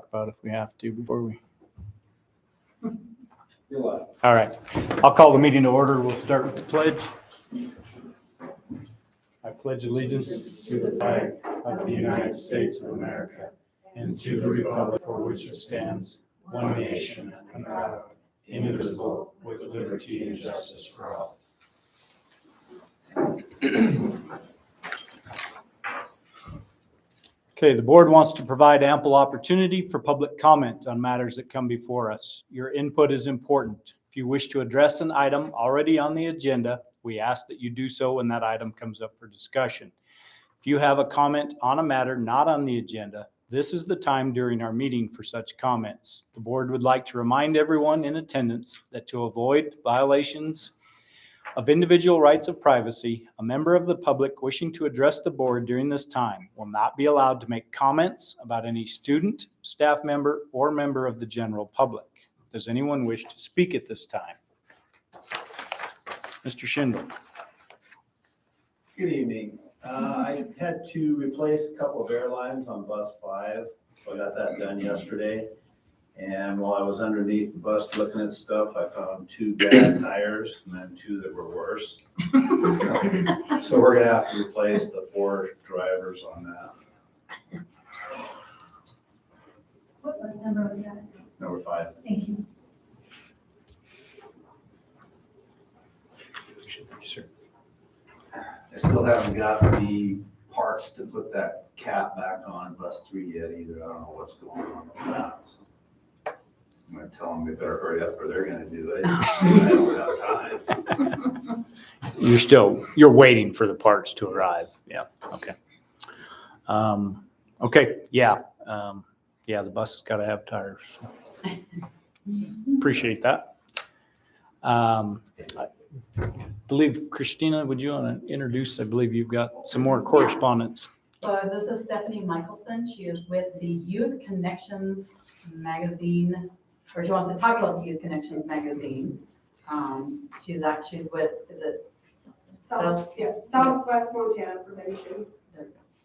about if we have to before we. You're live. All right. I'll call the meeting to order. We'll start with the pledge. I pledge allegiance to the flag of the United States of America and to the republic for which it stands, one nation, under God, indivisible, with liberty and justice for all. Okay, the board wants to provide ample opportunity for public comment on matters that come before us. Your input is important. If you wish to address an item already on the agenda, we ask that you do so when that item comes up for discussion. If you have a comment on a matter not on the agenda, this is the time during our meeting for such comments. The board would like to remind everyone in attendance that to avoid violations of individual rights of privacy, a member of the public wishing to address the board during this time will not be allowed to make comments about any student, staff member, or member of the general public. Does anyone wish to speak at this time? Mr. Schindel. Good evening. I had to replace a couple of airlines on bus 5, so I got that done yesterday. And while I was underneath the bus looking at stuff, I found 2 bad tires and then 2 that were worse. So we're gonna have to replace the 4 drivers on that. What bus number was that? Number 5. Thank you. Sure. I still haven't got the parts to put that cap back on bus 3 yet either. I don't know what's going on with that. So I'm gonna tell them they better hurry up or they're gonna do it. I don't have time. You're waiting for the parts to arrive. Yeah, okay. Okay, yeah. Yeah, the bus has got to have tires. So. Appreciate that. I believe, Christina, would you want to introduce? I believe you've got some more correspondence. So this is Stephanie Michelson. She is with the Youth Connections magazine, or she wants to talk about the Youth Connections magazine. She's with, is it? Southwest Montana Prevention.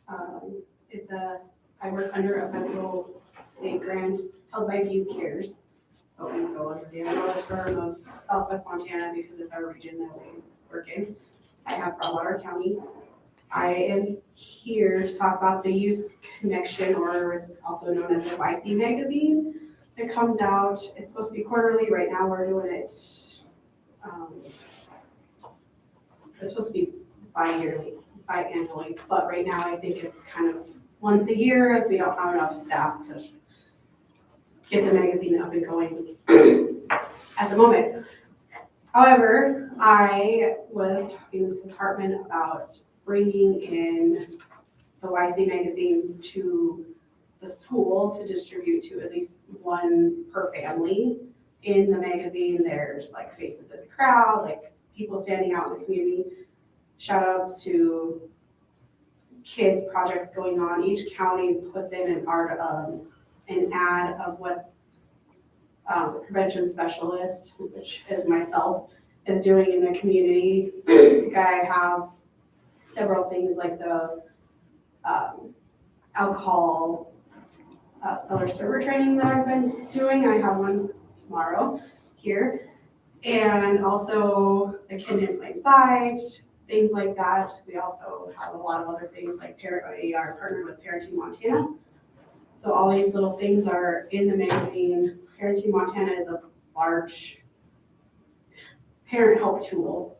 I work under a federal state grant held by View Cares. But we go under the umbrella term of Southwest Montana because it's our region that we work in. I have Broadwater County. I am here to talk about the Youth Connection, or it's also known as the YC magazine. It comes out, it's supposed to be quarterly. Right now we're doing it, it's supposed to be biannually, but right now I think it's kind of once a year as we don't have enough staff to get the magazine up and going at the moment. However, I was talking to Mrs. Hartman about bringing in the YC magazine to the school to distribute to at least one per family. In the magazine, there's like faces in the crowd, like people standing out in the community, shout outs to kids, projects going on. Each county puts in an ad of what the prevention specialist, which is myself, is doing in the community. I have several things like the alcohol seller server training that I've been doing. I have one tomorrow here. And also the kid in plain sight, things like that. We also have a lot of other things like we are partnered with Parenting Montana. So all these little things are in the magazine. Parenting Montana is a large parent help tool.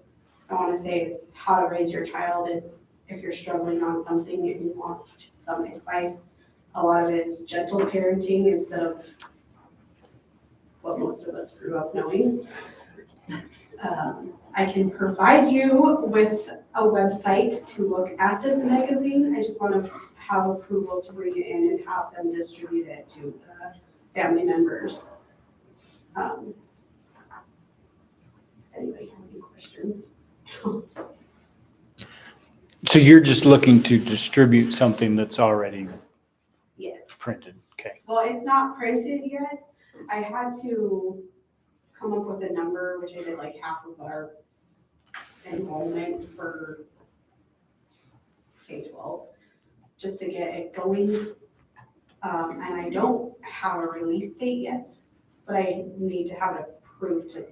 I want to say it's how to raise your child. It's if you're struggling on something and you want some advice. A lot of it is gentle parenting instead of what most of us grew up knowing. I can provide you with a website to look at this magazine. I just want to have approval to bring it in and have them distribute it to the family members. Anybody have any questions? So you're just looking to distribute something that's already Yes. printed. Okay. Well, it's not printed yet. I had to come up with a number, which I did like half of our enrollment for K12, just to get it going. And I don't have a release date yet, but I need to have it approved to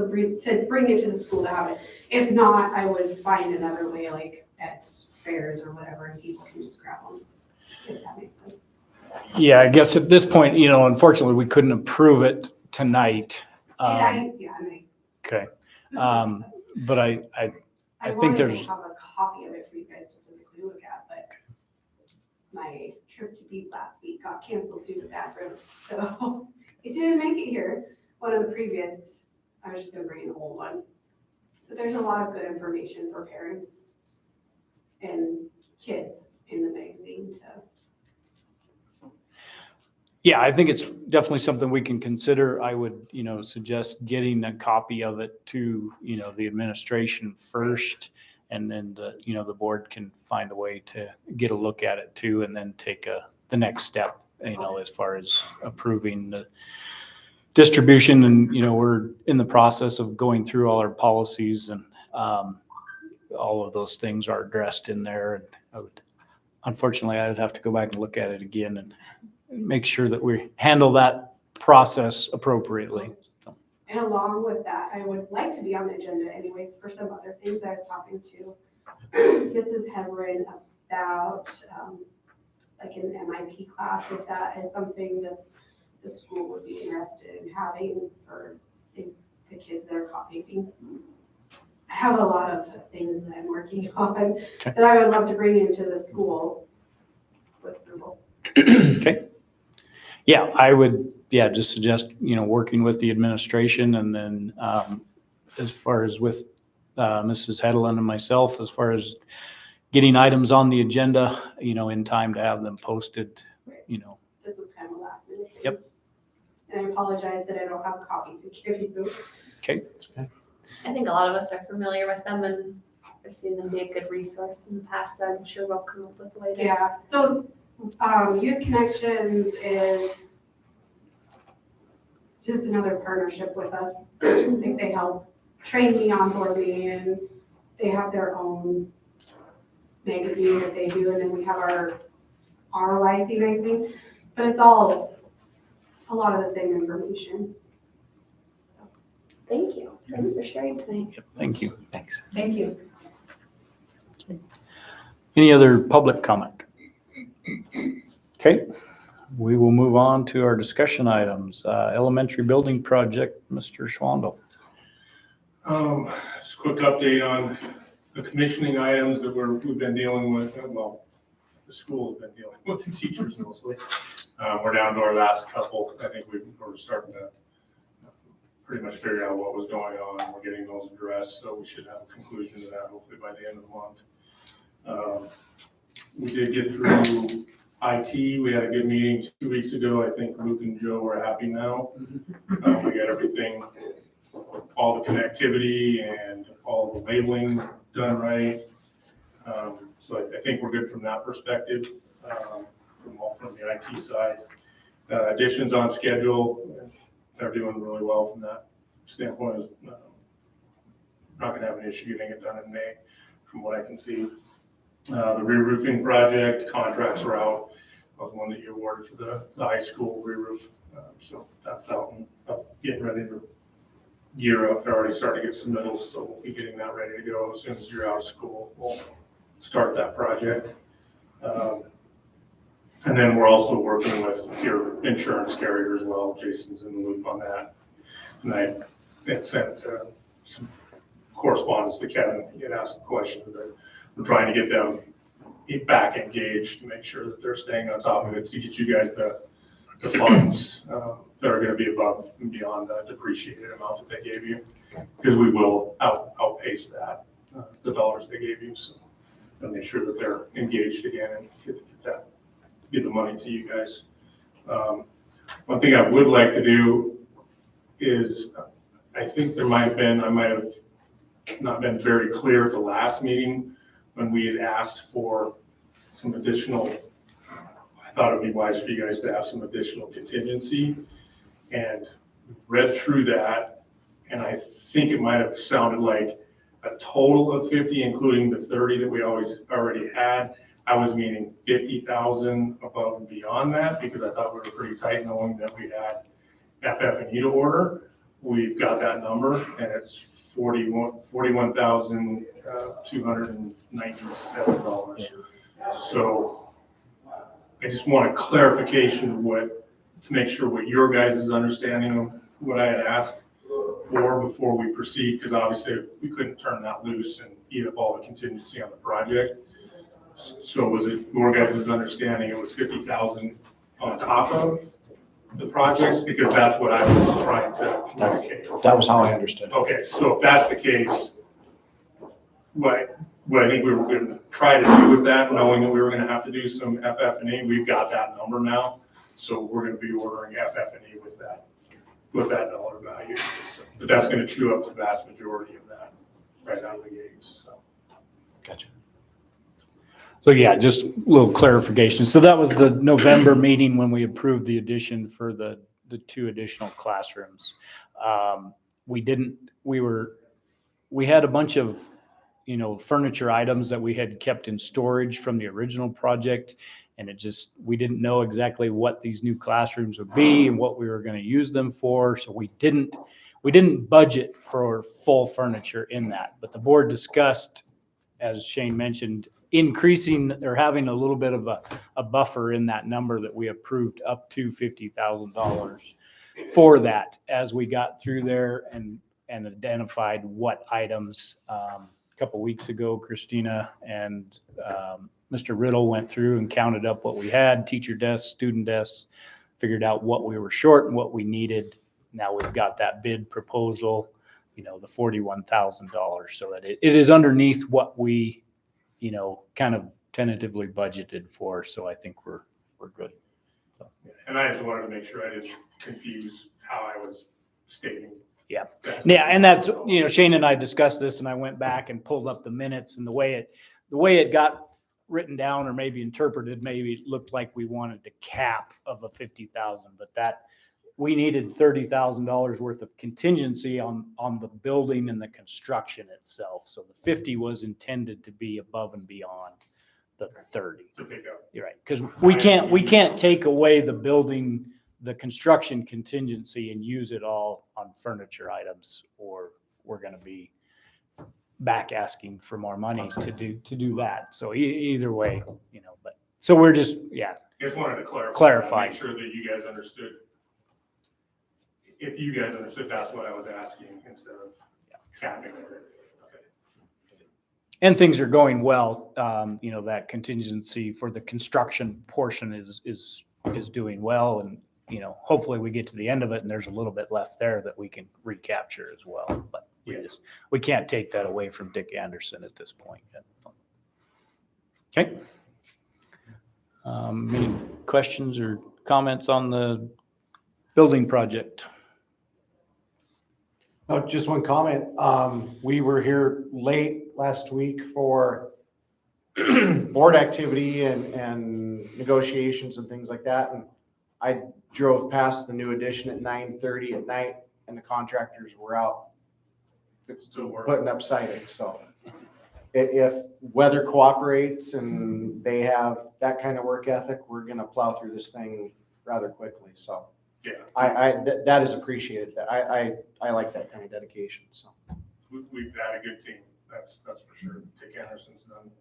bring it to the school to have it. If not, I would find another way, like at fairs or whatever, and people can just grab them, if that makes sense. Yeah, I guess at this point, unfortunately, we couldn't approve it tonight. Okay. But I I think wanted to there's- have a copy of it for you guys to physically look at, but my trip to Beat last week got canceled due to bad roads, so it didn't make it here. One of the previous, I was just gonna bring an old one. But there's a lot of good information for parents and kids in the magazine to. Yeah, I think it's definitely something we can consider. I would, suggest getting a copy of it to, the administration first. And then the board can find a way to get a look at it too, and then take the next step, as far as approving the distribution. And, we're in the process of going through all our policies, and all of those things are addressed in there. And unfortunately, I would have to go back and look at it again and make sure that we handle that process appropriately. And along with that, I would like to be on the agenda anyways for some other things I was talking to Mrs. Hebron about, like an MIP class, if that is something that the school would be interested in having for, say, the kids that are copying. I have a lot of things that I'm working on that I would love to bring into the school with approval. Okay. Yeah, I would, just suggest, working with the administration, and then as far as with Mrs. Hedlund and myself, as far as getting items on the agenda, in time to have them posted, This was kind of a last minute thing. Yep. And I apologize that I don't have a copy to give you. Okay. I think a lot of us are familiar with them, and I've seen them be a good resource in the past, so I'm sure we'll come up with a way to. Yeah, so Youth Connections is just another partnership with us. I think they help train me, onboard me, and they have their own magazine that they do, and then we have our ROIC magazine, but it's all a lot of the same information. Thank you. Thanks for sharing tonight. Yep, thank you. Thanks. Thank you. Any other public comment? Okay, we will move on to our discussion items. Elementary building project, Mr. Schwandel. Just a quick update on the commissioning items that we've been dealing with. Well, the school has been dealing with, the teachers mostly. We're down to our last couple. I think we're starting to pretty much figure out what was going on. We're getting those addressed, so we should have a conclusion to that hopefully by the end of the month. We did get through IT. We had a good meeting 2 weeks ago. I think Luke and Joe are happy now. We got everything, all the connectivity and all the labeling done right. So I think we're good from that perspective, from the IT side. Additions on schedule, they're doing really well from that standpoint. Not gonna have an issue getting it done in May, from what I can see. The re-roofing project, contracts are out. That was one that you awarded for the high school re-roof. So that's out and getting ready to gear up. They're already starting to get submittals, so we'll be getting that ready to go as soon as you're out of school. We'll start that project. And then we're also working with your insurance carrier as well. Jason's in the loop on that. And I had sent some correspondence to Kevin. He had asked a question, but we're trying to get them back engaged to make sure that they're staying on top of it, to get you guys the funds that are going to be above and beyond the depreciated amount that they gave you, because we will outpace that, the dollars they gave you. So and make sure that they're engaged again and get the money to you guys. One thing I would like to do is, I think I might have not been very clear at the last meeting when we had asked for some additional, I thought it'd be wise for you guys to have some additional contingency, and read through that, and I think it might have sounded like a total of 50, including the 30 that we already had. I was meaning 50,000 above and beyond that, because I thought we were pretty tight knowing that we had FF&E to order. We've got that number, and it's $41,297. So I just want a clarification to make sure what your guys' understanding of what I had asked for before we proceed, because obviously we couldn't turn that loose and eat up all the contingency on the project. So was it your guys' understanding it was 50,000 on top of the projects? Because that's what I was trying to communicate. That was how I understood it. Okay, so if that's the case, what I think we were going to try to do with that, knowing that we were going to have to do some FF&E, we've got that number now. So we're going to be ordering FF&E with that dollar value. So, but that's going to chew up the vast majority of that right out of the gates. So. Gotcha. So yeah, just a little clarification. So that was the November meeting when we approved the addition for the 2 additional classrooms. We had a bunch of, furniture items that we had kept in storage from the original project. And we didn't know exactly what these new classrooms would be and what we were going to use them for. So we didn't budget for full furniture in that. But the board discussed, as Shane mentioned, increasing or having a little bit of a buffer in that number that we approved up to $50,000 for that as we got through there and identified what items. A couple weeks ago, Christina and Mr. Riddle went through and counted up what we had, teacher desks, student desks, figured out what we were short and what we needed. Now we've got that bid proposal, the $41,000, so that it is underneath what we, kind of tentatively budgeted for. So I think we're good. So. And I just wanted to make sure I didn't confuse how I was stating. Yeah. Yeah. And that's, Shane and I discussed this, and I went back and pulled up the minutes, and the way it got written down or maybe interpreted, maybe it looked like we wanted a cap of a 50,000, but that we needed $30,000 worth of contingency on the building and the construction itself. So the 50 was intended to be above and beyond the 30. To pick up. You're right. Because we can't take away the building, the construction contingency and use it all on furniture items, or we're going to be back asking for more money to do that. So either way, but so we're just, Just wanted to clarify. Make sure that you guys understood. If you guys understood, that's what I was asking instead of capping it. Okay. And things are going well. That contingency for the construction portion is doing well. And, hopefully we get to the end of it and there's a little bit left there that we can recapture as well. But we can't take that away from Dick Anderson at this point yet. Okay. Any questions or comments on the building project? Oh, just one comment. We were here late last week for board activity and negotiations and things like that. And I drove past the new addition at 9:30 at night, and the contractors were out Still working. putting up siding. So if weather cooperates and they have that kind of work ethic, we're going to plow through this thing rather quickly. So Yeah. that is appreciated. I like that kind of dedication. So We've had a good team. That's for sure. Dick Anderson's done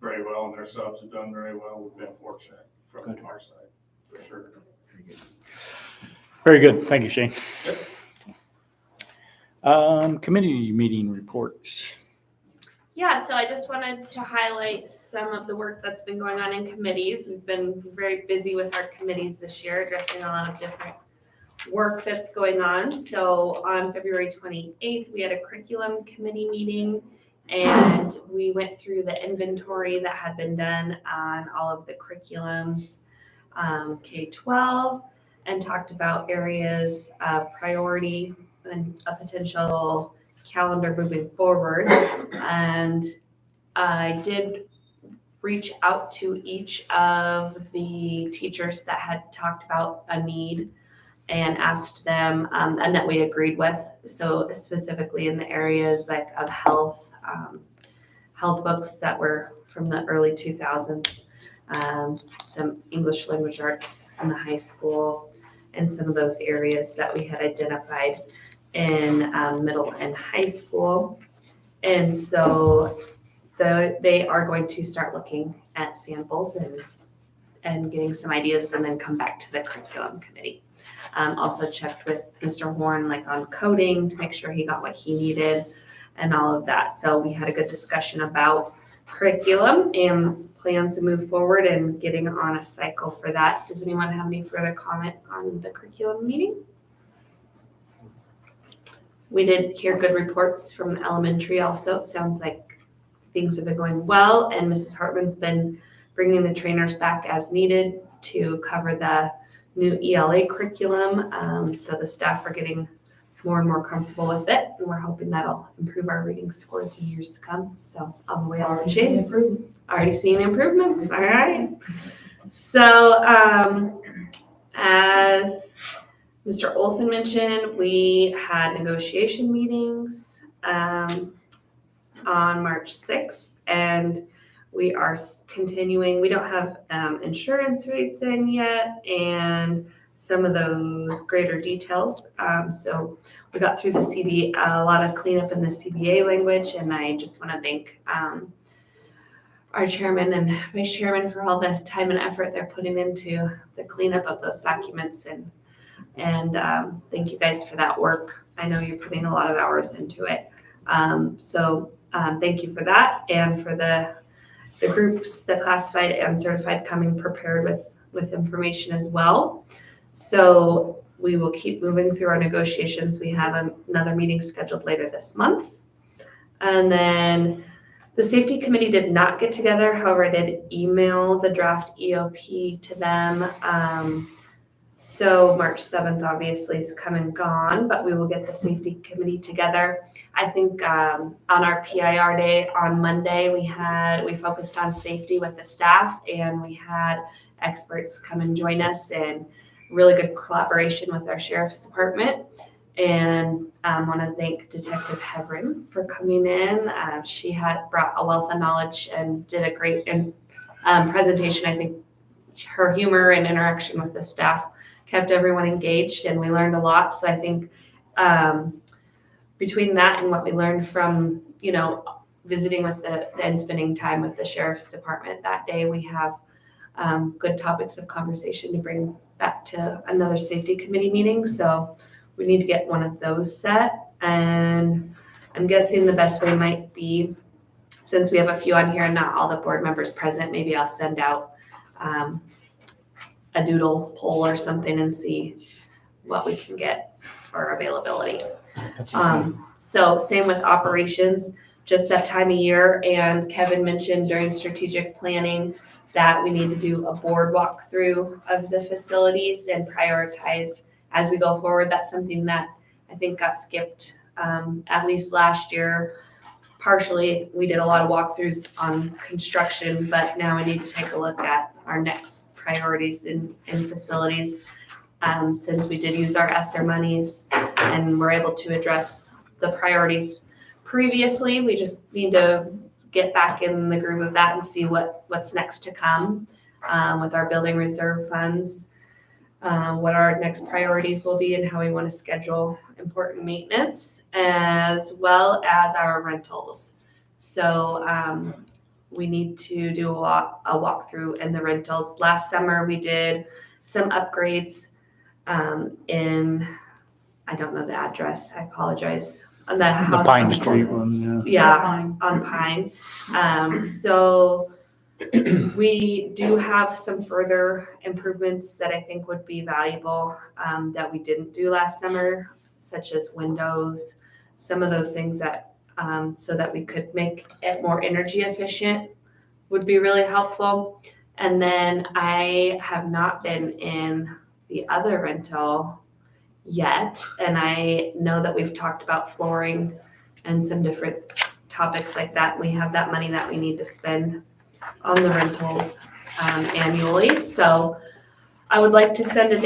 very well, and their subs have done very well. We've been fortunate from our side, for sure. Very good. Thank you, Shane. Yep. Committee meeting reports. Yeah, so I just wanted to highlight some of the work that's been going on in committees. We've been very busy with our committees this year, addressing a lot of different work that's going on. So on February 28th, we had a curriculum committee meeting, and we went through the inventory that had been done on all of the curriculums, K12, and talked about areas of priority and a potential calendar moving forward. And I did reach out to each of the teachers that had talked about a need and asked them, and that we agreed with. So specifically in the areas like of health books that were from the early 2000s, some English language arts in the high school, and some of those areas that we had identified in middle and high school. And so they are going to start looking at samples and getting some ideas and then come back to the curriculum committee. Also checked with Mr. Horn, like on coding, to make sure he got what he needed and all of that. So we had a good discussion about curriculum and plans to move forward and getting on a cycle for that. Does anyone have any further comment on the curriculum meeting? We did hear good reports from elementary also. It sounds like things have been going well, and Mrs. Hartman's been bringing the trainers back as needed to cover the new ELA curriculum. So the staff are getting more and more comfortable with it, and we're hoping that'll improve our reading scores in years to come. So on the way up the chain. Already seeing improvements. All right. So as Mr. Olson mentioned, we had negotiation meetings on March 6th, and we are continuing. We don't have insurance rates in yet and some of those greater details. So we got through the CBA, a lot of cleanup in the CBA language, and I just want to thank our chairman and vice chairman for all the time and effort they're putting into the cleanup of those documents, and thank you guys for that work. I know you're putting a lot of hours into it. So thank you for that, and for the groups, the classified and certified, coming prepared with information as well. So we will keep moving through our negotiations. We have another meeting scheduled later this month. And then the safety committee did not get together. However, I did email the draft EOP to them. So March 7th obviously is come and gone, but we will get the safety committee together. I think on our PIR day on Monday, we focused on safety with the staff, and we had experts come and join us, and really good collaboration with our sheriff's department. And I want to thank Detective Heverin for coming in. She had brought a wealth of knowledge and did a great presentation. I think her humor and interaction with the staff kept everyone engaged, and we learned a lot. So I think between that and what we learned from, visiting with and spending time with the sheriff's department that day, we have good topics of conversation to bring back to another safety committee meeting. So we need to get one of those set. And I'm guessing the best way might be, since we have a few on here and not all the board members present, maybe I'll send out a doodle poll or something and see what we can get for availability. So same with operations, just that time of year. And Kevin mentioned during strategic planning that we need to do a board walkthrough of the facilities and prioritize as we go forward. That's something that I think got skipped at least last year. Partially, we did a lot of walkthroughs on construction, but now we need to take a look at our next priorities in facilities. Since we did use our ESSER monies and we're able to address the priorities previously, we just need to get back in the groove of that and see what's next to come with our building reserve funds, what our next priorities will be and how we want to schedule important maintenance, as well as our rentals. So we need to do a walkthrough in the rentals. Last summer, we did some upgrades in, I don't know the address, I apologize, on the house. The Pine on Street corner. one, Yeah, on Pine. So we do have some further improvements that I think would be valuable that we didn't do last summer, such as windows, some of those things that so that we could make it more energy efficient would be really helpful. And then I have not been in the other rental yet, and I know that we've talked about flooring and some different topics like that. We have that money that we need to spend on the rentals annually. So I would like to set a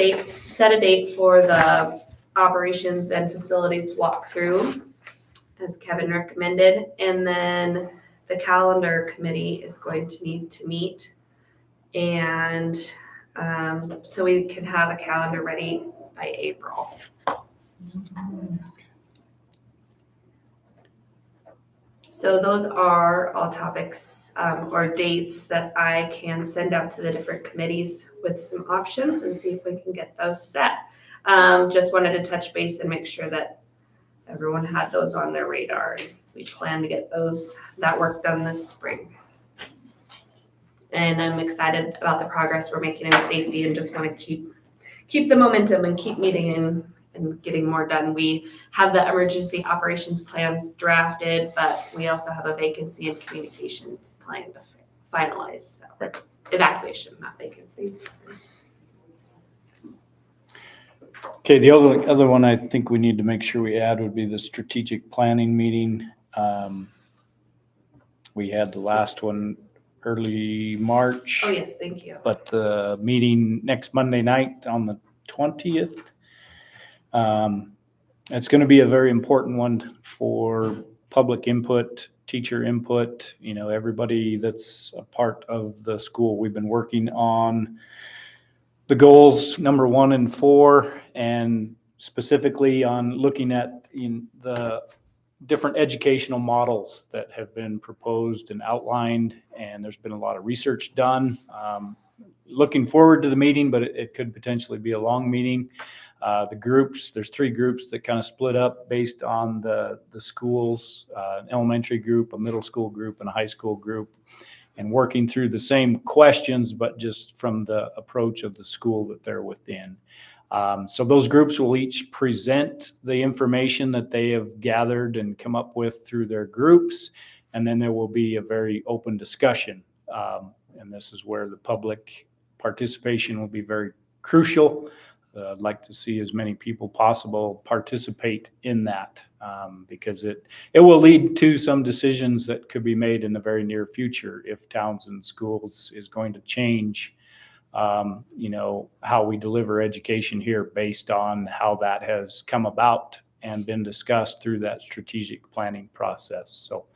date for the operations and facilities walkthrough, as Kevin recommended. And then the calendar committee is going to need to meet. And so we can have a calendar ready by April. So those are all topics or dates that I can send out to the different committees with some options and see if we can get those set. Just wanted to touch base and make sure that everyone had those on their radar. We plan to get that work done this spring. And I'm excited about the progress we're making in safety and just want to keep the momentum and keep meeting and getting more done. We have the emergency operations plans drafted, but we also have a vacancy and communications plan to finalize. So evacuation, not vacancy. Okay, the other one I think we need to make sure we add would be the strategic planning meeting. We had the last one early March. Oh, yes, thank you. But the meeting next Monday night on the 20th, it's going to be a very important one for public input, teacher input, everybody that's a part of the school. We've been working on the goals, number 1 and 4, and specifically on looking at the different educational models that have been proposed and outlined, and there's been a lot of research done. Looking forward to the meeting, but it could potentially be a long meeting. The groups, there's 3 groups that kind of split up based on the schools, an elementary group, a middle school group, and a high school group, and working through the same questions, but just from the approach of the school that they're within. So those groups will each present the information that they have gathered and come up with through their groups, and then there will be a very open discussion. And this is where the public participation will be very crucial. I'd like to see as many people possible participate in that, because it will lead to some decisions that could be made in the very near future if Townsend Schools is going to change how we deliver education here based on how that has come about and been discussed through that strategic planning process. So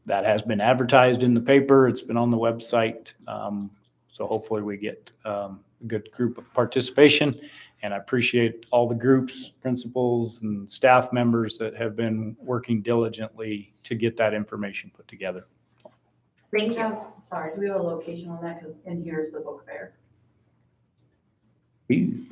that has been advertised in the paper. It's been on the website. So hopefully we get a good group of participation, and I appreciate all the groups, principals, and staff members that have been working diligently to get that information put together. Thank you. Sorry, do we have a location on that? Because in here is the book fair. We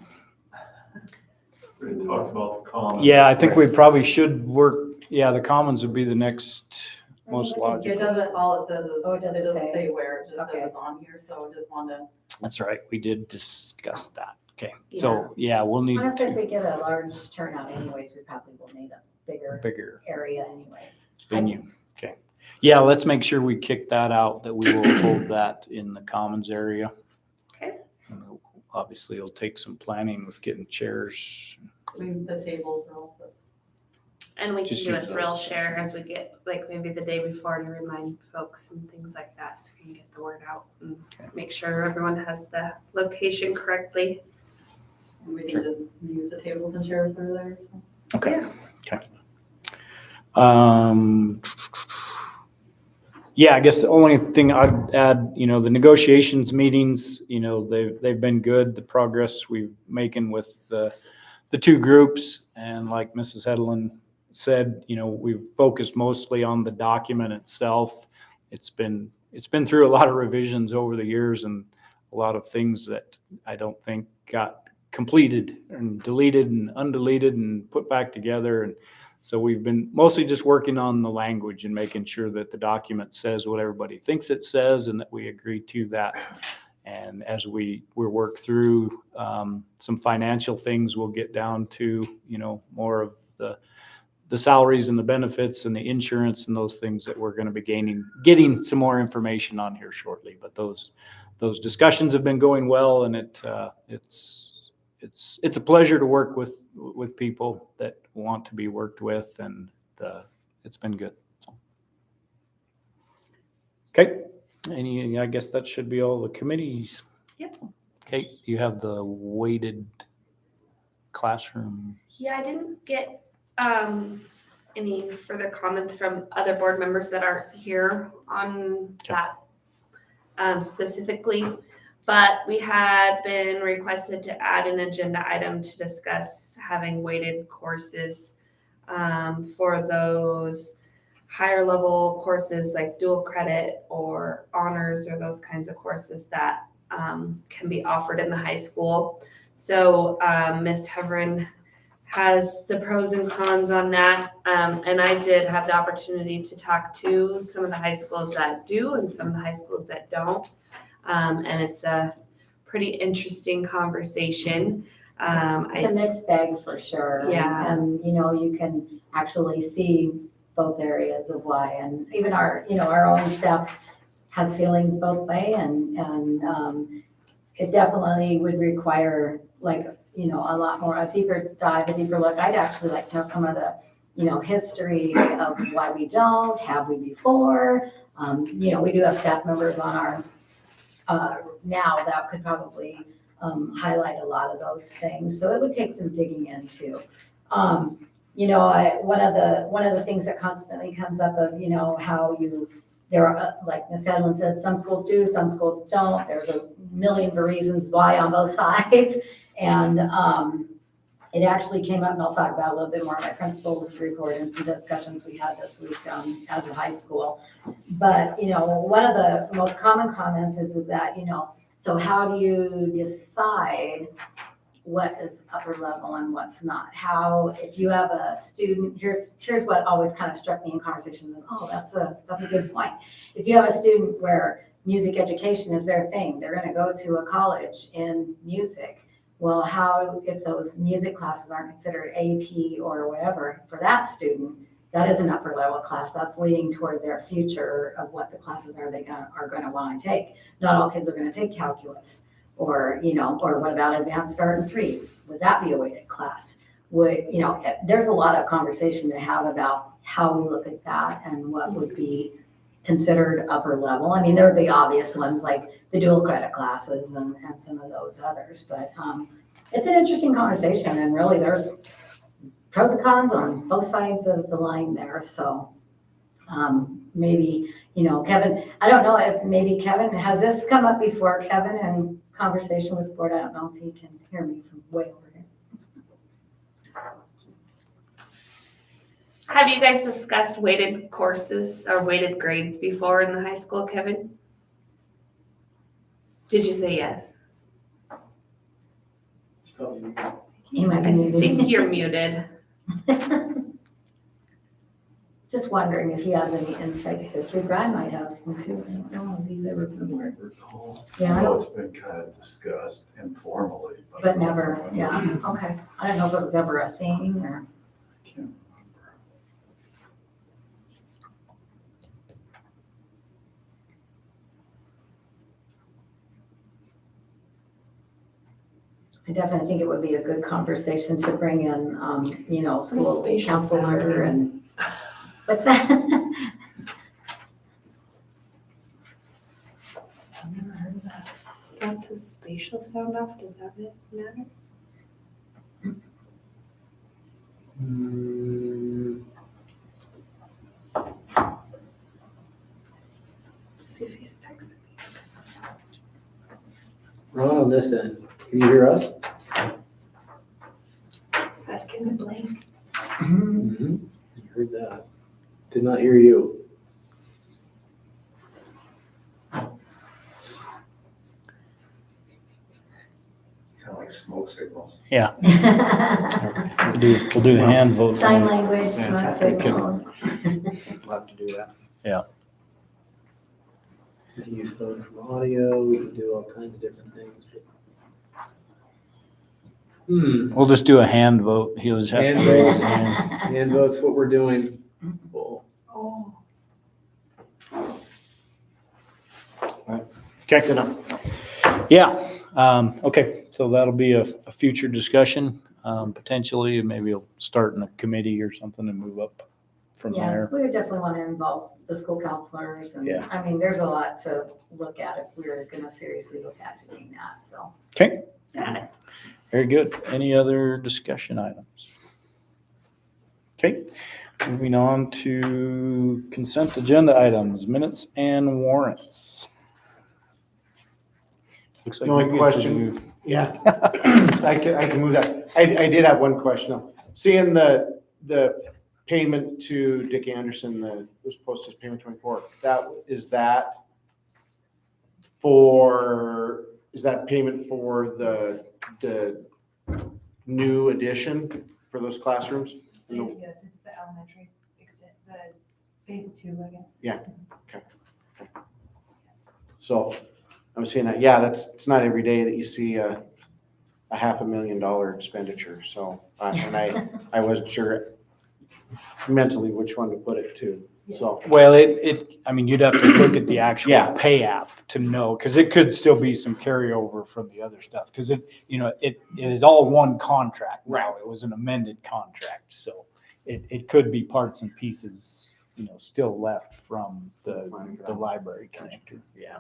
talked about the commons. Yeah, I think we probably should work, the commons would be the next most It logical. doesn't, all it says is, Oh, it it doesn't doesn't say. say where, it just Okay. says on here, so I just wanted. That's right, we did discuss that. Okay, Yeah. so, we'll need Honestly, if to we get a large turnout anyways, we probably will need a bigger area anyways. venue. Okay. Yeah, let's make sure we kick that out, that we will hold that in the commons area. Okay. And obviously, it'll take some planning with getting chairs. The tables are also. And we can Just do a use thrill those. share as we get, like maybe the day before to remind folks and things like that, so we can get the word out and make sure everyone has the location correctly. And we can just use the tables and chairs that are there. So. Okay. Yeah. Okay. I guess the only thing I'd add, the negotiations meetings, they've been good. The progress we've making with the 2 groups, and like Mrs. Hedlund said, we've focused mostly on the document itself. It's been through a lot of revisions over the years, and a lot of things that I don't think got completed and deleted and undeleted and put back together. And so we've been mostly just working on the language and making sure that the document says what everybody thinks it says and that we agree to that. And as we work through some financial things, we'll get down to, more of the salaries and the benefits and the insurance and those things that we're going to be getting some more information on here shortly. But those discussions have been going well, and it's a pleasure to work with people that want to be worked with, and it's been good. So. Okay. I guess that should be all the committees. Yep. Okay, you have the weighted classroom. Yeah, I didn't get any further comments from other board members that aren't here on that specifically. But we had been requested to add an agenda item to discuss having weighted courses for those higher level courses like dual credit or honors or those kinds of courses that can be offered in the high school. So Ms. Heverin has the pros and cons on that. And I did have the opportunity to talk to some of the high schools that do and some of the high schools that don't. And it's a pretty interesting conversation. It's a mixed bag for sure. Yeah. And, you know, you can actually see both areas of why, and even our, you know, our own staff has feelings both way, and it definitely would require like, you know, a lot more, a deeper dive, a deeper look. I'd actually like to know some of the, you know, history of why we don't, have we before? You know, we do have staff members on our, now that could probably highlight a lot of those things. So it would take some digging into. You know, one of the things that constantly comes up of, you know, how there are, like Ms. Hedlund said, some schools do, some schools don't. There's a million reasons why on both sides. And it actually came up, and I'll talk about a little bit more in my principal's report and some discussions we had this week as a high school. But, you know, one of the most common comments is that, you know, so how do you decide what is upper level and what's not? How, if you have a student, here's what always kind of struck me in conversations of, oh, that's a good point. If you have a student where music education is their thing, they're going to go to a college in music. Well, how, if those music classes aren't considered AP or whatever, for that student, that is an upper level class. That's leading toward their future of what the classes are going to want to take. Not all kids are going to take calculus. Or, you know, or what about advanced art in 3? Would that be a weighted class? Would, you know, there's a lot of conversation to have about how we look at that and what would be considered upper level. I mean, there are the obvious ones like the dual credit classes and some of those others, but it's an interesting conversation, and really there's pros and cons on both sides of the line there. So maybe, you know, Kevin, I don't know if maybe Kevin, has this come up before, Kevin, and conversation with the board? I don't know if he can hear me from way over here. Have you guys discussed weighted courses or weighted grades before in the high school, Kevin? Did you say yes? He might be I muted. think you're muted. Just wondering if he has any insight to history. Brad might have some too. I don't know if he's ever been there. Yeah, I know don't, it's been kind of discussed informally. but never, yeah, okay. I don't know if it was ever a thing or. I can't remember. I definitely think it would be a good conversation to bring in, you know, school spatial counselor and, what's that? I've never heard of that. That's a spatial sound off. Does that matter? See if he's texting me. Ron, on this end, can you hear us? Ask him to blink. Mm-hmm. You heard that. Did not hear you. Kind of like smoke signals. Yeah, we'll do the hand vote. Sign language, Yeah, smoke I think it- signals. We'll have to do that. We can use phone from audio, we can do all kinds of different things. We'll just do a hand vote. He'll just have to Hand raise vote. his hand. Hand vote's what we're doing. Cool. Okay, good enough. Yeah, okay, so that'll be a future discussion, potentially, maybe you'll start in a committee or something and move up from Yeah, there. we would definitely want to involve the school counselors and, Yeah. I mean, there's a lot to look at if we're going to seriously look at doing that, so. Okay, Got it. very good. Any other discussion items? Okay, Moving on to consent agenda items, minutes and warrants. Looks like The only you get to question- move. Yeah, I can move that. I did have one question though. Seeing the payment to Dick Anderson, the, was posted as payment 24, is that payment for the new addition for those classrooms? Yes, it's the elementary extent, the phase 2, I guess. Yeah, okay. So I'm seeing that, yeah, it's not every day that you see a $500,000 expenditure, so, I wasn't sure mentally which one to put it to, so. Well, I mean, you'd have to look at the actual Yeah. pay app to know, because it could still be some carryover from the other stuff, because it is all one contract now. It was an amended contract, so it could be parts and pieces, still left from the library connector, yeah.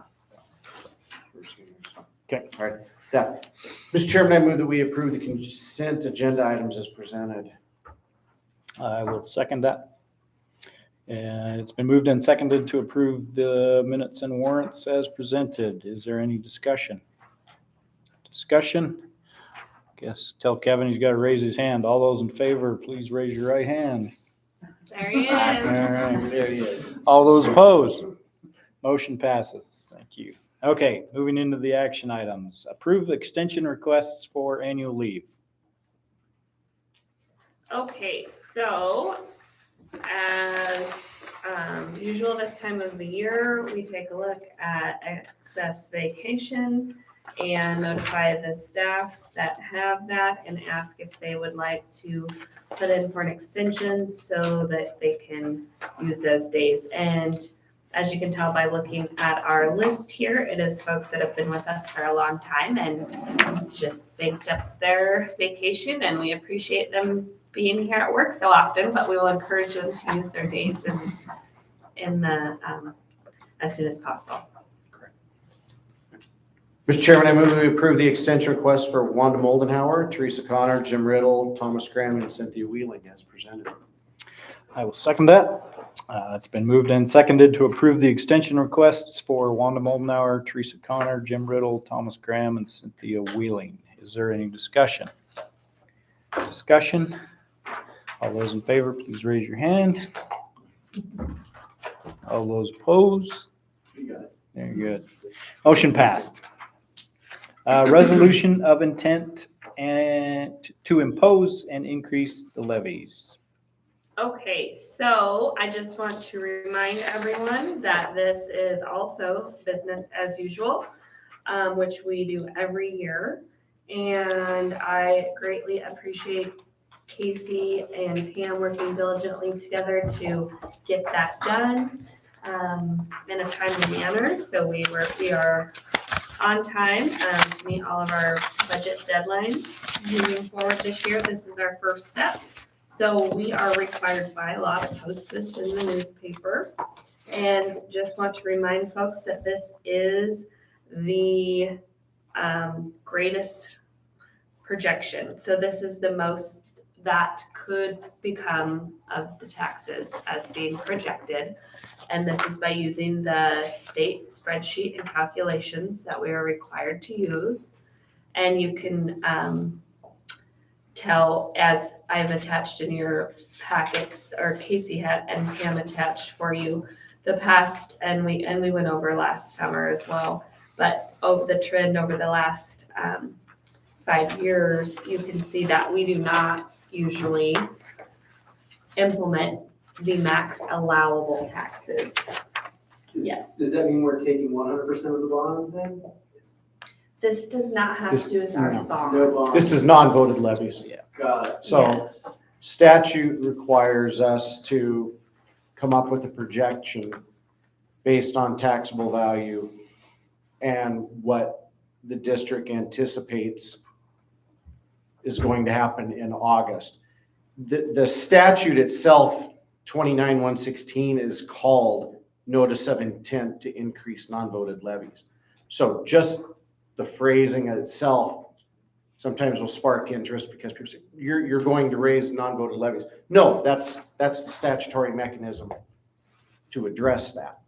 Okay. All right, that, Mr. Chairman, I move that we approve the consent agenda items as presented. I will second that. And it's been moved and seconded to approve the minutes and warrants as presented. Is there any discussion? Discussion? Guess tell Kevin he's got to raise his hand. All those in favor, please raise your right hand. There he All is. right, there he is. All those opposed? Motion passes. Thank you. Okay, moving into the action items. Approve extension requests for annual leave. Okay, so as usual this time of the year, we take a look at excess vacation and notify the staff that have that and ask if they would like to put in for an extension so that they can use those days. And as you can tell by looking at our list here, it is folks that have been with us for a long time and just banked up their vacation, and we appreciate them being here at work so often, but we will encourage them to use their days as soon as possible. Mr. Chairman, I move that we approve the extension request for Wanda Moldenhauer, Teresa Connor, Jim Riddle, Thomas Graham, and Cynthia Wheeling as presented. I will second that. It's been moved and seconded to approve the extension requests for Wanda Moldenauer, Teresa Connor, Jim Riddle, Thomas Graham, and Cynthia Wheeling. Is there any discussion? Discussion? All those in favor, please raise your hand. All those opposed? Very good. Motion passed. Resolution of intent and to impose and increase the levies. Okay, so I just want to remind everyone that this is also business as usual, which we do every year. And I greatly appreciate Casey and Pam working diligently together to get that done in a timely manner. So we are on time to meet all of our budget deadlines moving forward this year. This is our first step. So we are required by law to post this in the newspaper. And just want to remind folks that this is the greatest projection. So this is the most that could become of the taxes as being projected. And this is by using the state spreadsheet and calculations that we are required to use. And you can tell, as I've attached in your packets, or Casey had and Pam attached for you, the past, and we went over last summer as well, but over the trend over the last 5 years, you can see that we do not usually implement the max allowable taxes. Yes. Does that mean we're taking 100% of the bond then? This does not have to do with our No. bond. No bond? This is non-voted levies. Got it. So Yes. statute requires us to come up with a projection based on taxable value and what the district anticipates is going to happen in August. The statute itself, 29-116, is called Notice of Intent to Increase Non-Voted Levies. So just the phrasing itself sometimes will spark interest because people say, you're going to raise non-voted levies. No, that's the statutory mechanism to address that.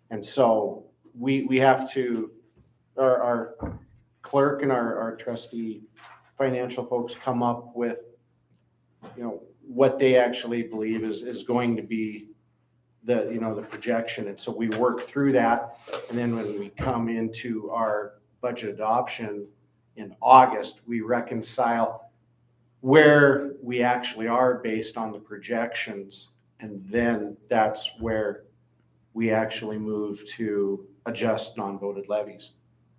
And so we have to, our clerk and our trustee financial folks come up with, what they actually believe is going to be the projection. And so we work through that. And then when we come into our budget adoption in August, we reconcile where we actually are based on the projections. And then that's where we actually move to adjust non-voted levies.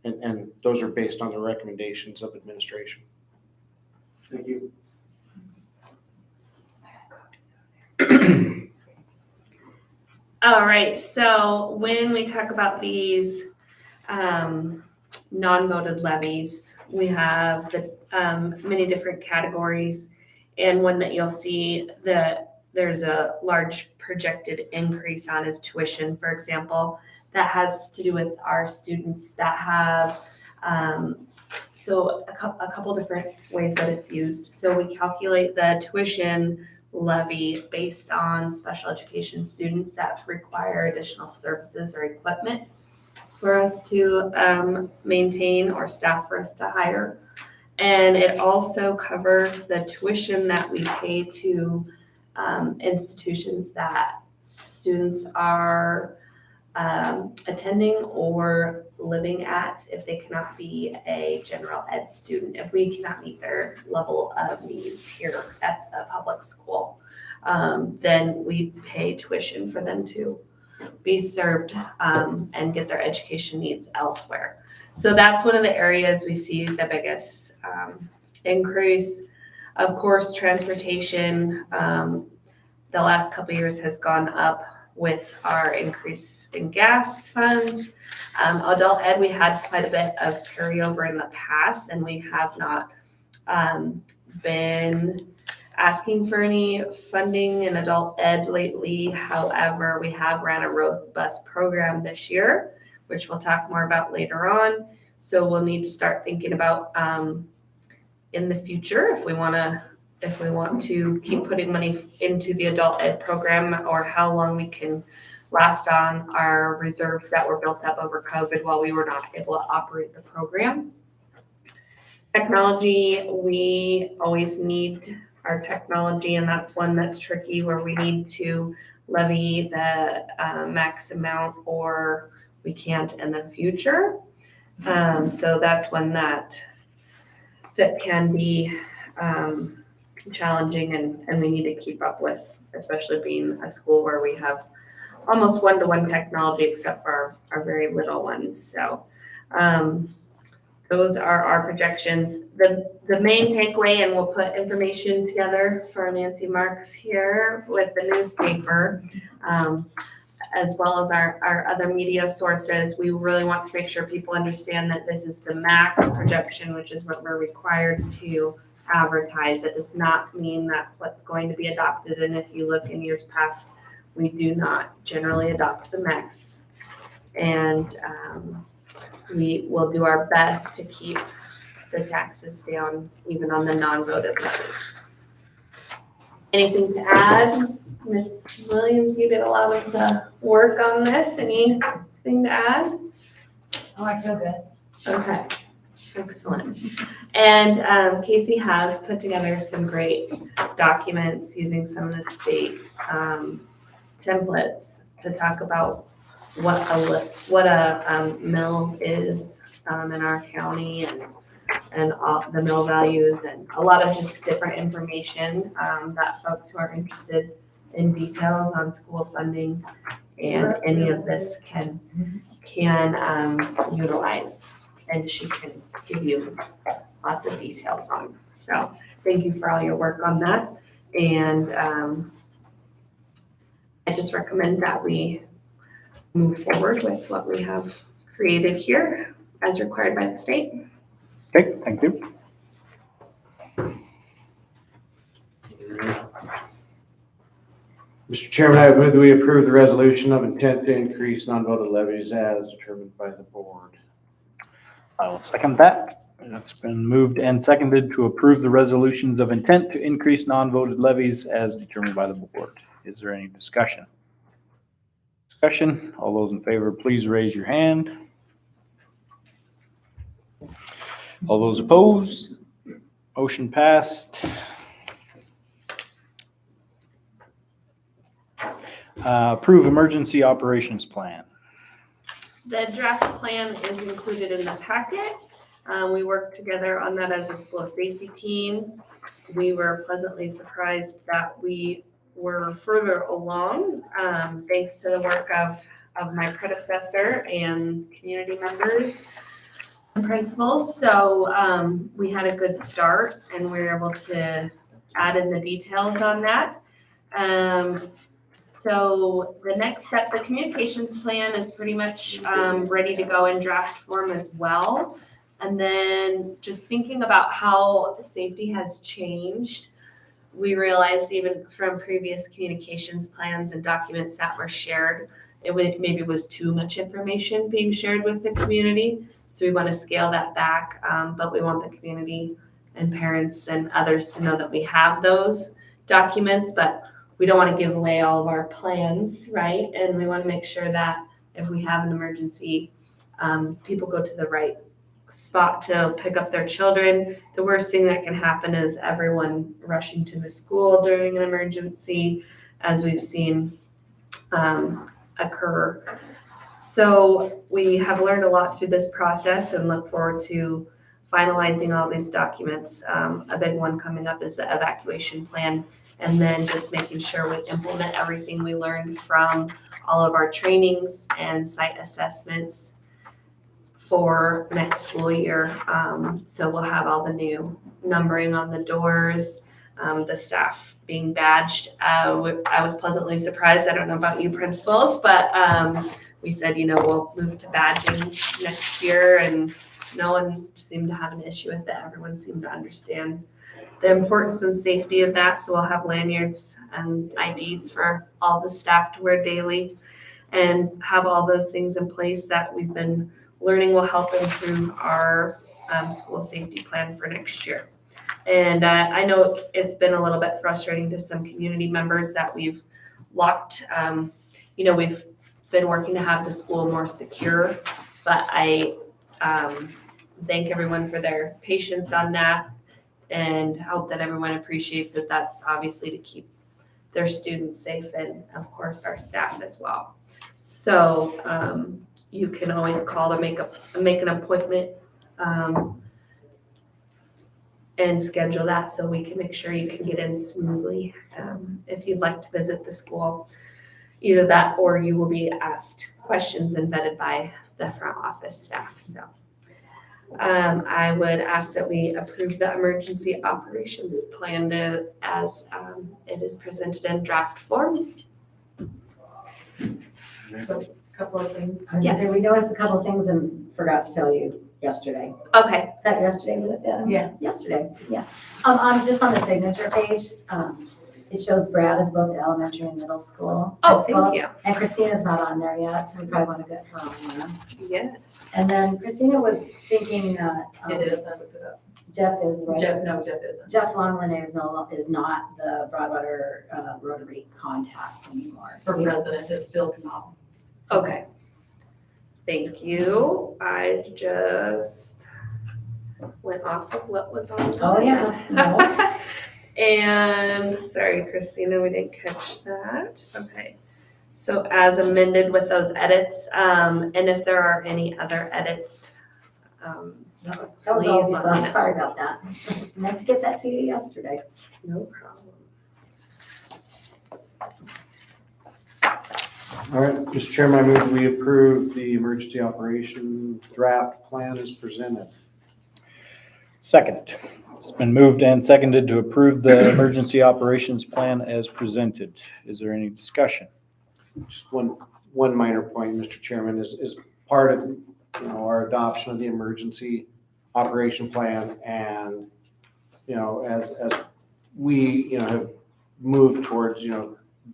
And those are based on the recommendations of administration. Thank you. All right, so when we talk about these non-voted levies, we have the many different categories. And one that you'll see that there's a large projected increase on is tuition, for example. That has to do with our students that have, so a couple different ways that it's used. So we calculate the tuition levy based on special education students that require additional services or equipment for us to maintain or staff for us to hire. And it also covers the tuition that we pay to institutions that students are attending or living at if they cannot be a general ed student, if we cannot meet their level of needs here at a public school, then we pay tuition for them to be served and get their education needs elsewhere. So that's one of the areas we see the biggest increase. Of course, transportation, the last couple of years has gone up with our increase in gas funds. Adult ed, we had quite a bit of carryover in the past, and we have not been asking for any funding in adult ed lately. However, we have ran a road bus program this year, which we'll talk more about later on. So we'll need to start thinking about in the future if we want to keep putting money into the adult ed program, or how long we can last on our reserves that were built up over COVID while we were not able to operate the program. Technology, we always need our technology, and that's one that's tricky where we need to levy the max amount or we can't in the future. So that's one that can be challenging and we need to keep up with, especially being a school where we have almost one-to-one technology except for our very little ones. So those are our projections. The main takeaway, and we'll put information together for Nancy Marks here with the newspaper, as well as our other media sources. We really want to make sure people understand that this is the max projection, which is what we're required to advertise. It does not mean that's what's going to be adopted. And if you look in years past, we do not generally adopt the max. And we will do our best to keep the taxes down, even on the non-voted levies. Anything to add? Ms. Williams, you did a lot of the work on this. Anything to add? Oh, I feel good. Okay, excellent. And Casey has put together some great documents using some of the state templates to talk about what a mill is in our county and all the mill values and a lot of just different information that folks who are interested in details on school funding and any of this can utilize, and she can give you lots of details on. So thank you for all your work on that. And I just recommend that we move forward with what we have created here as required by the state. Okay, thank you. Mr. Chairman, I move that we approve the resolution of intent to increase non-voted levies as determined by the board. I will second that. It's been moved and seconded to approve the resolutions of intent to increase non-voted levies as determined by the board. Is there any discussion? Discussion? All those in favor, please raise your hand. All those opposed? Motion passed. Approve emergency operations plan. The draft plan is included in the packet. We worked together on that as a school safety team. We were pleasantly surprised that we were further along, thanks to the work of my predecessor and community members and principals. So we had a good start and we were able to add in the details on that. So the next step, the communications plan is pretty much ready to go in draft form as well. And then just thinking about how safety has changed, we realized even from previous communications plans and documents that were shared, maybe was too much information being shared with the community. So we want to scale that back, but we want the community and parents and others to know that we have those documents, but we don't want to give away all of our plans, right? And we want to make sure that if we have an emergency, people go to the right spot to pick up their children. The worst thing that can happen is everyone rushing to the school during an emergency, as we've seen occur. So we have learned a lot through this process and look forward to finalizing all these documents. A big one coming up is the evacuation plan, and then just making sure we implement everything we learned from all of our trainings and site assessments for next school year. So we'll have all the new numbering on the doors, the staff being badged. I was pleasantly surprised. I don't know about you principals, but we said, we'll move to badging next year, and no one seemed to have an issue with it. Everyone seemed to understand the importance and safety of that. So we'll have lanyards and IDs for all the staff to wear daily, and have all those things in place that we've been learning will help improve our school safety plan for next year. And I know it's been a little bit frustrating to some community members that we've locked, we've been working to have the school more secure, but I thank everyone for their patience on that, and hope that everyone appreciates that that's obviously to keep their students safe, and of course our staff as well. So you can always call to make an appointment and schedule that so we can make sure you can get in smoothly if you'd like to visit the school. Either that or you will be asked questions and vetted by the front office staff. So I would ask that we approve the emergency operations plan as it is presented in draft form. So, a couple of things. I was gonna say, we noticed a couple of things and forgot to tell you yesterday. Okay, Is that yesterday we looked at them? Yeah. Yesterday, yeah. Just on the signature page, it shows Brad as both the elementary and middle school. oh, principal, thank you. And Christina's not on there yet, so we probably want to get her on there. Yes. And then Christina was thinking that It is, I looked it up. Jeff is, right? Jeff isn't. Jeff Longlin is not the Broadwater Rotary contact anymore. So For we- president, it's Bill Canal. Okay. Thank you. I just went off of what was on. Oh, yeah. No. And sorry, Christina, we didn't catch that. Okay. So as amended with those edits, and if there are any other edits, That was all please we let saw. me know. Sorry about that. I meant to get that to you yesterday. No problem. All right, Mr. Chairman, I move we approve the emergency operation draft plan as presented. Second. It's been moved and seconded to approve the emergency operations plan as presented. Is there any discussion? Just one minor point, Mr. Chairman, is part of, our adoption of the emergency operation plan, and, as we, have moved towards,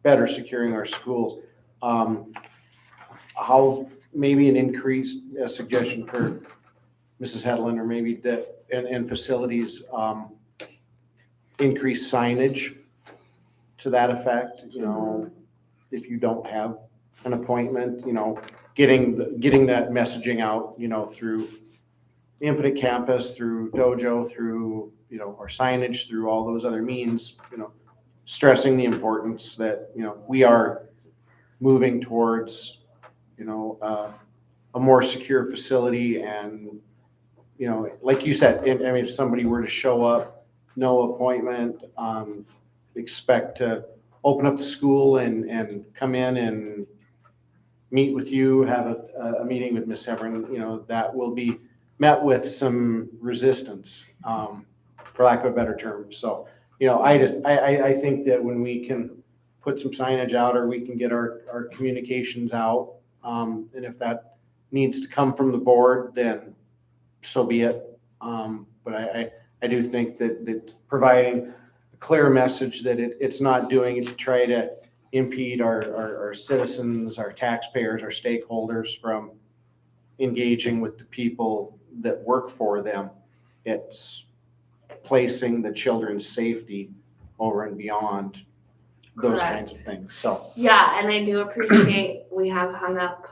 better securing our schools, how maybe an increase, a suggestion for Mrs. Hedlund, or maybe that and facilities, increase signage to that effect, if you don't have an appointment, getting that messaging out, through Infinite Campus, through Dojo, through, our signage, through all those other means, stressing the importance that, we are moving towards, a more secure facility and, like you said, if somebody were to show up, no appointment, expect to open up the school and come in and meet with you, have a meeting with Ms. Severin, that will be met with some resistance, for lack of a better term. So, I think that when we can put some signage out or we can get our communications out, and if that needs to come from the board, then so be it. But I do think that providing a clear message that it's not doing it to try to impede our citizens, our taxpayers, our stakeholders from engaging with the people that work for them. It's placing the children's safety over and beyond those Correct. kinds of things. So, Yeah, and I do appreciate we have hung up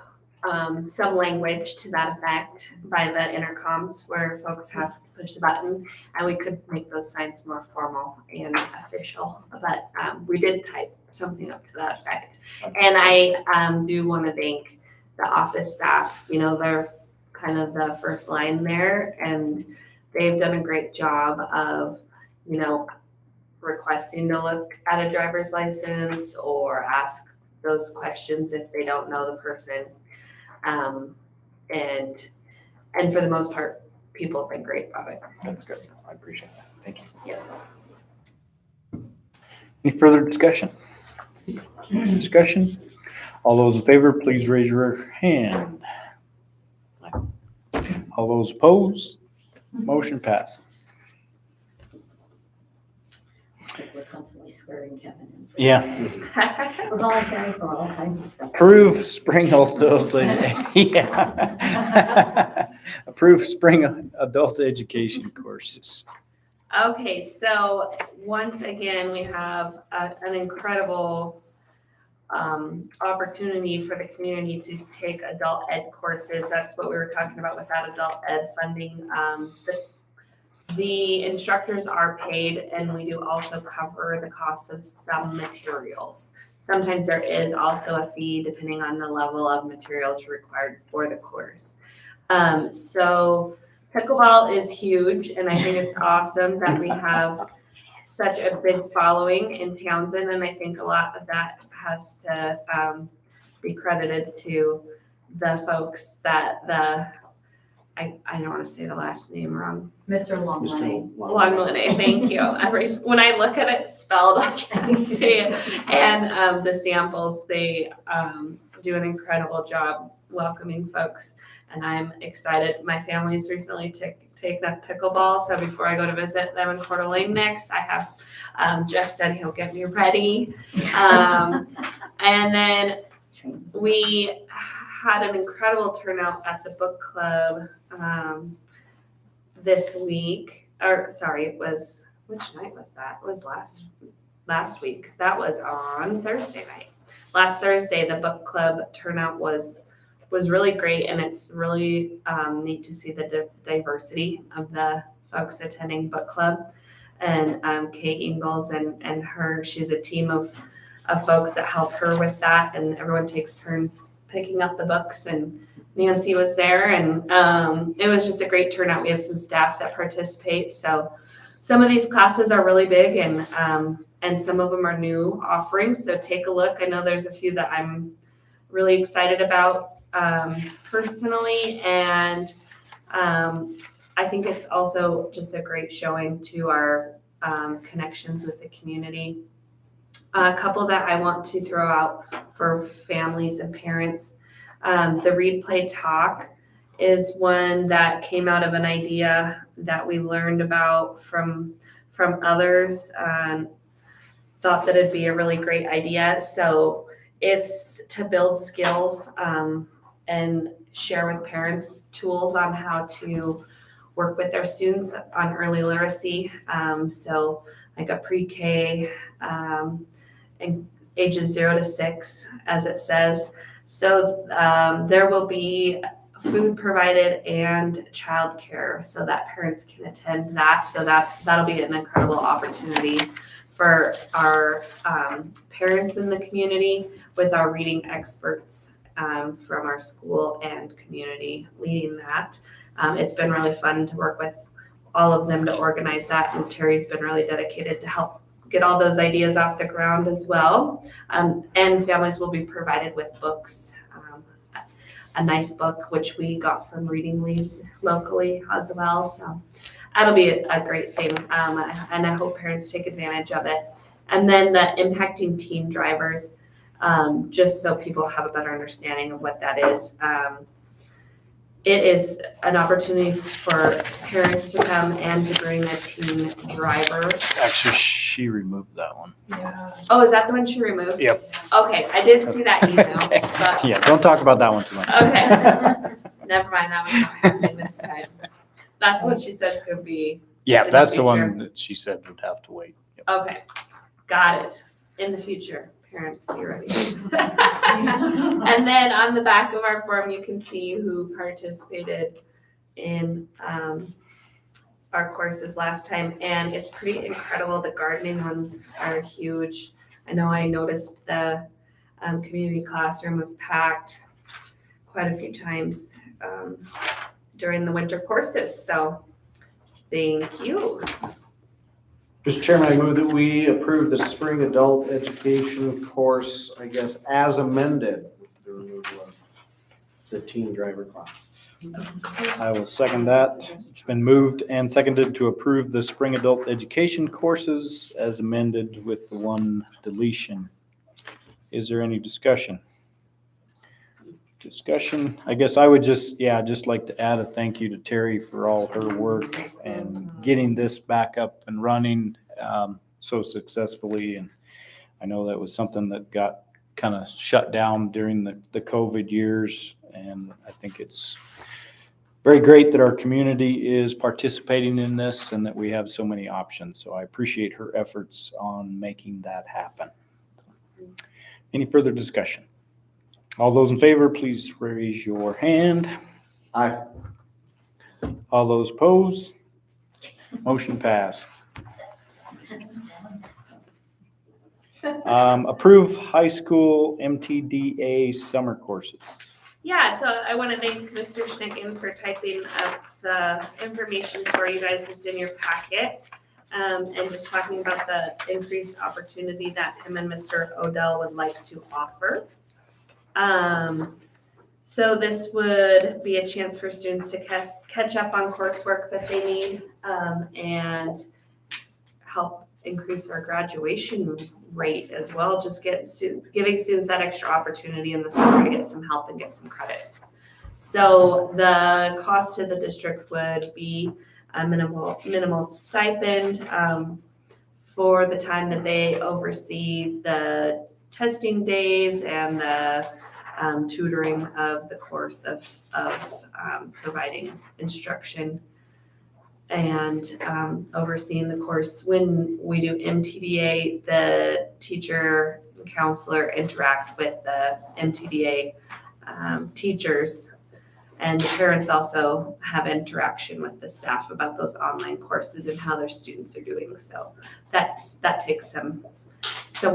some language to that effect by the intercoms where folks have pushed the button, and we could make those signs more formal and official. But we did type something up to that effect. And I do want to thank the office staff. They're kind of the first line there, and they've done a great job of, requesting to look at a driver's license or ask those questions if they don't know the person. And for the most part, people have been great about it. That's good. I appreciate that. Thank you. Yeah. Any further discussion? Discussion? All those in favor, please raise your hand. All those opposed, motion passes. We're constantly swearing Kevin in. Yeah. We're volunteering for all kinds of stuff. Approve spring adult, approve spring adult education courses. Okay, so once again, we have an incredible opportunity for the community to take adult ed courses. That's what we were talking about with that adult ed funding. The instructors are paid, and we do also cover the cost of some materials. Sometimes there is also a fee depending on the level of materials required for the course. So pickleball is huge, and I think it's awesome that we have such a big following in Townsend, and I think a lot of that has to be credited to the folks that I don't want to say the last name wrong. Mr. Longley. Longley, thank you. When I look at it spelled, I can't see it. And the samples, they do an incredible job welcoming folks, and I'm excited. My family's recently taken up pickleball, so before I go to visit them in Coeur d'Alene next, I have Jeff said he'll get me ready. And then we had an incredible turnout at the book club this week. Or sorry, it was, which night was that? It was last week. That was on Thursday night. Last Thursday, the book club turnout was really great, and it's really neat to see the diversity of the folks attending book club. And Kate Ingalls and her, she's a team of folks that help her with that, and everyone takes turns picking up the books, and Nancy was there, and it was just a great turnout. We have some staff that participate, so some of these classes are really big, and some of them are new offerings, so take a look. I know there's a few that I'm really excited about personally, and I think it's also just a great showing to our connections with the community. A couple that I want to throw out for families and parents. The Read, Play, Talk is one that came out of an idea that we learned about from others, and thought that it'd be a really great idea. So it's to build skills and share with parents tools on how to work with their students on early literacy. So like a pre-K, and ages 0 to 6, as it says. So there will be food provided and childcare so that parents can attend that. So that'll be an incredible opportunity for our parents in the community with our reading experts from our school and community leading that. It's been really fun to work with all of them to organize that, and Terry's been really dedicated to help get all those ideas off the ground as well. And families will be provided with books, a nice book, which we got from Reading Leaves locally as well. So that'll be a great thing. And I hope parents take advantage of it. And then the impacting teen drivers, just so people have a better understanding of what that is. It is an opportunity for parents to come and to bring a teen driver. Actually, she removed that one. Yeah. Oh, is that the one she removed? Yep. Okay, I did see that email, Okay. but, Yeah, don't talk about that one too much. okay. Never mind, that was not happening this time. That's what she said is gonna be. Yeah, In the that's the future. one that she said would have to wait. Yep. Okay, got it. In the future, parents, be ready. And then on the back of our form, you can see who participated in our courses last time, and it's pretty incredible. The gardening ones are huge. I know I noticed the community classroom was packed quite a few times during the winter courses, so thank you. Mr. Chairman, I move that we approve the spring adult education course, I guess, as amended with the removal of the teen driver class. I will second that. It's been moved and seconded to approve the spring adult education courses as amended with the one deletion. Is there any discussion? Discussion, I guess I would just like to add a thank you to Terry for all her work and getting this back up and running so successfully. And I know that was something that got kind of shut down during the COVID years. And I think it's very great that our community is participating in this and that we have so many options. So I appreciate her efforts on making that happen. Any further discussion? All those in favor, please raise your hand. Aye. All those opposed? Motion passed. Approve high school MTDA summer courses. Yeah, so I want to thank Mr. Schnicken for typing up the information for you guys that's in your packet. And just talking about the increased opportunity that him and Mr. Odell would like to offer. So this would be a chance for students to catch up on coursework that they need, and help increase our graduation rate as well. Just giving students that extra opportunity in the summer to get some help and get some credits. So the cost to the district would be a minimal stipend for the time that they oversee the testing days and the tutoring of the course of providing instruction and overseeing the course. When we do MTDA, the teacher and counselor interact with the MTDA teachers, and the parents also have interaction with the staff about those online courses and how their students are doing. So that takes some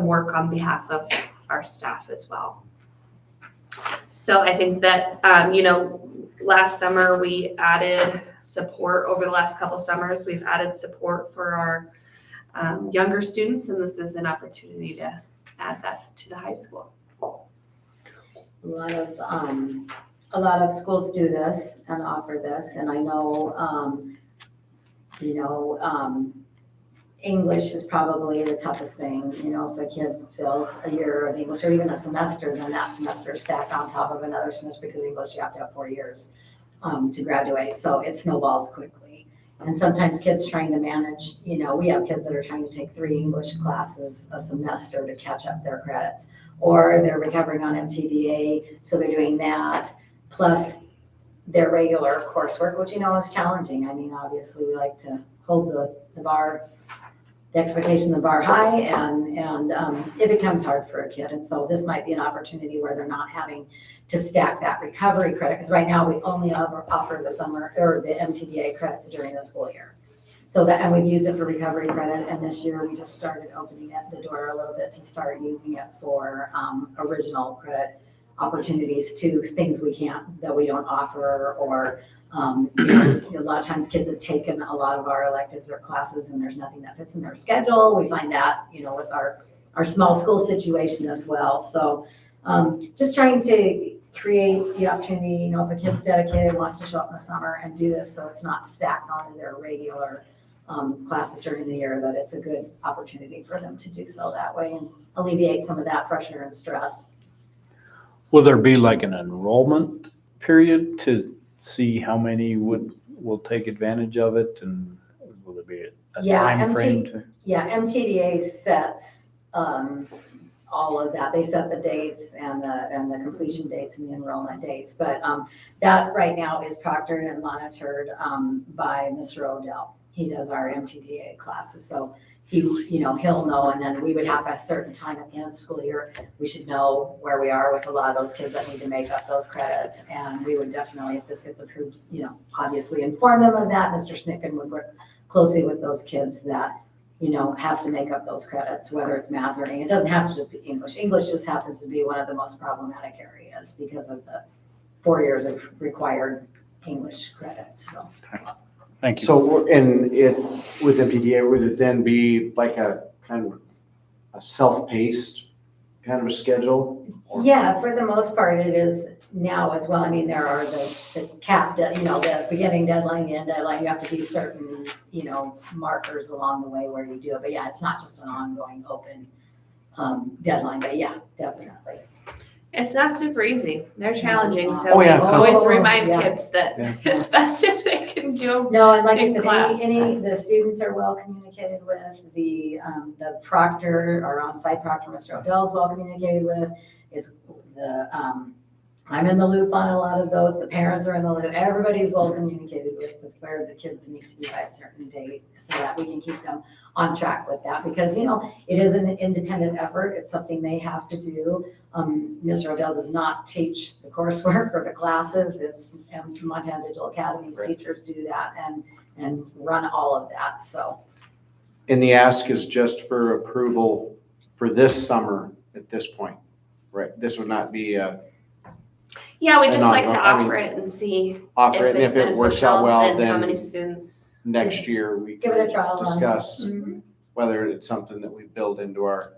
work on behalf of our staff as well. So I think that, last summer we added support. Over the last couple summers, we've added support for our younger students, and this is an opportunity to add that to the high school. A lot of schools do this and offer this, and I know, English is probably the toughest thing. If a kid fails a year of English or even a semester, then that semester is stacked on top of another semester, because English you have to have 4 years to graduate. So it snowballs quickly. And sometimes kids trying to manage, we have kids that are trying to take 3 English classes a semester to catch up their credits, or they're recovering on MTDA, so they're doing that, plus their regular coursework, which, is challenging. I mean, obviously, we like to hold the bar, the expectation, the bar high, and it becomes hard for a kid. And so this might be an opportunity where they're not having to stack that recovery credit, because right now we only offer the summer or the MTDA credits during the school year. So that, and we've used it for recovery credit, and this year we just started opening the door a little bit to start using it for original credit opportunities to things that we don't offer, or a lot of times kids have taken a lot of our electives or classes and there's nothing that fits in their schedule. We find that, with our small school situation as well. So just trying to create the opportunity, if a kid's dedicated, wants to show up in the summer and do this, so it's not stacked onto their regular classes during the year, that it's a good opportunity for them to do so that way and alleviate some of that pressure and stress. Will there be like an enrollment period to see how many will take advantage of it, and will there be a time frame to? Yeah, MTDA sets all of that. They set the dates and the completion dates and the enrollment dates. But that right now is proctored and monitored by Mr. Odell. He does our MTDA classes. So he'll know, and then we would have a certain time at the end of the school year, we should know where we are with a lot of those kids that need to make up those credits. And we would definitely, if this gets approved, obviously inform them of that. Mr. Schnicken would work closely with those kids that have to make up those credits, whether it's math or anything. It doesn't have to just be English. English just happens to be one of the most problematic areas because of the 4 years of required English credits. So. Thank you. So, with MTDA, would it then be like a kind of a self-paced kind of a schedule? Yeah, for the most part, it is now as well. I mean, there are the cap, the beginning deadline, the end deadline. You have to be certain, markers along the way where you do it. But yeah, it's not just an ongoing open deadline. But yeah, definitely. It's not super easy. They're challenging, so Oh, we yeah. always Oh, remind yeah. kids that Yeah. it's best if they can do. No, and like I In said, class. the students are well communicated with. The proctor, our on-site proctor, Mr. Odell, is well communicated with. It's I'm in the loop on a lot of those. The parents are in the loop. Everybody's well communicated with where the kids need to be by a certain date, so that we can keep them on track with that. Because it is an independent effort. It's something they have to do. Mr. Odell does not teach the coursework or the classes. It's Montana Digital Academy's teachers do that and run all of that. So. And the ask is just for approval for this summer at this point, right? This would not be Yeah, we just And like to I mean, offer it and see offer it, and it's if it works out beneficial well, and how many then students. next year we Give it a can trial run. discuss Mhm. whether it's something that we build into our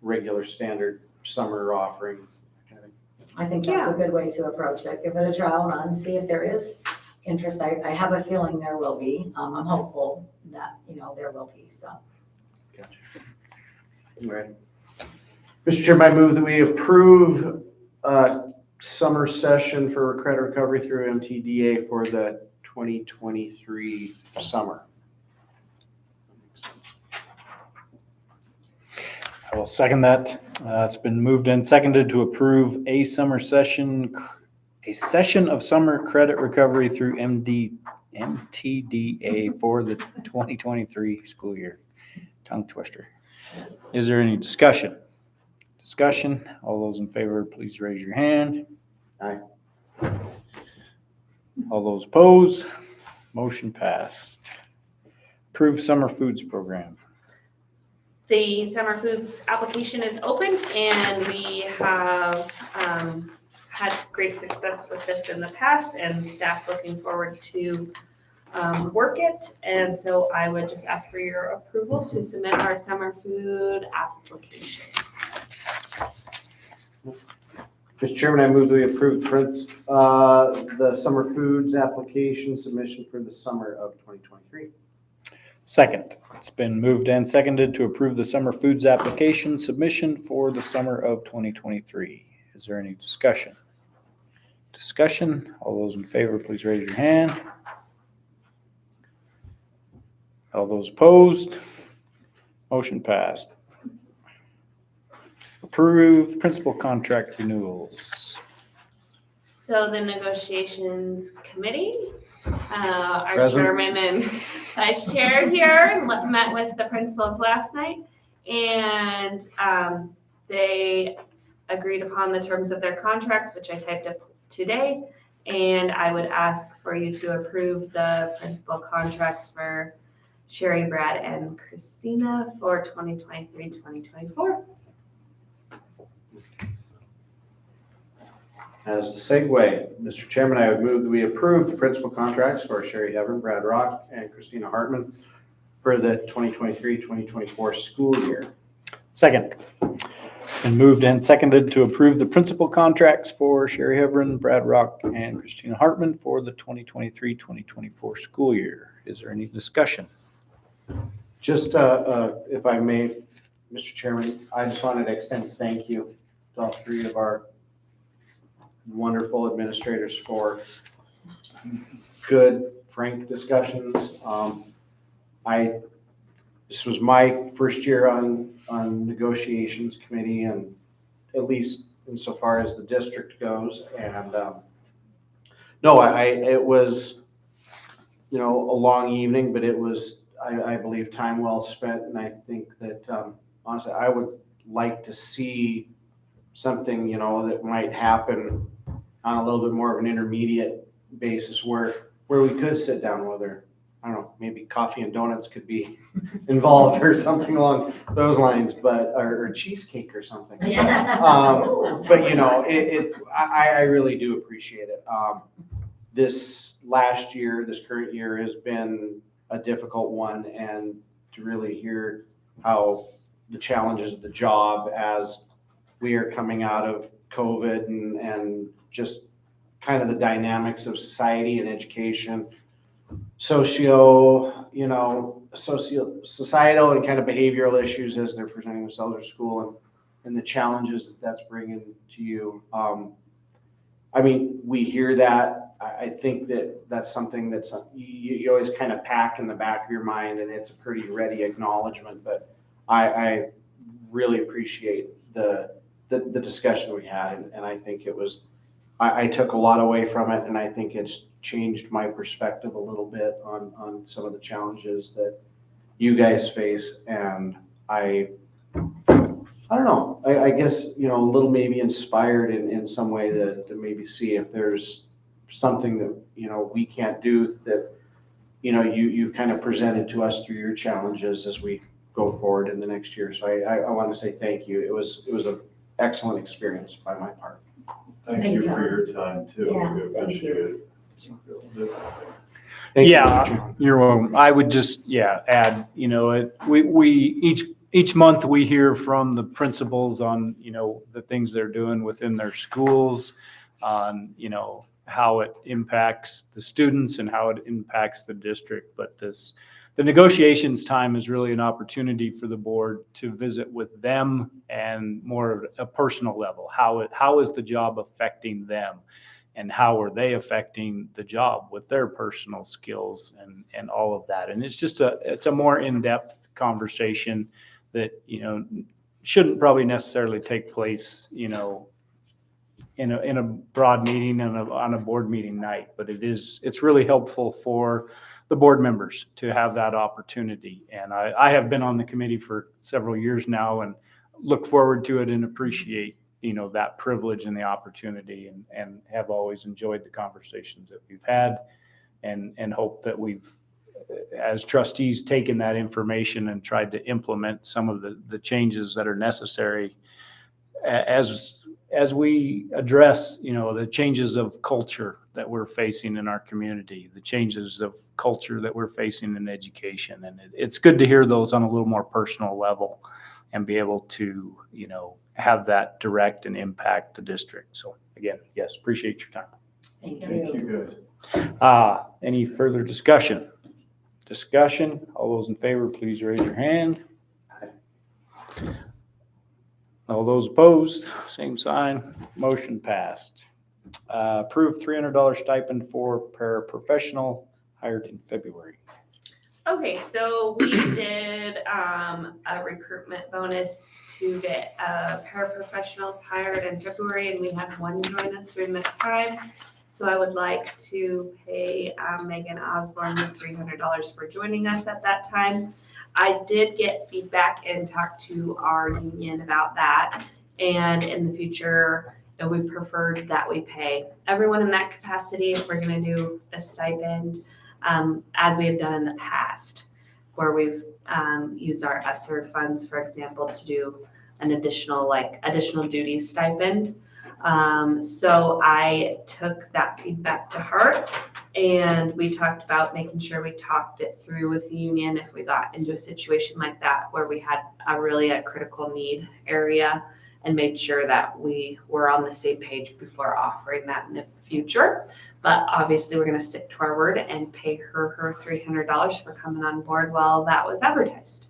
regular standard summer offering. I think that's a good way to approach it. Give it a trial run, see if there is interest. I have a feeling there will be. I'm hopeful that, there will be, so. Right. Mr. Chairman, I move that we approve summer session for credit recovery through MTDA for the 2023 summer. I will second that. It's been moved and seconded to approve a session of summer credit recovery through MTDA for the 2023 school year. Tongue twister. Is there any discussion? Discussion? All those in favor, please raise your hand. Aye. All those opposed? Motion passed. Approved summer foods program. The summer foods application is open, and we have had great success with this in the past, and staff looking forward to work it. And so I would just ask for your approval to submit our summer food application. Mr. Chairman, I move that we approve the summer foods application submission for the summer of 2023. Second, it's been moved and seconded to approve the summer foods application submission for the summer of 2023. Is there any discussion? Discussion? All those in favor, please raise your hand. All those opposed? Motion passed. Approved principal contract renewals. So the negotiations committee, our Present. chairman and vice chair here met with the principals last night. And they agreed upon the terms of their contracts, which I typed up today. And I would ask for you to approve the principal contracts for Sherry, Brad, and Christina for 2023, 2024. As the segue, Mr. Chairman, I would move that we approve the principal contracts for Sherry Heaven, Brad Rock, and Christina Hartman for the 2023-2024 school year. Second. It's been moved and seconded to approve the principal contracts for Sherry Heverin, Brad Rock, and Christina Hartman for the 2023-2024 school year. Is there any discussion? Just, if I may, Mr. Chairman, I just wanted to extend a thank you to all three of our wonderful administrators for good, frank discussions. This was my first year on negotiations committee, and at least insofar as the district goes. And no, it was, a long evening, but it was, I believe, time well spent. And I think that honestly, I would like to see something, that might happen on a little bit more of an intermediate basis where we could sit down, whether, I don't know, maybe coffee and donuts could be involved or something along those lines, but, or cheesecake or something. But I really do appreciate it. This current year has been a difficult one, and to really hear how the challenges of the job as we are coming out of COVID and just kind of the dynamics of society and education, societal and kind of behavioral issues as they're presenting themselves at school, and the challenges that's bringing to you. We hear that. I think that's something that's you always kind of pack in the back of your mind, and it's a pretty ready acknowledgement. But I really appreciate the discussion we had, and I think it was, I took a lot away from it, and I think it's changed my perspective a little bit on some of the challenges that you guys face. And I don't know, I guess, a little maybe inspired in some way to maybe see if there's something that, we can't do that, you've kind of presented to us through your challenges as we go forward in the next year. So I want to say thank you. It was an excellent experience by my part. Thank you for your time too. Yeah, We thank appreciate you. it. Thank you, Yeah. Mr. Chairman. You're welcome. I would just, add, we each month we hear from the principals on, the things they're doing within their schools, on, how it impacts the students and how it impacts the district. But the negotiations time is really an opportunity for the board to visit with them and more of a personal level. How is the job affecting them? And how are they affecting the job with their personal skills and all of that? And it's just it's a more in-depth conversation that, shouldn't probably necessarily take place, in a broad meeting and on a board meeting night. But it's really helpful for the board members to have that opportunity. And I have been on the committee for several years now and look forward to it and appreciate that privilege and the opportunity, and have always enjoyed the conversations that we've had, and hope that we've, as trustees, taken that information and tried to implement some of the changes that are necessary as we address, the changes of culture that we're facing in our community, the changes of culture that we're facing in education. And it's good to hear those on a little more personal level and be able to, have that direct and impact the district. So again, yes, appreciate your time. Thank Thank you. you, guys. Any further discussion? All those in favor, please raise your hand. All those opposed, same sign. Motion passed. Approved $300 stipend for paraprofessional hired in February. Okay, so we did a recruitment bonus to get paraprofessionals hired in February, and we had one join us during that time. So I would like to pay Megan Osborne the $300 for joining us at that time. I did get feedback and talk to our union about that, and in the future, we preferred that we pay everyone in that capacity if we're going to do a stipend. As we have done in the past, where we've used our ESSER funds, for example, to do an additional duty stipend. So I took that feedback to heart, and we talked about making sure we talked it through with the union if we got into a situation like that where we had a critical need area, and made sure that we were on the same page before offering that in the future. But obviously, we're gonna stick to our word and pay her $300 for coming on board while that was advertised.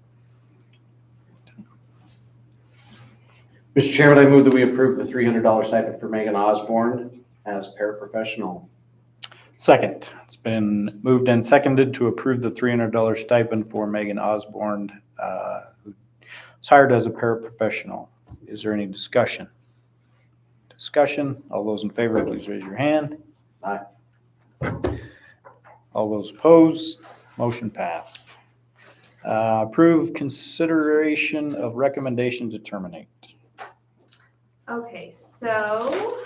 Mr. Chairman, I move that we approve the $300 stipend for Megan Osborne as paraprofessional. Second, it's been moved and seconded to approve the $300 stipend for Megan Osborne, who was hired as a paraprofessional. Is there any discussion? Discussion, all those in favor, please raise your hand. Aye. All those opposed, motion passed. Approve consideration of recommendation to terminate. Okay, so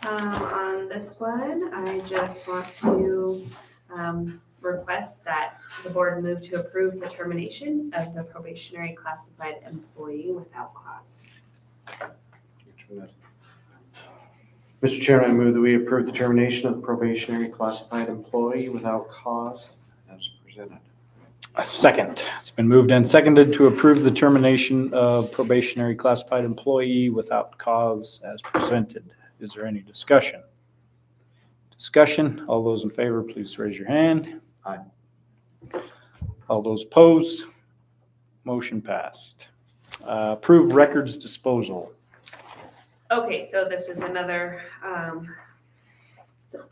on this one, I just want to request that the board move to approve the termination of the probationary classified employee without cause. Mr. Chairman, I move that we approve the termination of the probationary classified employee without cause as presented. Second, it's been moved and seconded to approve the termination of probationary classified employee without cause as presented. Is there any discussion? Discussion, all those in favor, please raise your hand. Aye. All those opposed, motion passed. Approve records disposal. Okay, so this is another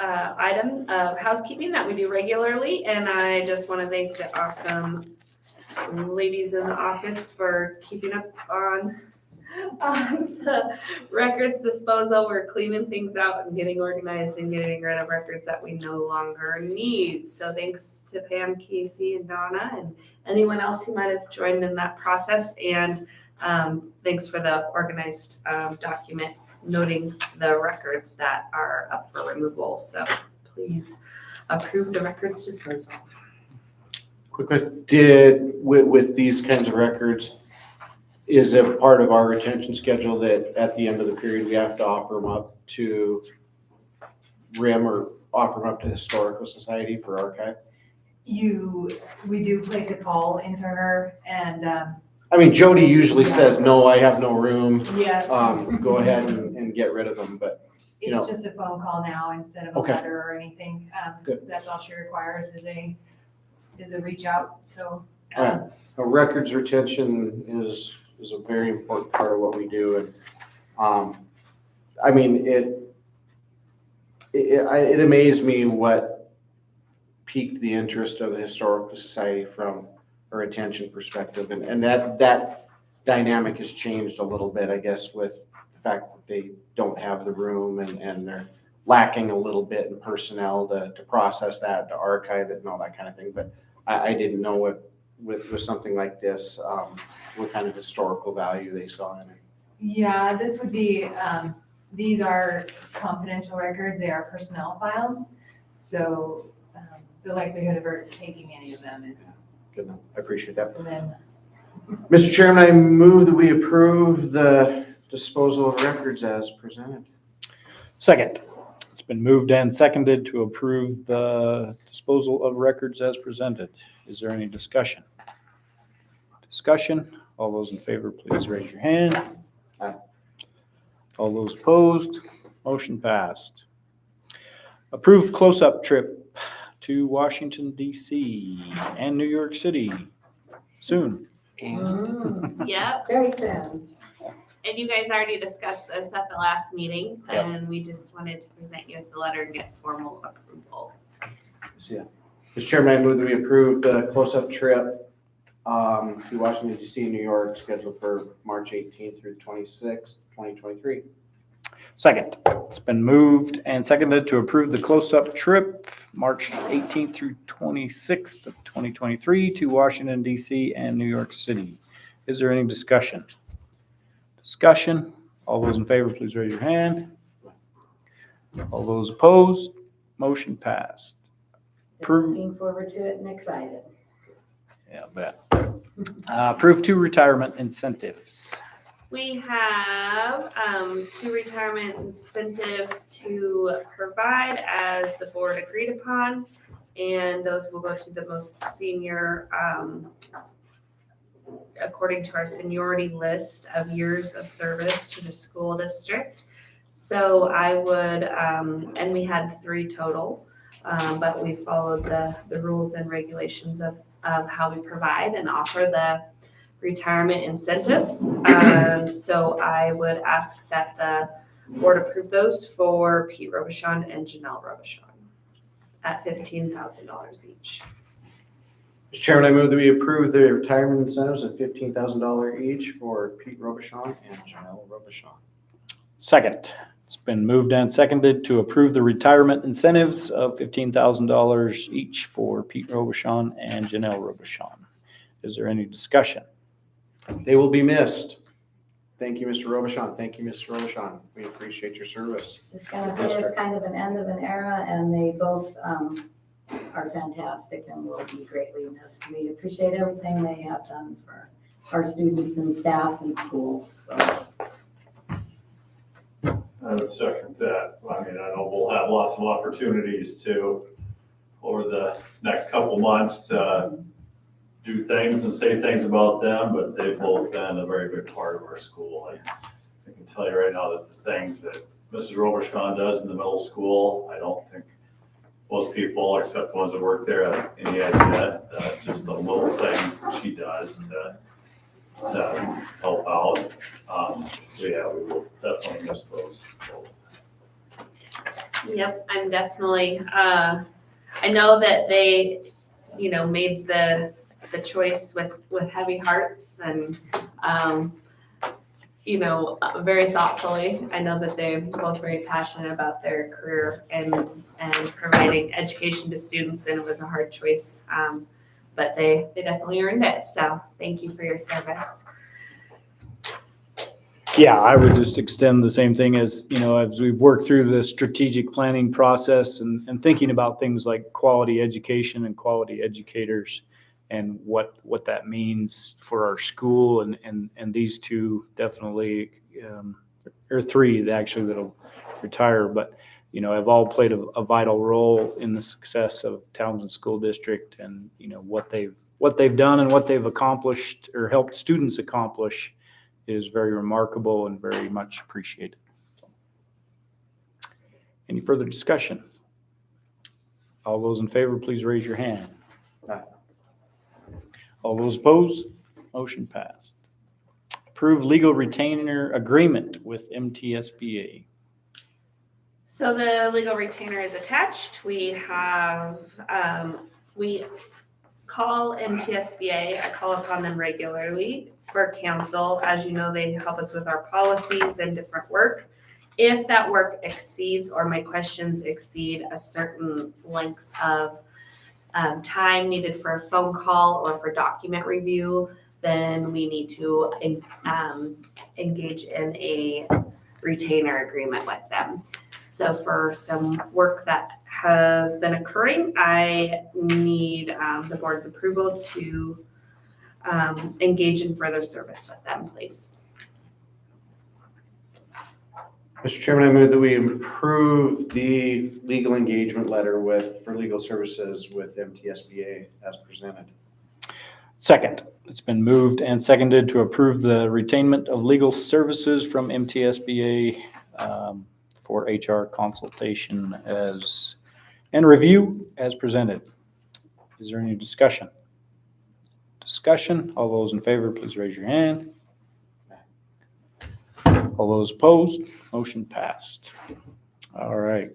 item of housekeeping that we do regularly, and I just want to thank the awesome ladies in the office for keeping up on the records disposal. We're cleaning things out and getting organized and getting rid of records that we no longer need. So thanks to Pam, Casey, and Donna, and anyone else who might have joined in that process. And thanks for the organized document noting the records that are up for removal. So please approve the records disposal. Quick question, with these kinds of records, is it part of our retention schedule that at the end of the period, we have to offer them up to RIM or offer them up to the Historical Society for archive? We do place a call into her and, I mean, Jody usually says, no, I have no room. yeah, Go ahead and get rid of them, but you know. it's just a phone call now instead of a Okay. letter or anything. Good. That's all she requires is a reach out, so. Right. Records retention is a very important part of what we do, and I mean, it amazed me what piqued the interest of the Historical Society from a retention perspective, and that dynamic has changed a little bit, I guess, with the fact that they don't have the room and they're lacking a little bit in personnel to process that, to archive it and all that kind of thing. But I didn't know with something like this, what kind of historical value they saw in it. Yeah, this would be, these are confidential records, they are personnel files. So the likelihood of her taking any of them is Good enough. I appreciate that. slim. Mr. Chairman, I move that we approve the disposal of records as presented. Second, it's been moved and seconded to approve the disposal of records as presented. Is there any discussion? Discussion, all those in favor, please raise your hand. Aye. All those opposed, motion passed. Approve close-up trip to Washington DC and New York City soon. Yep, Very soon. and you guys already discussed this at the last meeting, Yep. and we just wanted to present you with the letter and get formal approval. Yeah. Mr. Chairman, I move that we approve the close-up trip to Washington DC and New York scheduled for March 18th through 26th, 2023. Second, it's been moved and seconded to approve the close-up trip, March 18th through 26th of 2023 to Washington DC and New York City. Is there any discussion? Discussion? All those in favor, please raise your hand. All those opposed? Motion passed. Looking forward to it and excited. Yeah, I bet. Approve 2 retirement incentives. We have 2 retirement incentives to provide as the board agreed upon, and those will go to the most senior, according to our seniority list of years of service to the school district. So I would, and we had 3 total, but we followed the rules and regulations of how we provide and offer the retirement incentives. So I would ask that the board approve those for Pete Robichon and Janelle Robichon at $15,000 each. Mr. Chairman, I move that we approve the retirement incentives of $15,000 each for Pete Robichon and Janelle Robichon. Second, it's been moved and seconded to approve the retirement incentives of $15,000 each for Pete Robichon and Janelle Robichon. Is there any discussion? They will be missed. Thank you, Mr. Robichon. Thank you, Mr. Robichon. We appreciate your service. Just gonna say it's kind of an end of an era, and they both are fantastic and will be greatly missed. We appreciate everything they have done for our students and staff and schools. So. I would second that. I mean, I know we'll have lots of opportunities to, over the next couple months, to do things and say things about them, but they've both been a very big part of our school. I can tell you right now that the things that Mrs. Robichon does in the middle school, I don't think most people, except the ones that work there, have any idea that just the little things that she does to help out. So yeah, we will definitely miss those. Yep, I'm definitely, I know that they, made the choice with heavy hearts and, very thoughtfully. I know that they're both very passionate about their career and providing education to students, and it was a hard choice. But they definitely earned it. So thank you for your service. Yeah, I would just extend the same thing as we've worked through the strategic planning process and thinking about things like quality education and quality educators and what that means for our school. And these 2 definitely, or 3 actually that'll retire, but have all played a vital role in the success of Townsend School District and, what they've done and what they've accomplished or helped students accomplish is very remarkable and very much appreciated. Any further discussion? All those in favor, please raise your hand. Aye. All those opposed? Motion passed. Approve legal retainer agreement with MTSBA. So the legal retainer is attached. We have, we call MTSBA, I call upon them regularly for counsel. As you know, they help us with our policies and different work. If that work exceeds or my questions exceed a certain length of time needed for a phone call or for document review, then we need to engage in a retainer agreement with them. So for some work that has been occurring, I need the board's approval to engage in further service with them, please. Mr. Chairman, I move that we approve the legal engagement letter for legal services with MTSBA as presented. Second, it's been moved and seconded to approve the retainment of legal services from MTSBA for HR consultation and review as presented. Is there any discussion? Discussion? All those in favor, please raise your hand. All those opposed? Motion passed. All right.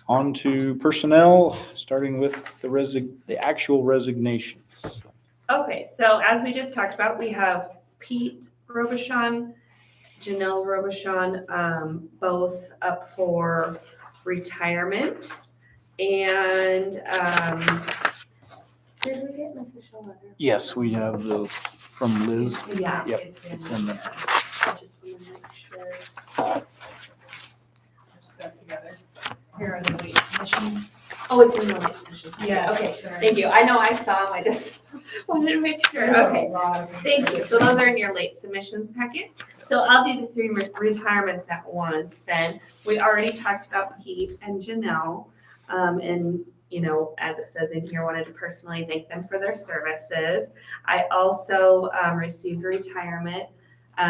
On to personnel, starting with the actual resignations. Okay, so as we just talked about, we have Pete Robichon, Janelle Robichon, both up for retirement. And did we get an official letter? Yes, we have the, from Liz. Yeah. Yep, it's in there. I just want to make sure. Our stuff together. Here are the late submissions. Oh, it's in the late session. Yes, Okay, sorry. thank you. I know I saw them, I just wanted to make sure. Okay, thank you. So those are in your late submissions packet. So I'll do the three retirements at once then. We already talked about Pete and Janelle. And, you know, as it says in here, wanted to personally thank them for their services. I also received a retirement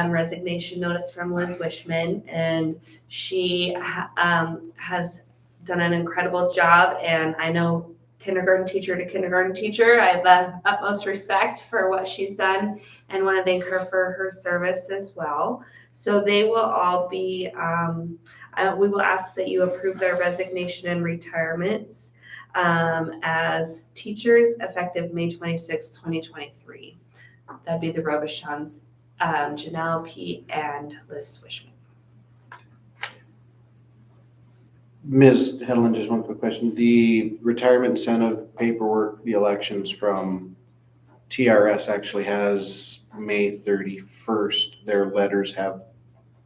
resignation notice from Liz Wishman, and she has done an incredible job. And I know kindergarten teacher to kindergarten teacher, I have the utmost respect for what she's done and want to thank her for her service as well. So they will all be, we will ask that you approve their resignation and retirements as teachers effective May 26, 2023. That'd be the Robichons, Janelle, Pete, and Liz Wishman. Ms. Hedlund, just one quick question. The retirement incentive paperwork, the elections from TRS actually has May 31st. Their letters have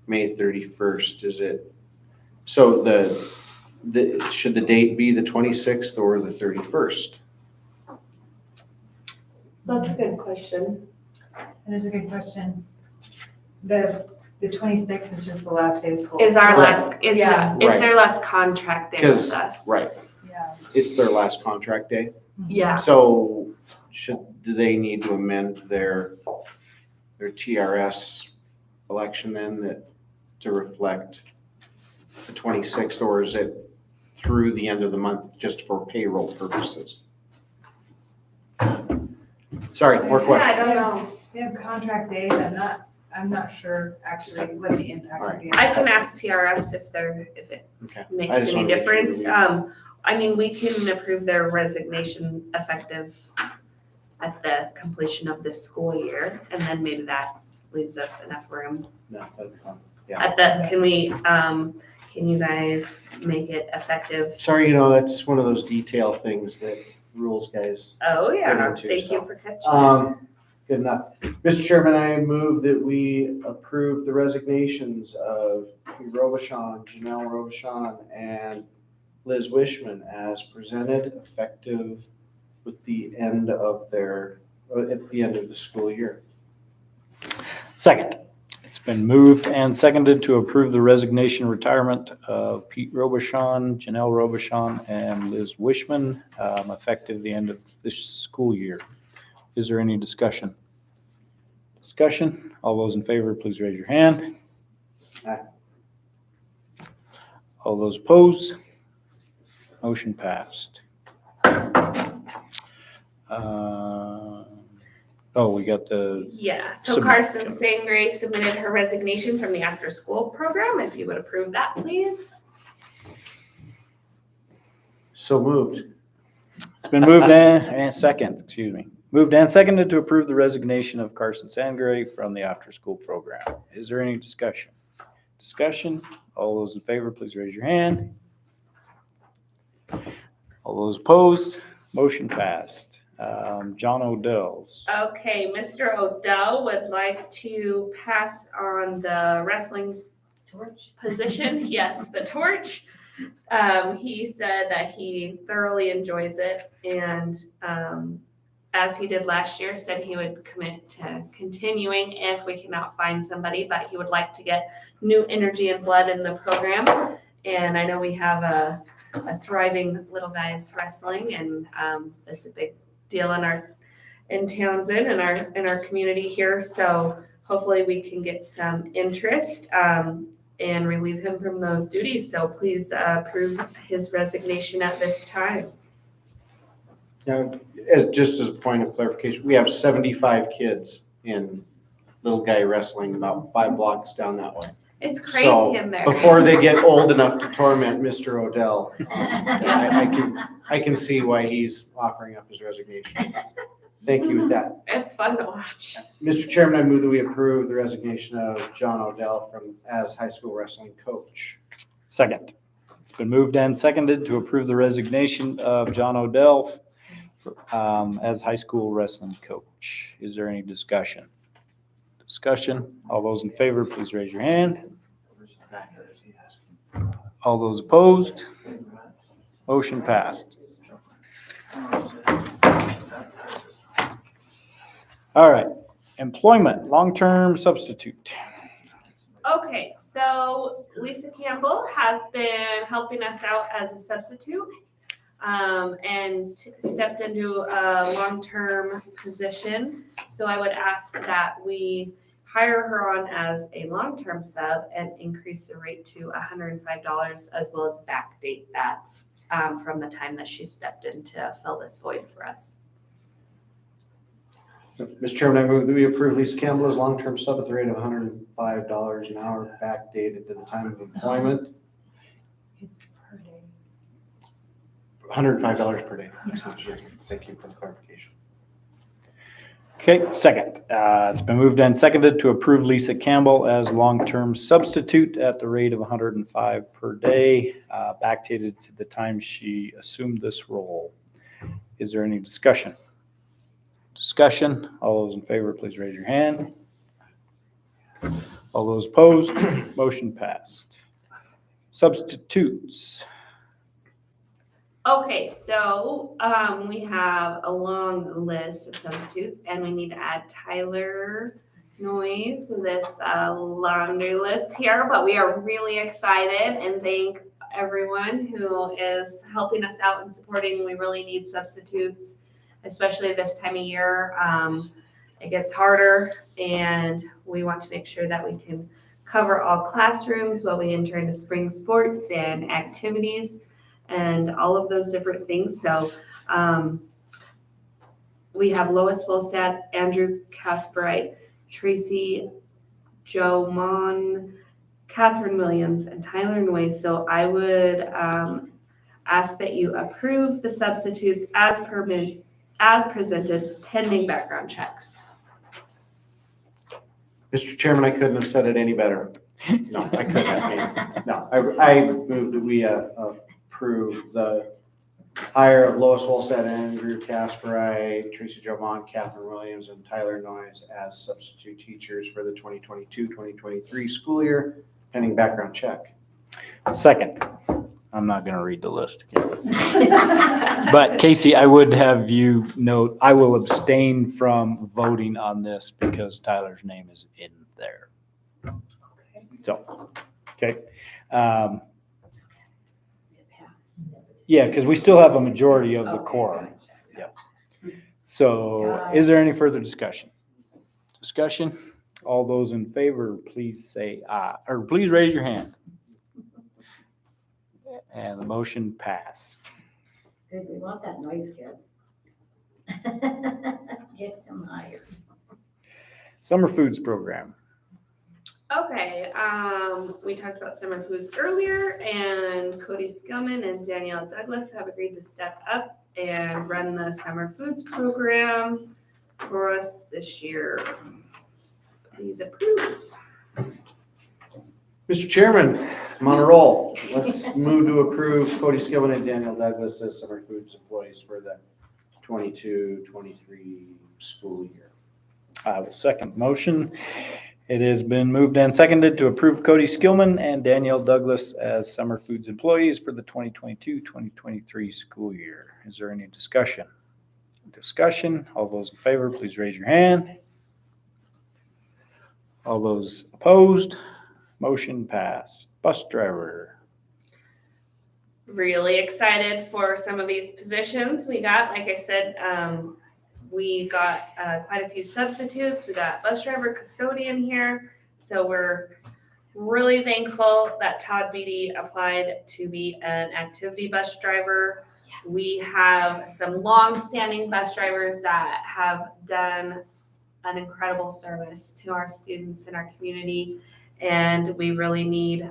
May 31st. Is it, so should the date be the 26th or the 31st? That's a good question. That is a good question. The 26th is just the last day of school. Is our Right. last, is Yeah. the, is their last contract day with 'Cause, us? right, Yeah. it's their last contract day. Yeah. So do they need to amend their TRS election then to reflect the 26th, or is it through the end of the month just for payroll purposes? Sorry, more Yeah, I questions. don't know. They have contract days. I'm not sure actually what the impact would be. I can ask TRS if it Okay. I makes just any wanna make sure that difference. we- I mean, we can approve their resignation effective at the completion of this school year, and then maybe that leaves us enough room. No, that'd be fine. Yeah. At the, can you guys make it effective? Sorry, that's one of those detail things that rules guys. Oh, yeah, into, thank you so. for catching. Good enough. Mr. Chairman, I move that we approve the resignations of Pete Robichon, Janelle Robichon, and Liz Wishman as presented, effective with the end of at the end of the school year. Second, it's been moved and seconded to approve the resignation retirement of Pete Robichon, Janelle Robichon, and Liz Wishman, effective the end of this school year. Is there any discussion? Discussion? All those in favor, please raise your hand. Aye. All those opposed? Motion passed. We got the, Yeah, so Submit. Carson Sangre submitted her resignation from the after-school program. If you would approve that, please. So moved. it's been moved and second, excuse me. Moved and seconded to approve the resignation of Carson Sangre from the after-school program. Is there any discussion? Discussion? All those in favor, please raise your hand. All those opposed? Motion passed. John Odell's. Okay, Mr. Odell would like to pass on the wrestling Torch. position. Yes, the torch. He said that he thoroughly enjoys it, and as he did last year, said he would commit to continuing if we cannot find somebody, but he would like to get new energy and blood in the program. And I know we have a thriving little guys wrestling, and it's a big deal in Townsend and our community here. So hopefully we can get some interest and relieve him from those duties. So please approve his resignation at this time. Now, just as a point of clarification, we have 75 kids in little guy wrestling about 5 blocks down that way. It's crazy So in there. before they get old enough to torment Mr. Odell, I can see why he's offering up his resignation. Thank you with that. It's fun to watch. Mr. Chairman, I move that we approve the resignation of John Odell as high school wrestling coach. Second. It's been moved and seconded to approve the resignation of John Odell as high school wrestling coach. Is there any discussion? Discussion. All those in favor, please raise your hand. All those opposed? Motion passed. All right. Employment, long-term substitute. Okay, so Lisa Campbell has been helping us out as a substitute and stepped into a long-term position. So I would ask that we hire her on as a long-term sub and increase the rate to $105 as well as backdate that from the time that she stepped in to fill this void for us. Mr. Chairman, I move that we approve Lisa Campbell as long-term sub at the rate of $105 an hour, backdated to the time of employment. It's per day. $105 per day. Thank you for the clarification. Okay, second. It's been moved and seconded to approve Lisa Campbell as long-term substitute at the rate of $105 per day, backdated to the time she assumed this role. Is there any discussion? Discussion. All those in favor, please raise your hand. All those opposed, motion passed. Substitutes. Okay, so we have a long list of substitutes and we need to add Tyler Noyes to this laundry list here, but we are really excited and thank everyone who is helping us out and supporting. We really need substitutes, especially this time of year. It gets harder and we want to make sure that we can cover all classrooms while we enter into spring sports and activities and all of those different things. So we have Lois Wolstad, Andrew Kasperite, Tracy Jomon, Catherine Williams, and Tyler Noyes. So I would ask that you approve the substitutes as presented pending background checks. Mr. Chairman, I couldn't have said it any better. No, I couldn't have. No, I moved that we approve the hire of Lois Wolstad, Andrew Kasperite, Tracy Jomon, Catherine Williams, and Tyler Noyes as substitute teachers for the 2022-2023 school year, pending background check. Second. I'm not going to read the list again. But Casey, I would have you note, I will abstain from voting on this because Tyler's name is in there. So, okay. Yeah, because we still have a majority of the quorum. Yeah. So is there any further discussion? Discussion? All those in favor, please say aye, or please raise your hand. And the motion passed. Good, we want that noise kid. Get him hired. Summer Foods Program. Okay, we talked about summer foods earlier, and Cody Skillman and Danielle Douglas have agreed to step up and run the summer foods program for us this year. Please approve. Mr. Chairman, I'm on a roll. Let's move to approve Cody Skillman and Danielle Douglas as summer foods employees for the 22-23 school year. I will second the motion. It has been moved and seconded to approve Cody Skillman and Danielle Douglas as summer foods employees for the 2022-2023 school year. Is there any discussion? Discussion? All those in favor, please raise your hand. All those opposed? Motion passed. Bus driver. Really excited for some of these positions we got. Like I said, we got quite a few substitutes. We got bus driver, custodian here. So we're really thankful that Todd Beatty applied to be an activity bus driver. Yes. We have some long-standing bus drivers that have done an incredible service to our students in our community. And we really need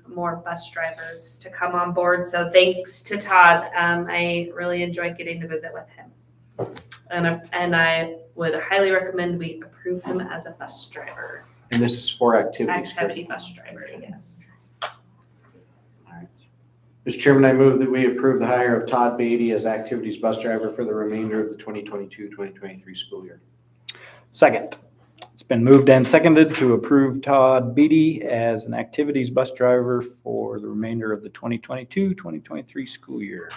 more bus drivers to come on board. So thanks to Todd. I really enjoyed getting to visit with him. And I would highly recommend we approve him as a bus driver, And this is for activities. correct? activity bus driver, yes. Mr. Chairman, I move that we approve the hire of Todd Beatty as activities bus driver for the remainder of the 2022-2023 school year. Second. It's been moved and seconded to approve Todd Beatty as an activities bus driver for the remainder of the 2022-2023 school year.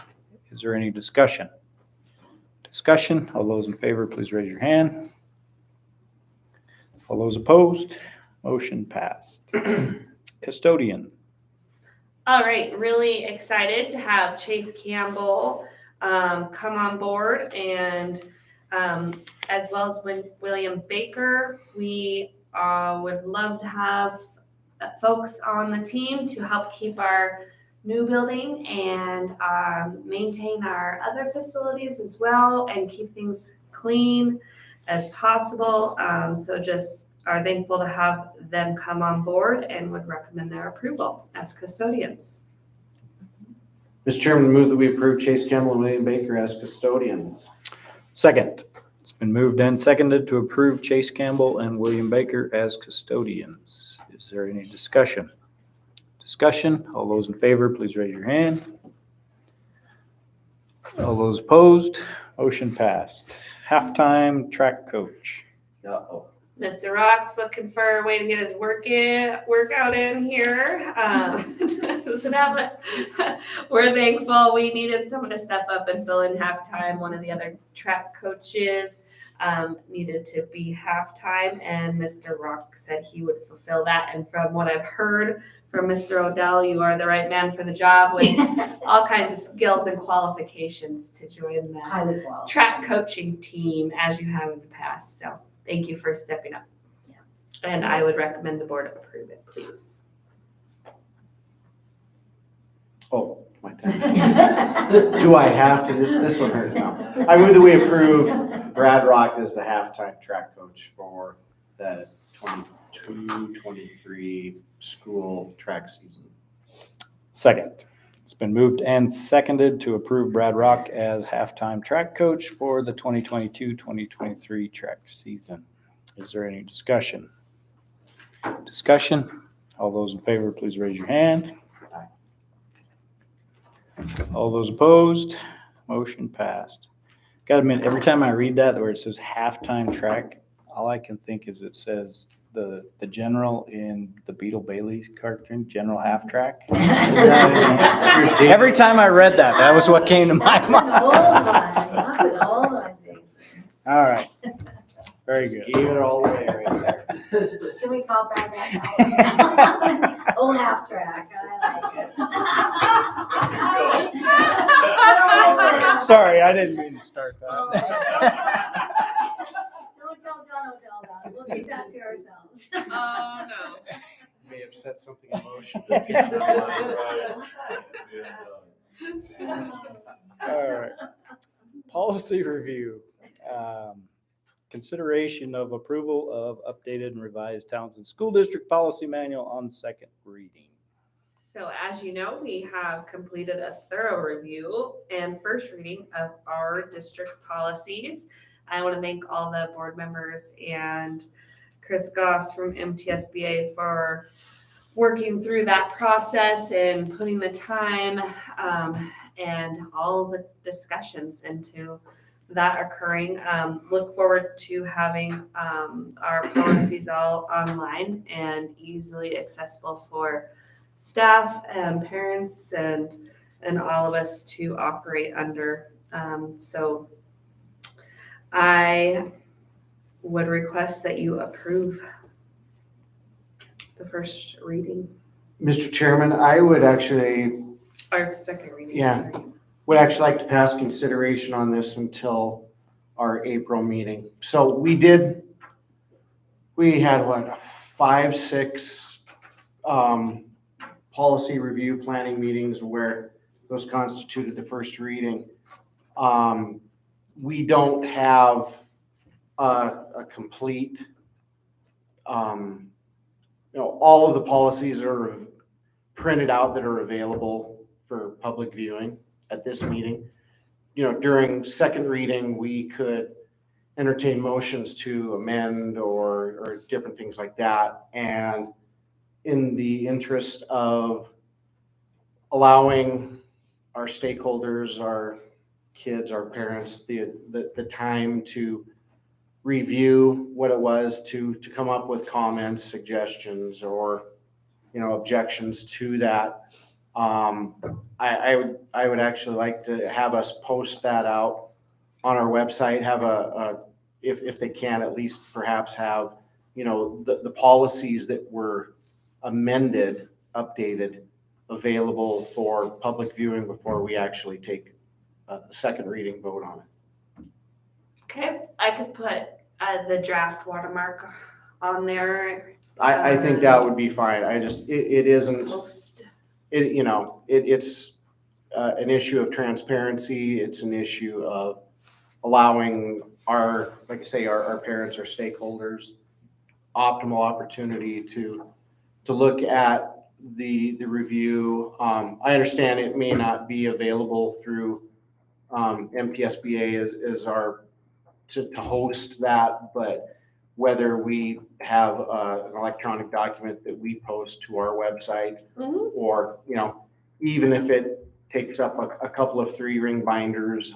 Is there any discussion? Discussion, all those in favor, please raise your hand. All those opposed, motion passed. Custodian. All right, really excited to have Chase Campbell come on board, and as well as William Baker. We would love to have folks on the team to help keep our new building and maintain our other facilities as well and keep things clean as possible. So just are thankful to have them come on board and would recommend their approval as custodians. Mr. Chairman, move that we approve Chase Campbell and William Baker as custodians. Second. It's been moved and seconded to approve Chase Campbell and William Baker as custodians. Is there any discussion? Discussion, all those in favor, please raise your hand. All those opposed, motion passed. Halftime track coach. Uh-oh. Mr. Rock's looking for a way to get his workout in here. So now we're thankful. We needed someone to step up and fill in halftime. One of the other track coaches needed to be halftime, and Mr. Rock said he would fulfill that. And from what I've heard from Mr. Odell, you are the right man for the job with all kinds of skills and qualifications to join the Highly qualified. track coaching team as you have in the past. So thank you for stepping up. Yeah. And I would recommend the board approve it, please. Oh, my time. Do I have to? This one hurt now. I move that we approve Brad Rock as the halftime track coach for the 22-23 school track season. Second. It's been moved and seconded to approve Brad Rock as halftime track coach for the 2022-2023 track season. Is there any discussion? Discussion? All those in favor, please raise your hand. All those opposed, motion passed. Got to admit, every time I read that where it says halftime track, all I can think is it says the general in the Beetle Bailey cartoon, General Half Track. Every time I read that, that was what came to my That's an old mind. one. That's an old one, Jason. All right, very good. Gave it all away right there. Can we call Brad that? Old half track, I like it. Sorry, I didn't mean to start that. Don't tell John Odell about it, we'll keep that to ourselves. Oh, no. May upset something emotional. All right. Policy review. Consideration of approval of updated and revised Townsend School District Policy Manual on second reading. So as you know, we have completed a thorough review and first reading of our district policies. I want to thank all the board members and Chris Goss from MTSBA for working through that process and putting the time and all the discussions into that occurring. Look forward to having our policies all online and easily accessible for staff and parents and all of us to operate under. So I would request that you approve the first reading Mr. Chairman, I would actually or second reading. Yeah. Sorry. would actually like to pass consideration on this until our April meeting. So we had what, 5, 6 policy review planning meetings where those constituted the first reading. We don't have a complete all of the policies are printed out that are available for public viewing at this meeting. During second reading, we could entertain motions to amend or different things like that. And in the interest of allowing our stakeholders, our kids, our parents, the time to review what it was, to come up with comments, suggestions, or, objections to that. I would actually like to have us post that out on our website, have if they can, at least perhaps have, the policies that were amended, updated, available for public viewing before we actually take a second reading vote on it. Okay, I could put the draft watermark on there. I think that would be fine. It isn't, Post. it's an issue of transparency. It's an issue of allowing our parents, our stakeholders, optimal opportunity to look at the review. I understand it may not be available through MTSBA as our to host that, but whether we have an electronic document that we post to our website, Mhm. or even if it takes up a couple of 3-ring binders,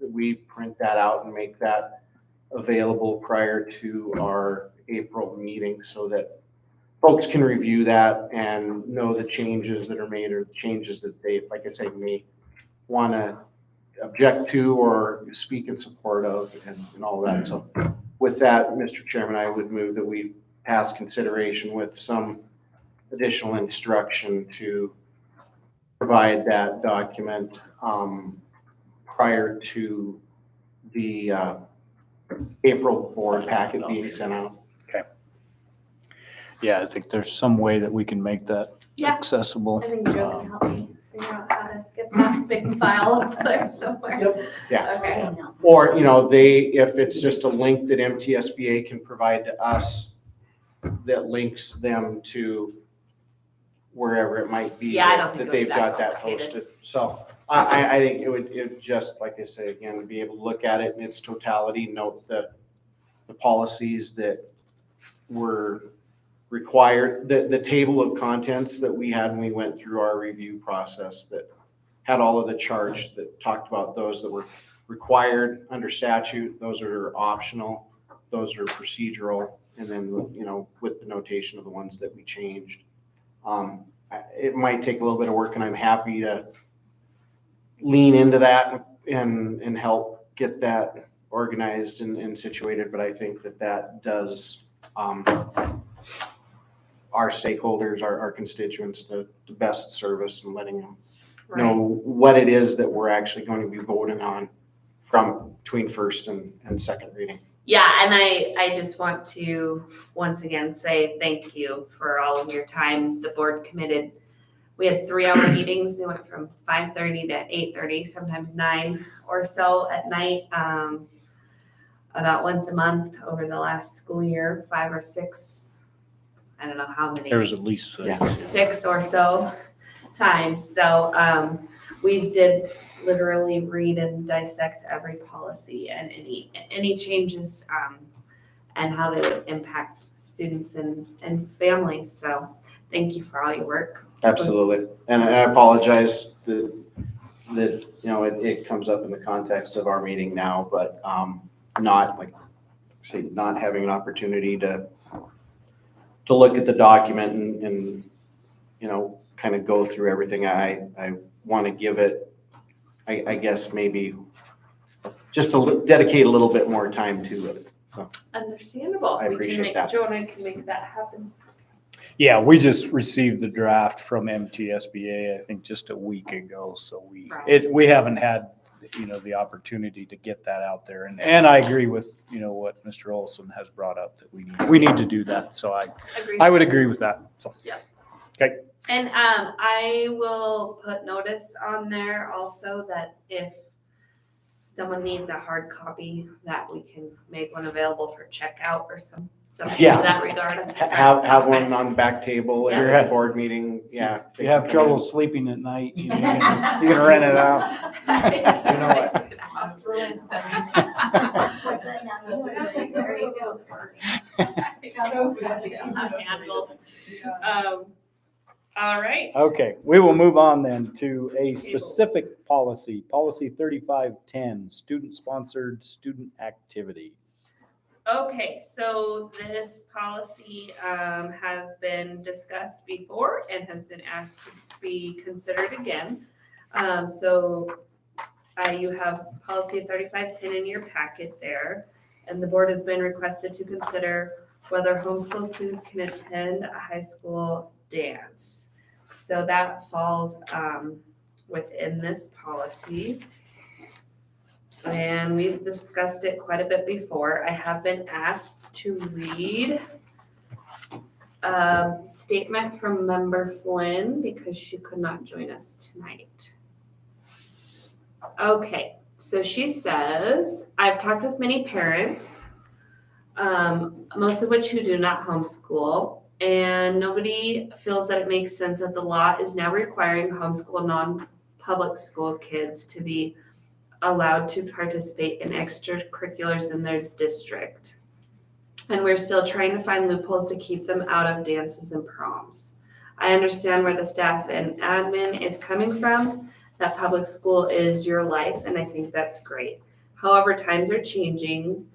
we print that out and make that available prior to our April meeting so that folks can review that and know the changes that are made or the changes that they, like I say, may want to object to or speak in support of and all that. So with that, Mr. Chairman, I would move that we pass consideration with some additional instruction to provide that document prior to the April board packet being sent out. Yeah, I think there's some way that we can make that Yeah. accessible. I think Joe can help me figure out how to get that big file up there somewhere. Yeah. Okay. Or, if it's just a link that MTSBA can provide to us that links them to wherever it might be Yeah, I don't think that it they've would be got that that complicated. posted. So I think it would just, like I say, again, be able to look at it in its totality, note the policies that were required, the table of contents that we had when we went through our review process that had all of the charts that talked about those that were required under statute, those are optional, those are procedural, and then, with the notation of the ones that we changed. It might take a little bit of work, and I'm happy to lean into that and help get that organized and situated, but I think that does our stakeholders, our constituents, the best service and letting them know what it is that we're actually going to be voting on from between first and second reading. Yeah, and I just want to once again say thank you for all of your time. The board committed, we had 3-hour meetings. They went from 5:30 to 8:30, sometimes 9 or so at night, about once a month over the last school year, 5 or 6. I don't know how many. There was at least 6. Yeah. 6 or so times. So we did literally read and dissect every policy and any changes and how they would impact students and families. So thank you for all your work. Absolutely. And I apologize that it comes up in the context of our meeting now, but not not having an opportunity to look at the document and kind of go through everything. I want to give it, I guess, maybe just to dedicate a little bit more time to it. So Understandable. I appreciate that. Joe and I can make that happen. Yeah, we just received the draft from MTSBA, I think just a week ago, so we haven't had, the opportunity to get that out there. And I agree with, what Mr. Olson has brought up, that we need to do that. So Agreed. I would agree with that. So. And I will put notice on there also that if someone needs a hard copy, that we can make one available for checkout or something Yeah. in that regard. I think that Have would be one nice. on the back table Sure. at the board meeting, yeah. If you have trouble sleeping at night, you can rent it out. You know what? Handles. All right. Okay, we will move on then to a specific policy, policy 3510, student-sponsored student activities. Okay, so this policy has been discussed before and has been asked to be considered again. You have policy 3510 in your packet there, and the board has been requested to consider whether homeschool students can attend a high school dance. So that falls within this policy. And we've discussed it quite a bit before. I have been asked to read a statement from Member Flynn because she could not join us tonight. Okay, so she says, I've talked with many parents, most of which who do not homeschool, and nobody feels that it makes sense that the law is now requiring homeschool non-public school kids to be allowed to participate in extracurriculars in their district. And we're still trying to find loopholes to keep them out of dances and proms. I understand where the staff and admin is coming from, that public school is your life, and I think that's great. However, times are changing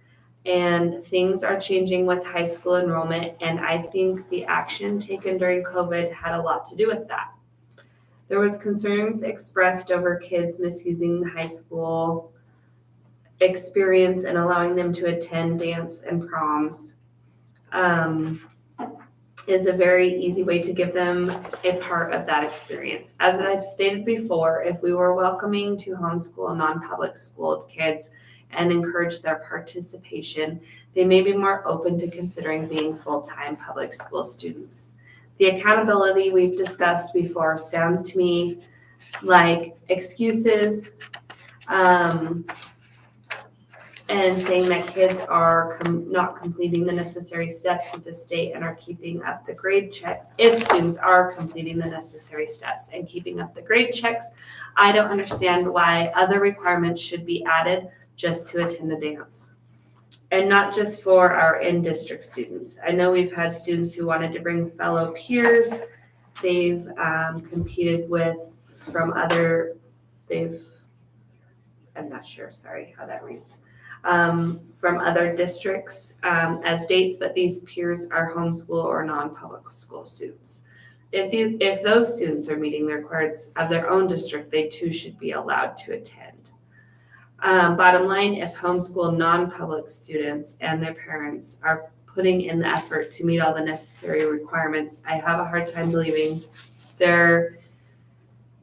and things are changing with high school enrollment, and I think the action taken during COVID had a lot to do with that. There was concerns expressed over kids misusing the high school experience and allowing them to attend dance and proms is a very easy way to give them a part of that experience. As I've stated before, if we were welcoming to homeschool non-public school kids and encourage their participation, they may be more open to considering being full-time public school students. The accountability we've discussed before sounds to me like excuses, and saying that kids are not completing the necessary steps with the state and are keeping up the grade checks. If students are completing the necessary steps and keeping up the grade checks, I don't understand why other requirements should be added just to attend a dance. And not just for our in-district students. I know we've had students who wanted to bring fellow peers. They've competed with I'm not sure, sorry how that reads. From other districts as dates, but these peers are homeschool or non-public school students. If those students are meeting the requirements of their own district, they too should be allowed to attend. Bottom line, if homeschool non-public students and their parents are putting in the effort to meet all the necessary requirements, I have a hard time believing they're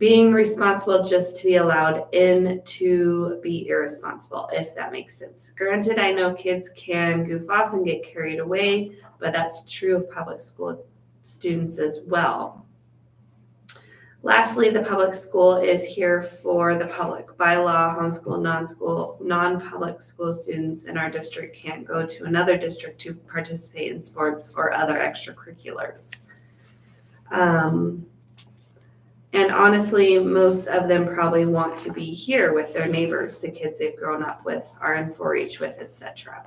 being responsible just to be allowed in to be irresponsible, if that makes sense. Granted, I know kids can goof off and get carried away, but that's true of public school students as well. Lastly, the public school is here for the public. By law, homeschool, non-public school students in our district can't go to another district to participate in sports or other extracurriculars. And honestly, most of them probably want to be here with their neighbors, the kids they've grown up with, are in 4-H with, etc.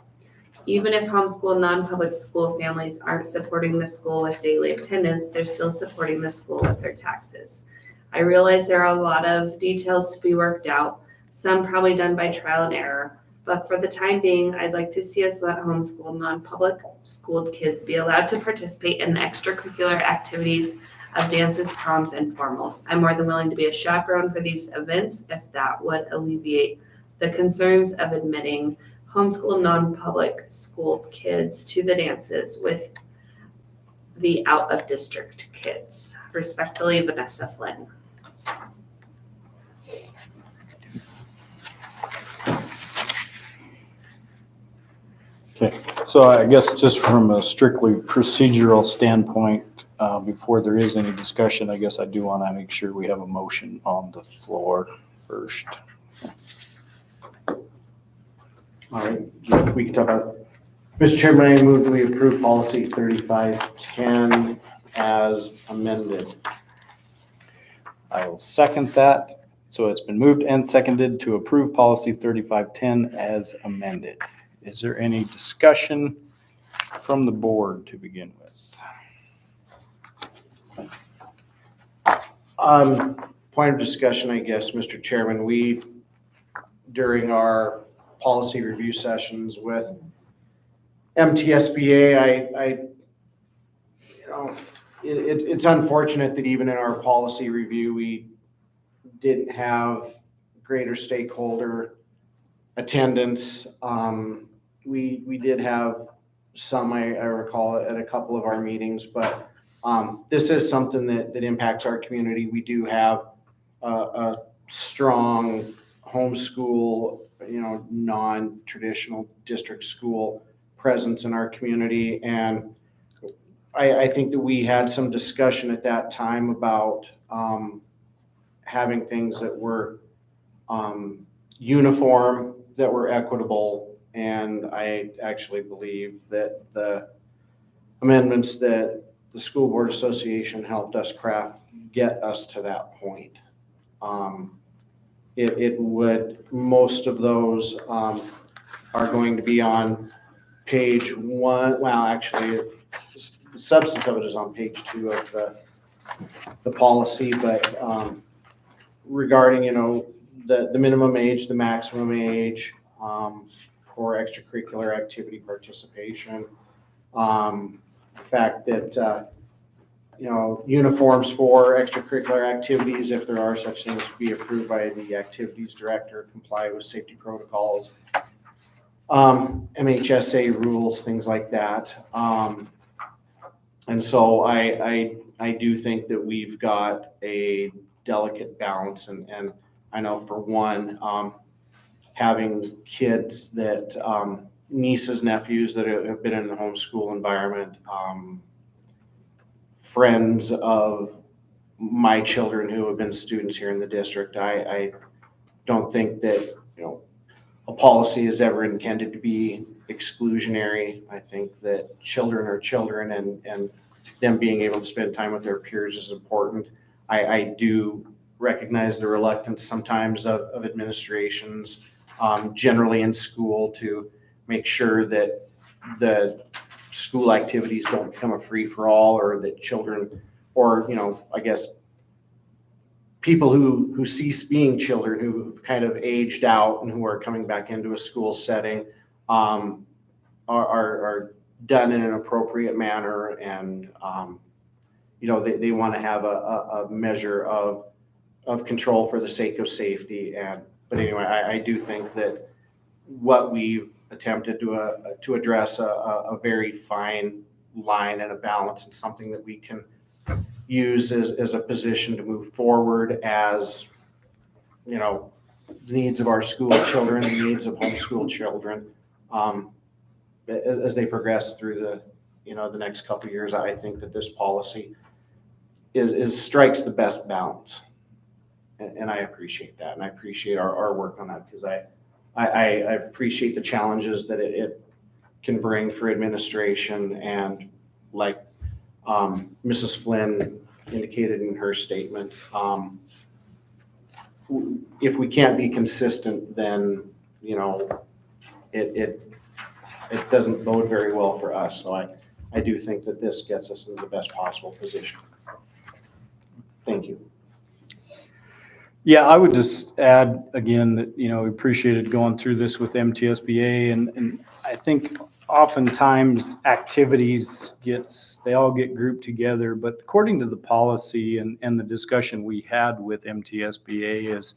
Even if homeschool non-public school families aren't supporting the school with daily attendance, they're still supporting the school with their taxes. I realize there are a lot of details to be worked out, some probably done by trial and error, but for the time being, I'd like to see us let homeschool non-public schooled kids be allowed to participate in the extracurricular activities of dances, proms, and formals. I'm more than willing to be a chaperone for these events if that would alleviate the concerns of admitting homeschool non-public school kids to the dances with the out-of-district kids. Respectfully, Vanessa Flynn. So I guess just from a strictly procedural standpoint, before there is any discussion, I guess I do want to make sure we have a motion on the floor first. All right, we can talk about Mr. Chairman, I move that we approve policy 3510 as amended. I will second that. So it's been moved and seconded to approve policy 3510 as amended. Is there any discussion from the board to begin with? Point of discussion, I guess, Mr. Chairman, we, during our policy review sessions with MTSBA, it's unfortunate that even in our policy review, we didn't have greater stakeholder attendance. We did have some, I recall, at a couple of our meetings, but this is something that impacts our community. We do have a strong homeschool, non-traditional district school presence in our community. And I think that we had some discussion at that time about having things that were uniform, that were equitable. And I actually believe that the amendments that the School Board Association helped us craft get us to that point. Most of those are going to be on page 1. Well, actually, the substance of it is on page 2 of the policy, but regarding, the minimum age, the maximum age for extracurricular activity participation, the fact that uniforms for extracurricular activities, if there are such things, be approved by the activities director, comply with safety protocols, MHSA rules, things like that. And so I do think that we've got a delicate balance, and I know for one, having kids that, nieces, nephews that have been in the homeschool environment, friends of my children who have been students here in the district. I don't think that, a policy is ever intended to be exclusionary. I think that children are children, and them being able to spend time with their peers is important. I do recognize the reluctance sometimes of administrations, generally in school, to make sure that the school activities don't become a free-for-all, or that children, or, I guess, people who cease being children, who've kind of aged out and who are coming back into a school setting, are done in an appropriate manner. And, they want to have a measure of control for the sake of safety. But anyway, I do think that what we've attempted to address a very fine line and a balance, and something that we can use as a position to move forward as, the needs of our school children and needs of homeschool children, as they progress through the next couple of years. I think that this policy strikes the best balance. And I appreciate that. And I appreciate our work on that, because I appreciate the challenges that it can bring for administration. And like Mrs. Flynn indicated in her statement, if we can't be consistent, then, it doesn't bode very well for us. So I do think that this gets us in the best possible position. Thank you. Yeah, I would just add again that, we appreciated going through this with MTSBA, and I think oftentimes activities they all get grouped together, but according to the policy and the discussion we had with MTSBA is,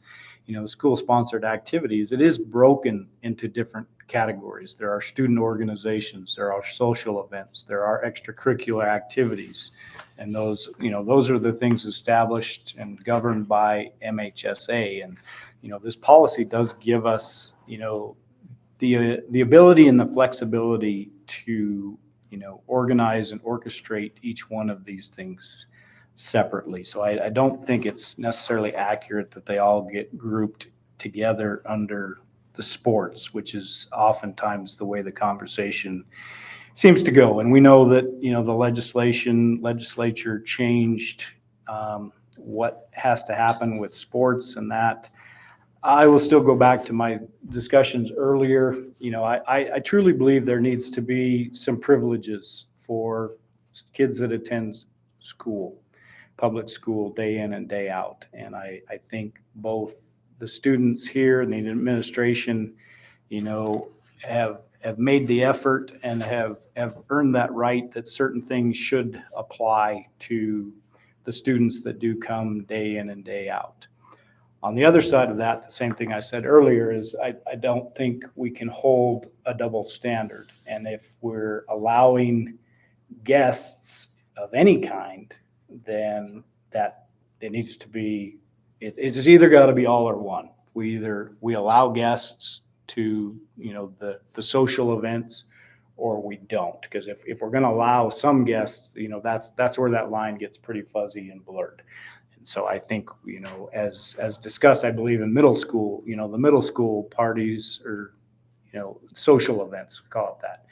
school-sponsored activities, it is broken into different categories. There are student organizations, there are social events, there are extracurricular activities. And those are the things established and governed by MHSA. And, this policy does give us, the ability and the flexibility to, organize and orchestrate each one of these things separately. So I don't think it's necessarily accurate that they all get grouped together under the sports, which is oftentimes the way the conversation seems to go. And we know that, the legislature changed what has to happen with sports and that. I will still go back to my discussions earlier. I truly believe there needs to be some privileges for kids that attend school, public school, day in and day out. And I think both the students here and the administration, have made the effort and have earned that right that certain things should apply to the students that do come day in and day out. On the other side of that, the same thing I said earlier is I don't think we can hold a double standard. And if we're allowing guests of any kind, then that it needs to be, it's either got to be all or one. We allow guests to, the social events, or we don't. Because if we're going to allow some guests, that's where that line gets pretty fuzzy and blurred. And so I think, as discussed, I believe in middle school, the middle school parties or, social events, call it that.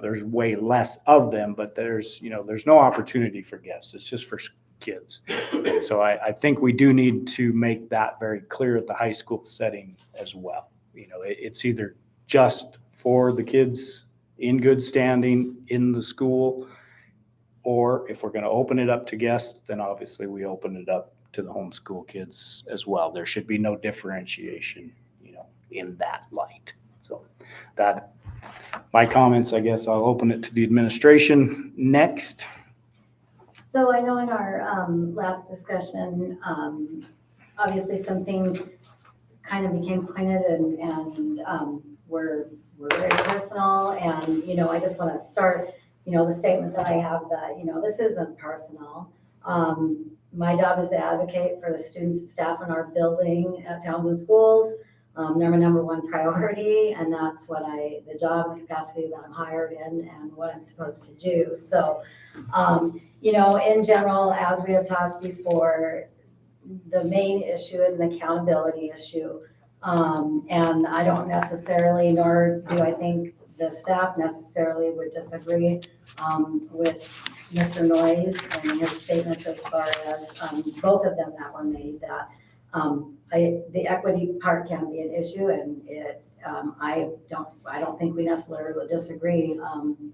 There's way less of them, but there's no opportunity for guests. It's just for kids. And so I think we do need to make that very clear at the high school setting as well. It's either just for the kids in good standing in the school, or if we're going to open it up to guests, then obviously we open it up to the homeschool kids as well. There should be no differentiation, in that light. So that, my comments, I guess I'll open it to the administration next. So I know in our last discussion, obviously some things kind of became pointed and were very personal. And, I just want to start, the statement that I have that, this isn't personal. My job is to advocate for the students and staff in our building at Townsend Schools. They're my number one priority, and that's what the job and capacity that I'm hired in and what I'm supposed to do. So, in general, as we have talked before, the main issue is an accountability issue. And I don't necessarily, nor do I think the staff necessarily would disagree with Mr. Noyes and his statements as far as both of them that were made, that the equity part can be an issue, and I don't think we necessarily disagree.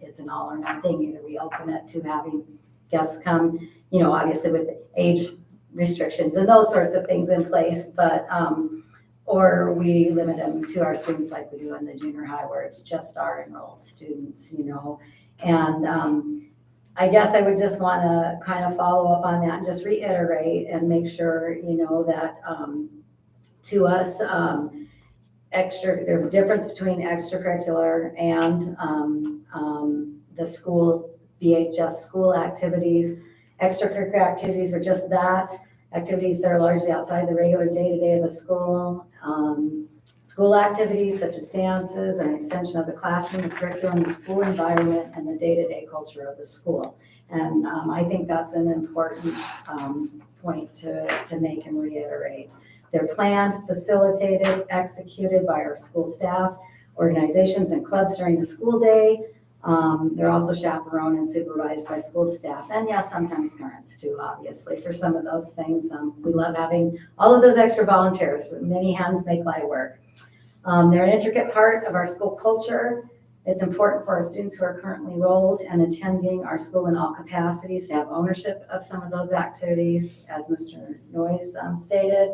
It's an all or nothing. Either we open it to having guests come, obviously with age restrictions and those sorts of things in place, but or we limit them to our students like we do in the junior high, where it's just our enrolled students, and I guess I would just want to kind of follow up on that and just reiterate and make sure, that to us, there's a difference between extracurricular and the school, be it just school activities. Extracurricular activities are just that, activities that are largely outside the regular day-to-day of the school. School activities such as dances are an extension of the classroom, the curriculum, the school environment, and the day-to-day culture of the school. And I think that's an important point to make and reiterate. They're planned, facilitated, executed by our school staff, organizations, and clubs during the school day. They're also chaperoned and supervised by school staff, and yes, sometimes parents too, obviously, for some of those things. We love having all of those extra volunteers. Many hands make light work. They're an intricate part of our school culture. It's important for our students who are currently enrolled and attending our school in all capacities to have ownership of some of those activities, as Mr. Noyes stated.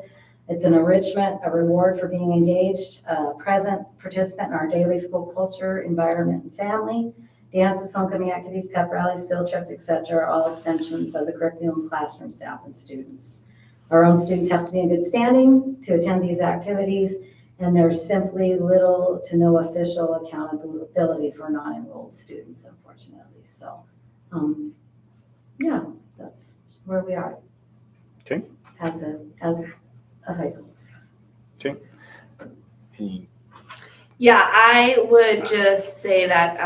It's an enrichment, a reward for being engaged, present participant in our daily school culture, environment, and family. Dances, homecoming activities, pep rallies, field trips, etc. are all extensions of the curriculum, classroom staff, and students. Our own students have to be in good standing to attend these activities, and there's simply little to no official accountability for non-enrolled students, unfortunately. So, yeah, that's where we are. Okay. As a high school. Okay. Yeah, I would just say that,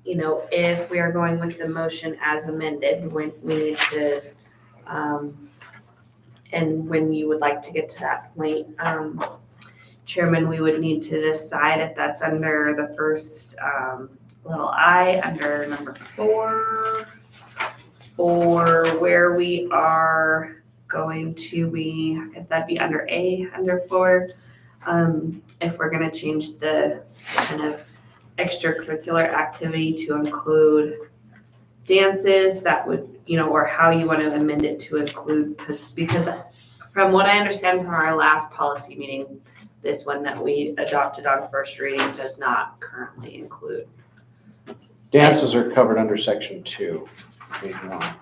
if we are going with the motion as amended, we need to, and when you would like to get to that point, Chairman, we would need to decide if that's under the first little I, under number 4, or where we are going to be, if that'd be under A, under 4. If we're gonna change the kind of extracurricular activity to include dances, that would, or how you want to amend it to include, because from what I understand from our last policy meeting, this one that we adopted on first reading does not currently include. Dances are covered under section 2, page 1,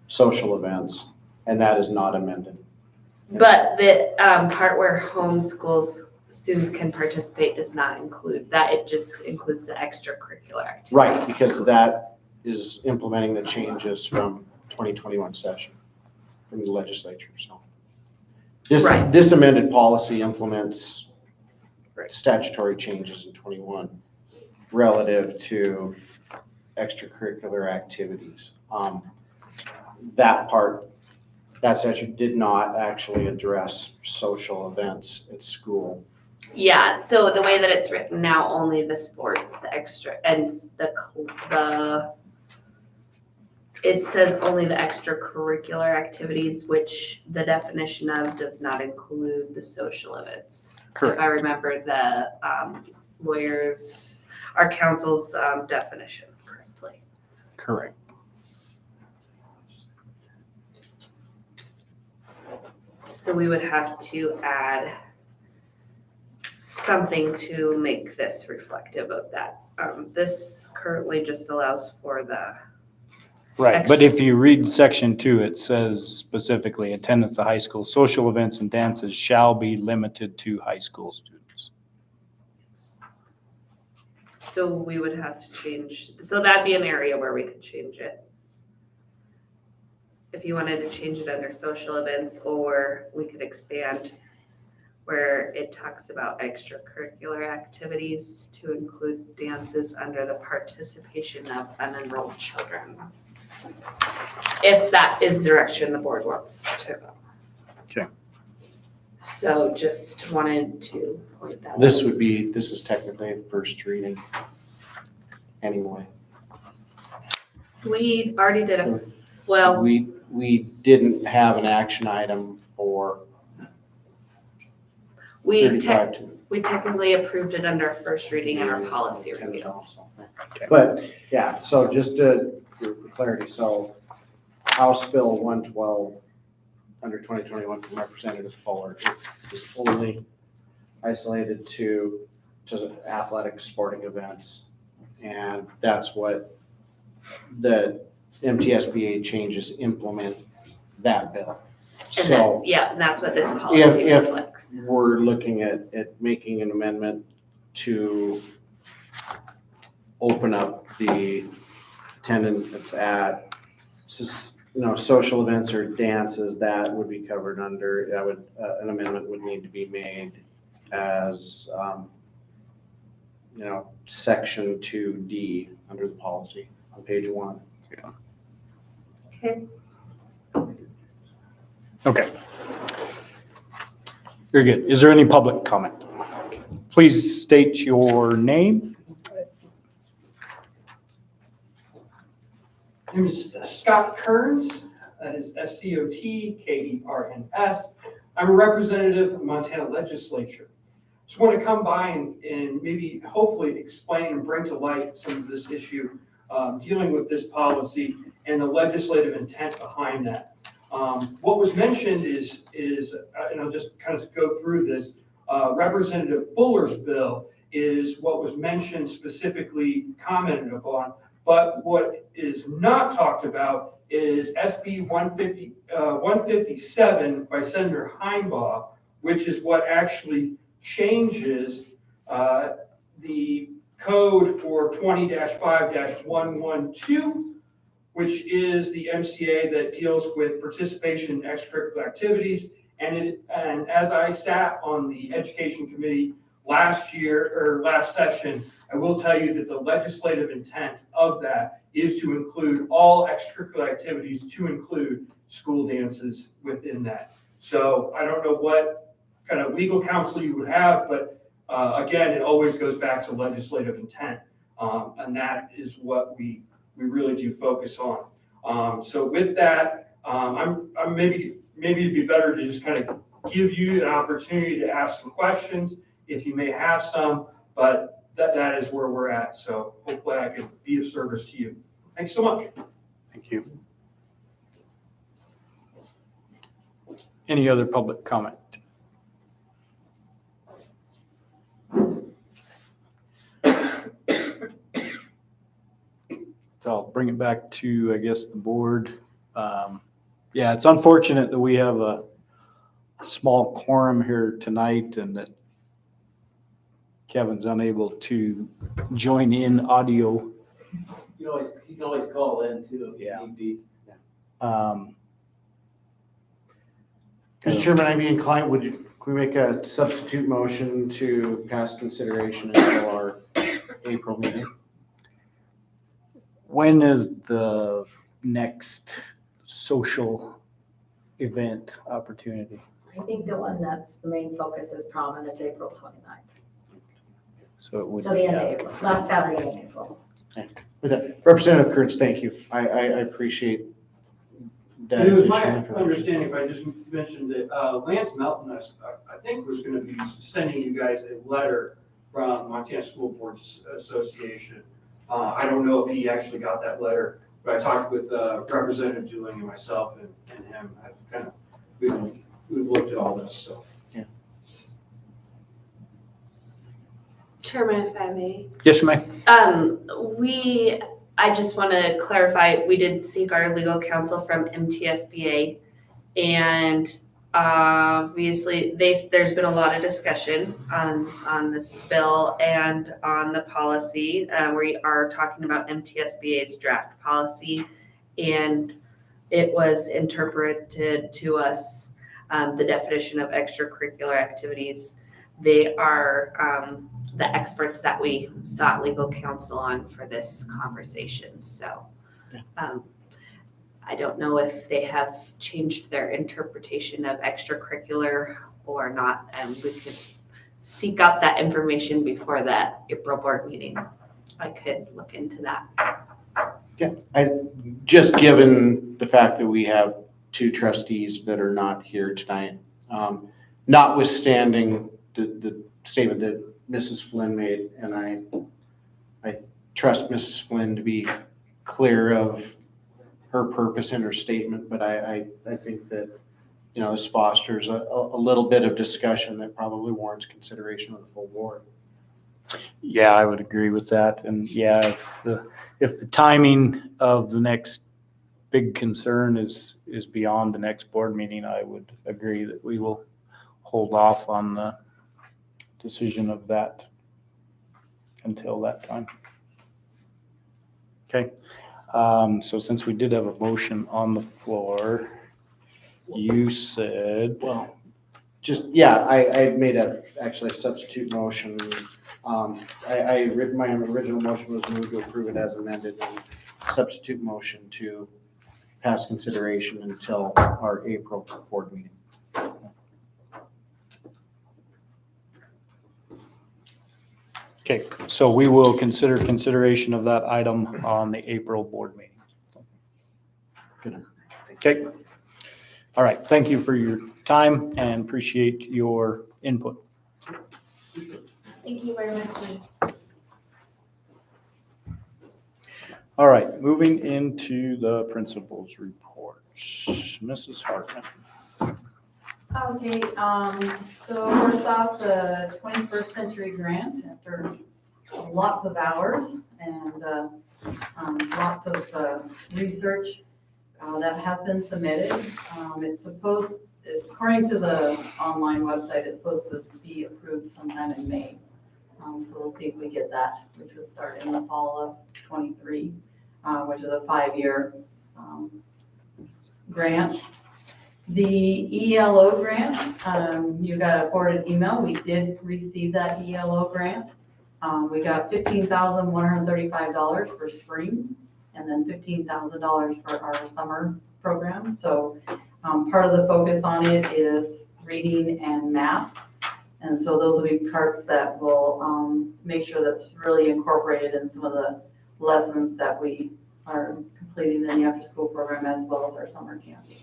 social events, and that is not amended. But the part where homeschools students can participate does not include that. It just includes the extracurricular activities. Right, because that is implementing the changes from 2021 session from the legislature, so. Right. This amended policy implements Right. statutory changes in 21 relative to extracurricular activities. That part, that statute did not actually address social events at school. Yeah, so the way that it's written now, only the sports, the extra, and it says only the extracurricular activities, which the definition of does not include the social events. If I remember the our counsel's definition correctly. Correct. So we would have to add something to make this reflective of that. This currently just allows for the, Right, but if you read section 2, it says specifically, attendance of high school social events and dances shall be limited to high school students. so we would have to change, so that'd be an area where we could change it. If you wanted to change it under social events, or we could expand where it talks about extracurricular activities to include dances under the participation of unenrolled children. If that is the direction the board wants to go. Okay. So just wanted to point that out. This is technically a first reading anyway. We already did well, We didn't have an action item for we 35 to technically approved it under first reading and our policy review. also. But, yeah, so just for clarity, so House Bill 112 under 2021 from Representative Fuller is only isolated to athletic sporting events. And that's what the MTSBA changes implement that bill. And So that's what this policy if reflects. we're looking at making an amendment to open up the attendance at, social events or dances, that would be covered under, that would, an amendment would need to be made as, section 2D under the policy on page 1. Okay. Okay. Very good. Is there any public comment? Please state your name. My name is Scott Kearns, that is SCOTKERNS. I'm a representative of the Montana legislature. Just want to come by and maybe hopefully explain and bring to light some of this issue dealing with this policy and the legislative intent behind that. What was mentioned is, and I'll just kind of go through this, Representative Fuller's bill is what was mentioned, specifically commented upon. But what is not talked about is SB 157 by Senator Heinbaugh, which is what actually changes the code for 20-5-112, which is the MCA that deals with participation in extracurricular activities. And as I sat on the education committee last session, I will tell you that the legislative intent of that is to include all extracurricular activities, to include school dances within that. So I don't know what kind of legal counsel you would have, but again, it always goes back to legislative intent. And that is what we really do focus on. So with that, I'm maybe it'd be better to just kind of give you an opportunity to ask some questions if you may have some, but that is where we're at. So hopefully I could be of service to you. Thanks so much. Thank you. Any other public comment? So I'll bring it back to, I guess, the board. Yeah, it's unfortunate that we have a small quorum here tonight and that Kevin's unable to join in audio. You can always call in too if Yeah. need be. Mr. Chairman, I'd be inclined, can we make a substitute motion to pass consideration until our April meeting? When is the next social event opportunity? I think the one that's the main focus is prom, and it's April 29th. So it would So the end of April, last Saturday in April. With that, Representative Kurtz, thank you. I appreciate that And it was my additional information. understanding, if I just mentioned that Lance Melton, I think was going to be sending you guys a letter from Montana School Boards Association. I don't know if he actually got that letter, but I talked with Representative Dooling and myself and him. I've kind of, we've looked at all this, so. Chairman, if I may. Yes, ma'am. I just want to clarify, we did seek our legal counsel from MTSBA, and obviously there's been a lot of discussion on this bill and on the policy. We are talking about MTSBA's draft policy, and it was interpreted to us, the definition of extracurricular activities. They are the experts that we sought legal counsel on for this conversation. So I don't know if they have changed their interpretation of extracurricular or not, and we could seek out that information before that April board meeting. I could look into that. Yeah, just given the fact that we have two trustees that are not here tonight, notwithstanding the statement that Mrs. Flynn made, and I trust Mrs. Flynn to be clear of her purpose in her statement, but I think that, this fosters a little bit of discussion that probably warrants consideration of the full board. Yeah, I would agree with that. And yeah, if the timing of the next big concern is beyond the next board meeting, I would agree that we will hold off on the decision of that until that time. Okay. So since we did have a motion on the floor, you said, Well, I made actually a substitute motion. My original motion was moved to approve it as amended, and substitute motion to pass consideration until our April board meeting. okay, so we will consider consideration of that item on the April board meeting. Good. Okay. All right. Thank you for your time and appreciate your input. Thank you very much. All right, moving into the principal's reports. Mrs. Hartman. Okay, so first off, the 21st Century Grant, after lots of hours and lots of research that has been submitted. It's supposed, according to the online website, it's supposed to be approved sometime in May. So we'll see if we get that, which would start in the fall of 23, which is a 5-year grant. The ELO grant, you got a forwarded email. We did receive that ELO grant. We got $15,135 for spring and then $15,000 for our summer program. So part of the focus on it is reading and math. And so those will be parts that will make sure that's really incorporated in some of the lessons that we are completing in the after-school program as well as our summer camps.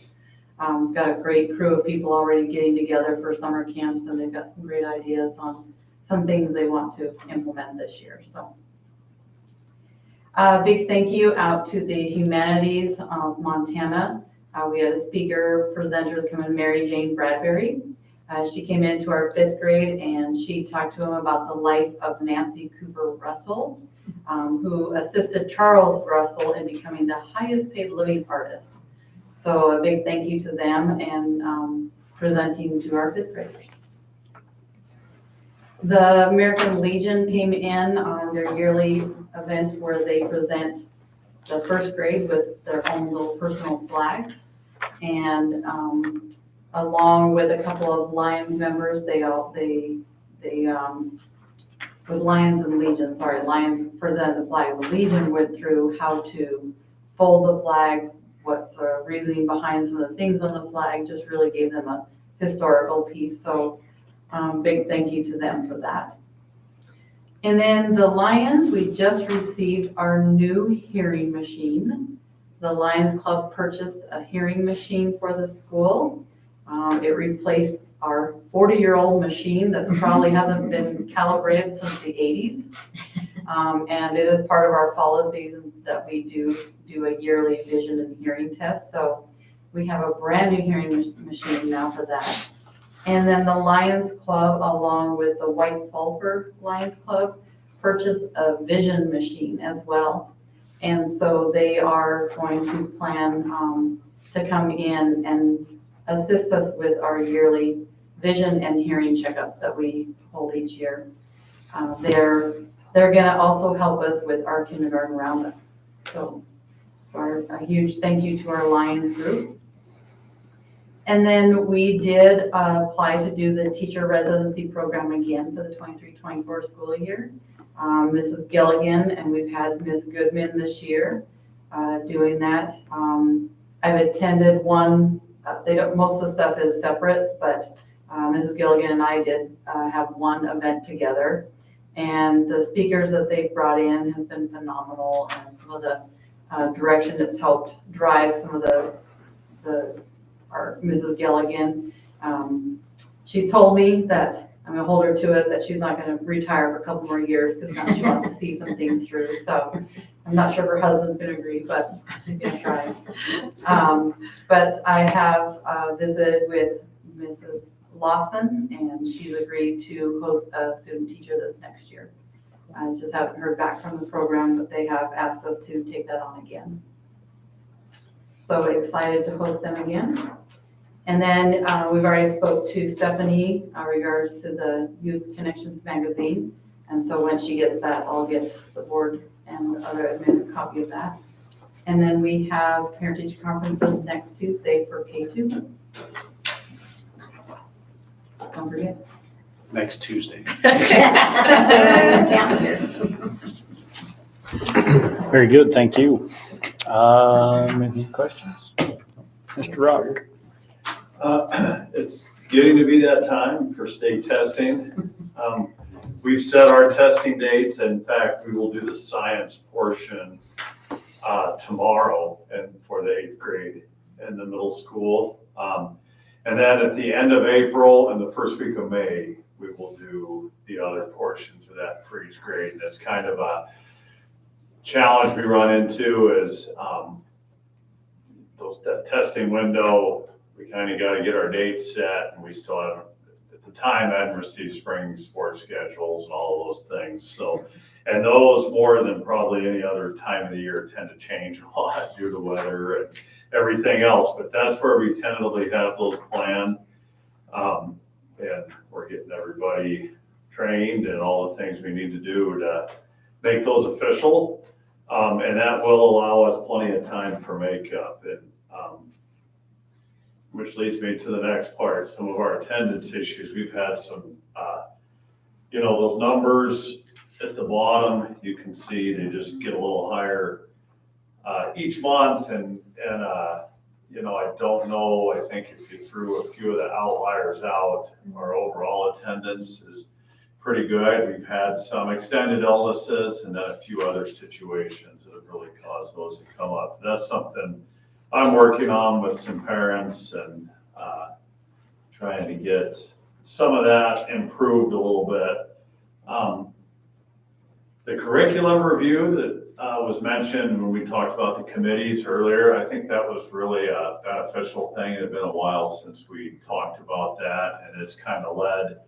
We've got a great crew of people already getting together for summer camps, and they've got some great ideas on some things they want to implement this year. So big thank you out to the Humanities of Montana. We had a speaker presenter come in, Mary Jane Bradbury. She came into our 5th grade and she talked to them about the life of Nancy Cooper Russell, who assisted Charles Russell in becoming the highest paid living artist. So a big thank you to them and presenting to our 5th graders. The American Legion came in on their yearly event where they present the 1st grade with their own little personal flags. And along with a couple of Lions members, with Lions and Legion, Lions presented the flags. The Legion went through how to fold the flag, what's the reasoning behind some of the things on the flag, just really gave them a historical piece. So big thank you to them for that. And then the Lions, we just received our new hearing machine. The Lions Club purchased a hearing machine for the school. It replaced our 40-year-old machine that probably hasn't been calibrated since the 80s. And it is part of our policies that we do a yearly vision and hearing test. So we have a brand new hearing machine now for that. And then the Lions Club, along with the White Sulphur Lions Club, purchased a vision machine as well. And so they are going to plan to come in and assist us with our yearly vision and hearing checkups that we hold each year. They're gonna also help us with our kindergarten roundup. So a huge thank you to our Lions group. And then we did apply to do the teacher residency program again for the 23-24 school year. Mrs. Gilligan, and we've had Ms. Goodman this year doing that. I've attended one, most of the stuff is separate, but Mrs. Gilligan and I did have one event together. And the speakers that they brought in has been phenomenal, and some of the direction it's helped drive some of our Mrs. Gilligan. She's told me that I'm gonna hold her to it, that she's not gonna retire for a couple more years because now she wants to see some things through. So I'm not sure her husband's gonna agree, but she's gonna try. But I have visited with Mrs. Lawson, and she's agreed to host a student teacher this next year. I just haven't heard back from the program, but they have asked us to take that on again. So excited to host them again. And then we've already spoke to Stephanie in regards to the Youth Connections magazine. And so when she gets that, I'll get the board and other admin a copy of that. And then we have parent-teacher conferences next Tuesday for K2. Don't forget. Next Tuesday. Very good, thank you. Any questions? Mr. Rock? It's getting to be that time for state testing. We've set our testing dates. In fact, we will do the science portion tomorrow and for the 8th grade in the middle school. And then at the end of April and the first week of May, we will do the other portions of that for each grade. And that's kind of a challenge we run into is that testing window, we kind of got to get our dates set, and we still haven't, at the time, I hadn't received spring sports schedules and all of those things. So, and those more than probably any other time of the year tend to change a lot due to weather and everything else. But that's where we tentatively have those planned. And we're getting everybody trained and all the things we need to do to make those official. And that will allow us plenty of time for makeup. And which leads me to the next part, some of our attendance issues. We've had some, those numbers at the bottom, you can see they just get a little higher each month. And I don't know, I think if you threw a few of the outliers out, our overall attendance is pretty good. We've had some extended illnesses and then a few other situations that have really caused those to come up. That's something I'm working on with some parents and trying to get some of that improved a little bit. The curriculum review that was mentioned when we talked about the committees earlier, I think that was really a beneficial thing. It had been a while since we talked about that, and it's kind of led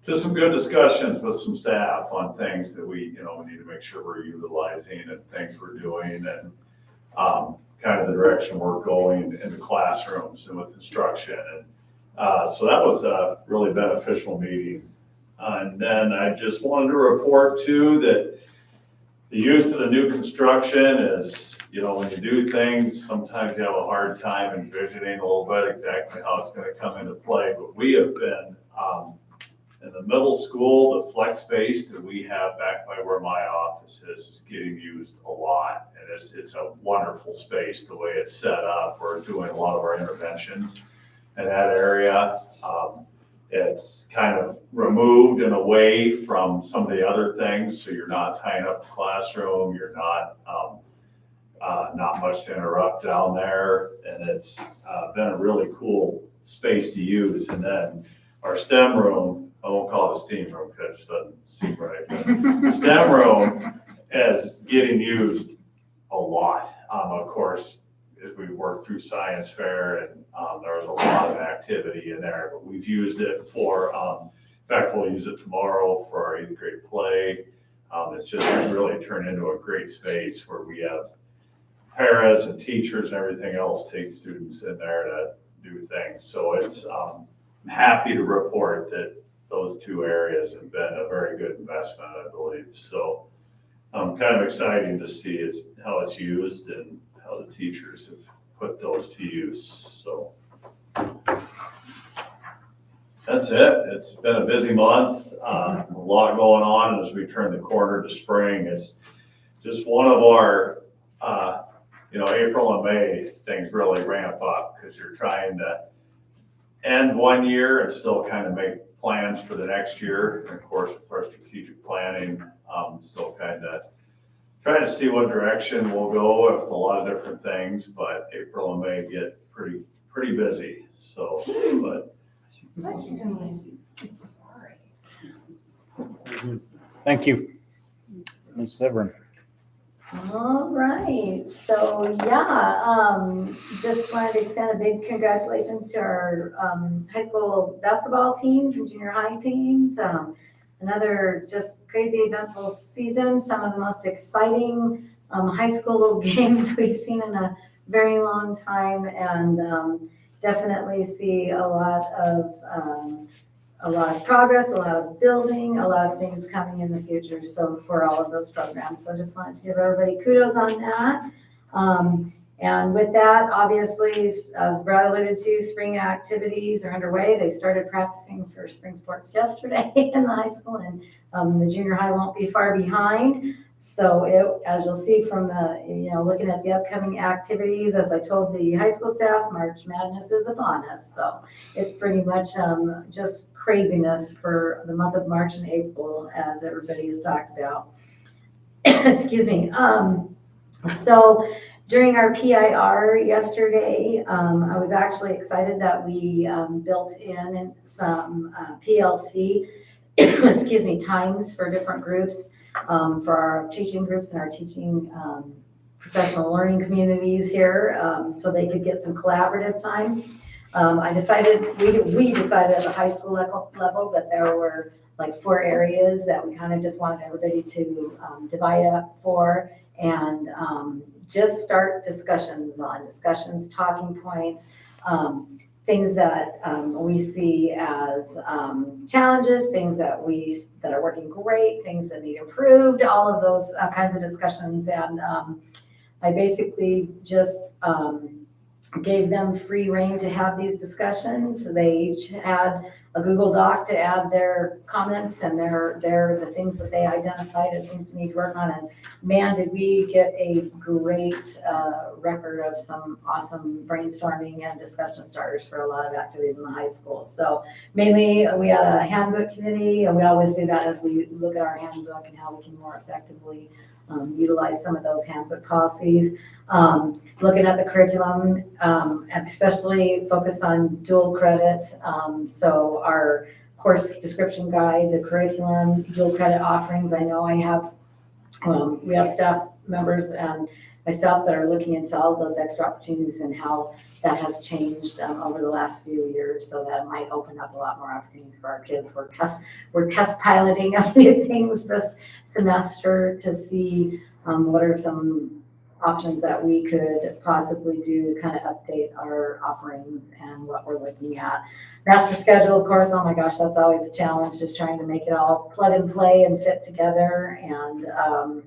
to some good discussions with some staff on things that we need to make sure we're utilizing and things we're doing, and kind of the direction we're going in the classrooms and with instruction. And so that was a really beneficial meeting. And then I just wanted to report too that the use of the new construction is, when you do things, sometimes you have a hard time envisioning a little bit exactly how it's going to come into play. But we have been, in the middle school, the flex space that we have back by where my office is getting used a lot. And it's a wonderful space, the way it's set up. We're doing a lot of our interventions in that area. It's kind of removed and away from some of the other things, so you're not tying up the classroom, you're not much to interrupt down there, and it's been a really cool space to use. And then our STEM room, I won't call it a STEAM room because it just doesn't seem right. The STEM room is getting used a lot. Of course, as we work through science fair, and there was a lot of activity in there, but we've used it for, in fact, we'll use it tomorrow for our 8th grade play. It's just really turned into a great space where we have paras and teachers and everything else take students in there to do things. So it's, I'm happy to report that those two areas have been a very good investment, I believe. So kind of exciting to see how it's used and how the teachers have put those to use. So that's it. It's been a busy month, a lot going on as we turn the corner to spring. It's just one of our, April and May, things really ramp up because you're trying to end one year and still kind of make plans for the next year. And of course, with our strategic planning, still kind of trying to see what direction we'll go with a lot of different things, but April and May get pretty busy. So, but. Thank you. Ms. Severin. All right, so just wanted to extend a big congratulations to our high school basketball teams and junior high teams. Another just crazy eventful season, some of the most exciting high school games we've seen in a very long time, and definitely see a lot of progress, a lot of building, a lot of things coming in the future. So for all of those programs, so just wanted to give everybody kudos on that. And with that, obviously, as Brad alluded to, spring activities are underway. They started practicing for spring sports yesterday in the high school, and the junior high won't be far behind. So as you'll see from the, looking at the upcoming activities, as I told the high school staff, March Madness is upon us. So it's pretty much just craziness for the month of March and April, as everybody has talked about. Excuse me. So during our PIR yesterday, I was actually excited that we built in some PLC, excuse me, times for different groups, for our teaching groups and our teaching professional learning communities here, so they could get some collaborative time. We decided at the high school level that there were like 4 areas that we kind of just wanted everybody to divide up for, and just start discussions, talking points, things that we see as challenges, things that are working great, things that need improved, all of those kinds of discussions. And I basically just gave them free rein to have these discussions. They each had a Google Doc to add their comments and the things that they identified as things we need to work on. And man, did we get a great record of some awesome brainstorming and discussion starters for a lot of activities in the high school. So mainly we had a handbook committee, and we always do that as we look at our handbook and how we can more effectively utilize some of those handbook policies. Looking at the curriculum, especially focused on dual credits. So our course description guide, the curriculum, dual credit offerings. I know we have staff members and myself that are looking into all of those extra opportunities and how that has changed over the last few years. So that might open up a lot more opportunities for our kids. We're test piloting a few things this semester to see what are some options that we could possibly do to kind of update our offerings and what we're looking at. Master schedule, of course, oh my gosh, that's always a challenge, just trying to make it all plug and play and fit together, and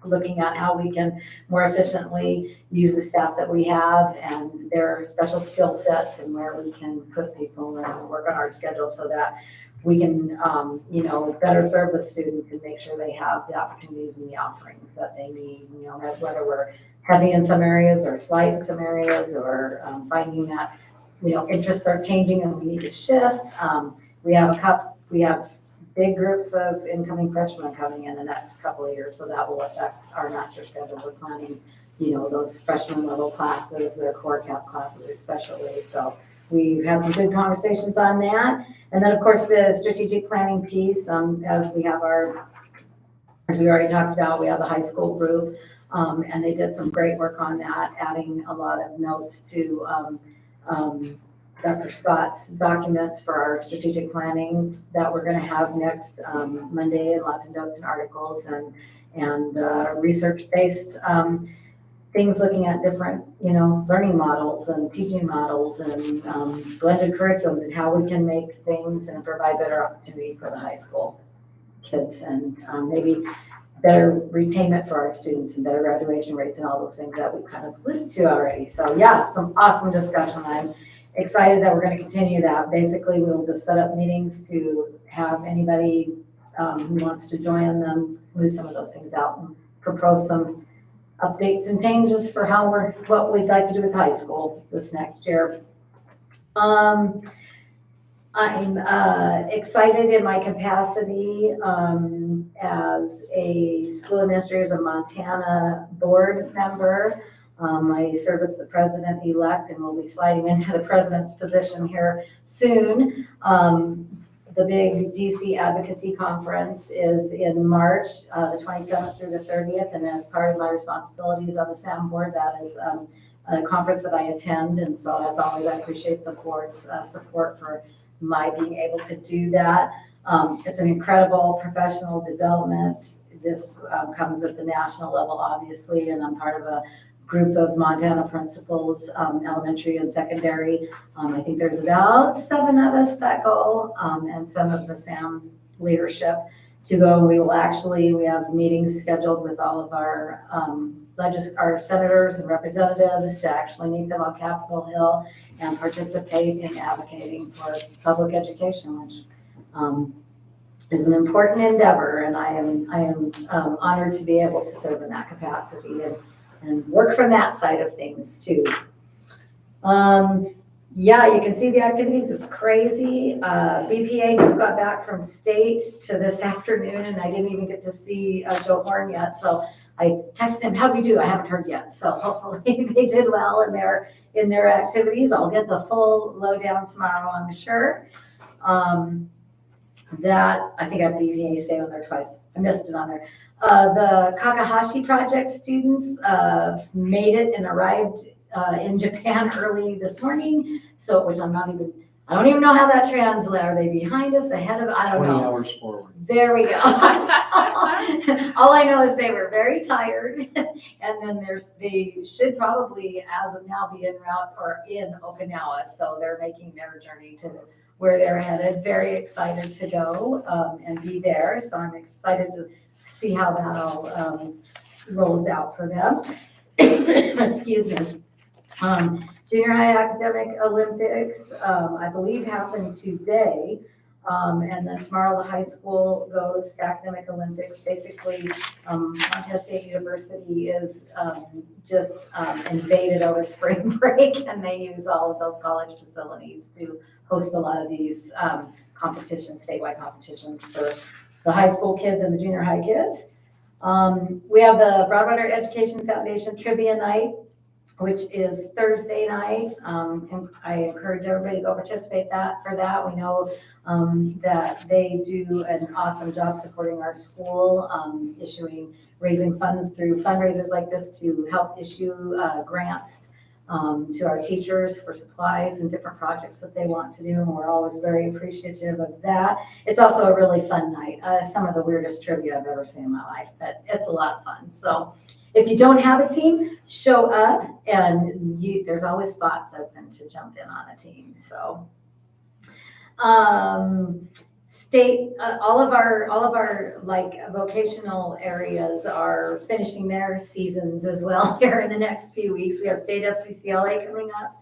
looking at how we can more efficiently use the staff that we have and their special skill sets, and where we can put people and work on our schedule so that we can, better serve the students and make sure they have the opportunities and the offerings that they need, whether we're heavy in some areas or slight in some areas, or finding that, interests are changing and we need to shift. We have big groups of incoming freshmen coming in the next couple of years, so that will affect our master schedule. We're planning, those freshman level classes, their core cap classes especially. So we've had some good conversations on that. And then, of course, the strategic planning piece, as we already talked about, we have the high school group, and they did some great work on that, adding a lot of notes to Dr. Scott's documents for our strategic planning that we're going to have next Monday, and lots of notes and articles and research-based things looking at different, learning models and teaching models and blended curriculums, and how we can make things and provide better opportunity for the high school kids, and maybe better retainment for our students and better graduation rates and all those things that we've kind of alluded to already. So yeah, some awesome discussion. I'm excited that we're going to continue that. Basically, we'll just set up meetings to have anybody who wants to join them smooth some of those things out and propose some updates and changes for what we'd like to do with high school this next year. I'm excited in my capacity as a school administrator, as a Montana board member. I serve as the president-elect and will be sliding into the president's position here soon. The big DC Advocacy Conference is in March, the 27th through the 30th, and as part of my responsibilities on the SAM board, that is a conference that I attend, and so as always, I appreciate the board's support for my being able to do that. It's an incredible professional development. This comes at the national level, obviously, and I'm part of a group of Montana principals, elementary and secondary. I think there's about 7 of us that go, and some of the SAM leadership to go. We have meetings scheduled with all of our our senators and representatives to actually meet them on Capitol Hill and participate in advocating for public education, which is an important endeavor. And I am honored to be able to serve in that capacity and work from that side of things too. Yeah, you can see the activities. It's crazy. BPA just got back from state to this afternoon, and I didn't even get to see Joe Horn yet. So I texted him, how'd we do? I haven't heard yet. So hopefully they did well in their activities. I'll get the full lowdown tomorrow, I'm sure. That, I think I have BPA stay on there twice. I missed it on there. The Kakahashi Project students made it and arrived in Japan early this morning. So, which I don't even know how that translates. Are they behind us, ahead of, I don't 20 know. hours forward. There we go. All I know is they were very tired. And then they should probably, as of now, be en route or in Okinawa. So they're making their journey to where they're headed. Very excited to go and be there. So I'm excited to see how that all rolls out for them. Excuse me. Junior high academic Olympics, I believe happened today. And then tomorrow the high school goes to academic Olympics. Basically, Montana State University is just invaded over spring break, and they use all of those college facilities to host a lot of these competitions, statewide competitions for the high school kids and the junior high kids. We have the Broadwater Education Foundation Trivia Night, which is Thursday night. And I encourage everybody to go participate for that. We know that they do an awesome job supporting our school, raising funds through fundraisers like this to help issue grants to our teachers for supplies and different projects that they want to do. And we're always very appreciative of that. It's also a really fun night. Some of the weirdest trivia I've ever seen in my life, but it's a lot of fun. So if you don't have a team, show up, and there's always spots open to jump in on a team. So, all of our like vocational areas are finishing their seasons as well here in the next few weeks. We have State FCCLA coming up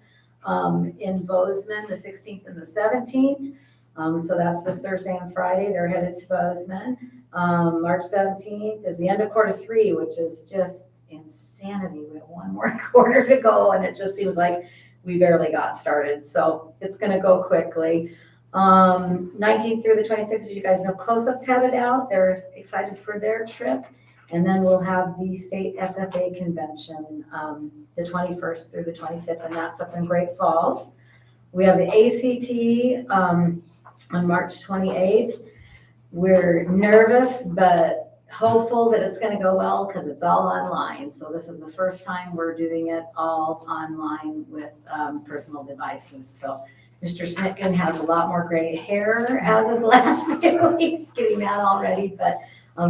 in Bozeman, the 16th and the 17th. So that's this Thursday and Friday. They're headed to Bozeman. March 17th is the end of quarter 3, which is just insanity. We have one more quarter to go, and it just seems like we barely got started. So it's going to go quickly. 19th through the 26th, as you guys know, Close-Up's headed out. They're excited for their trip. And then we'll have the state FFA convention, the 21st through the 25th, and that's up in Great Falls. We have the ACT on March 28th. We're nervous, but hopeful that it's going to go well because it's all online. So this is the first time we're doing it all online with personal devices. So Mr. Snitkin has a lot more gray hair as of the last few weeks, getting that all ready. But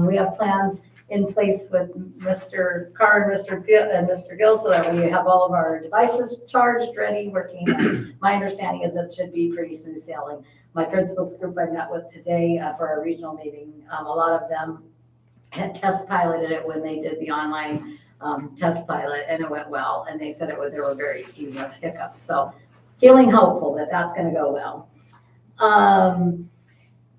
we have plans in place with Mr. Carr and Mr. Gill so that we have all of our devices charged, ready, working. My understanding is it should be pretty smooth sailing. My principals group I met with today for our regional meeting, a lot of them had test piloted it when they did the online test pilot, and it went well. And they said there were very few hiccups. So feeling hopeful that that's going to go well.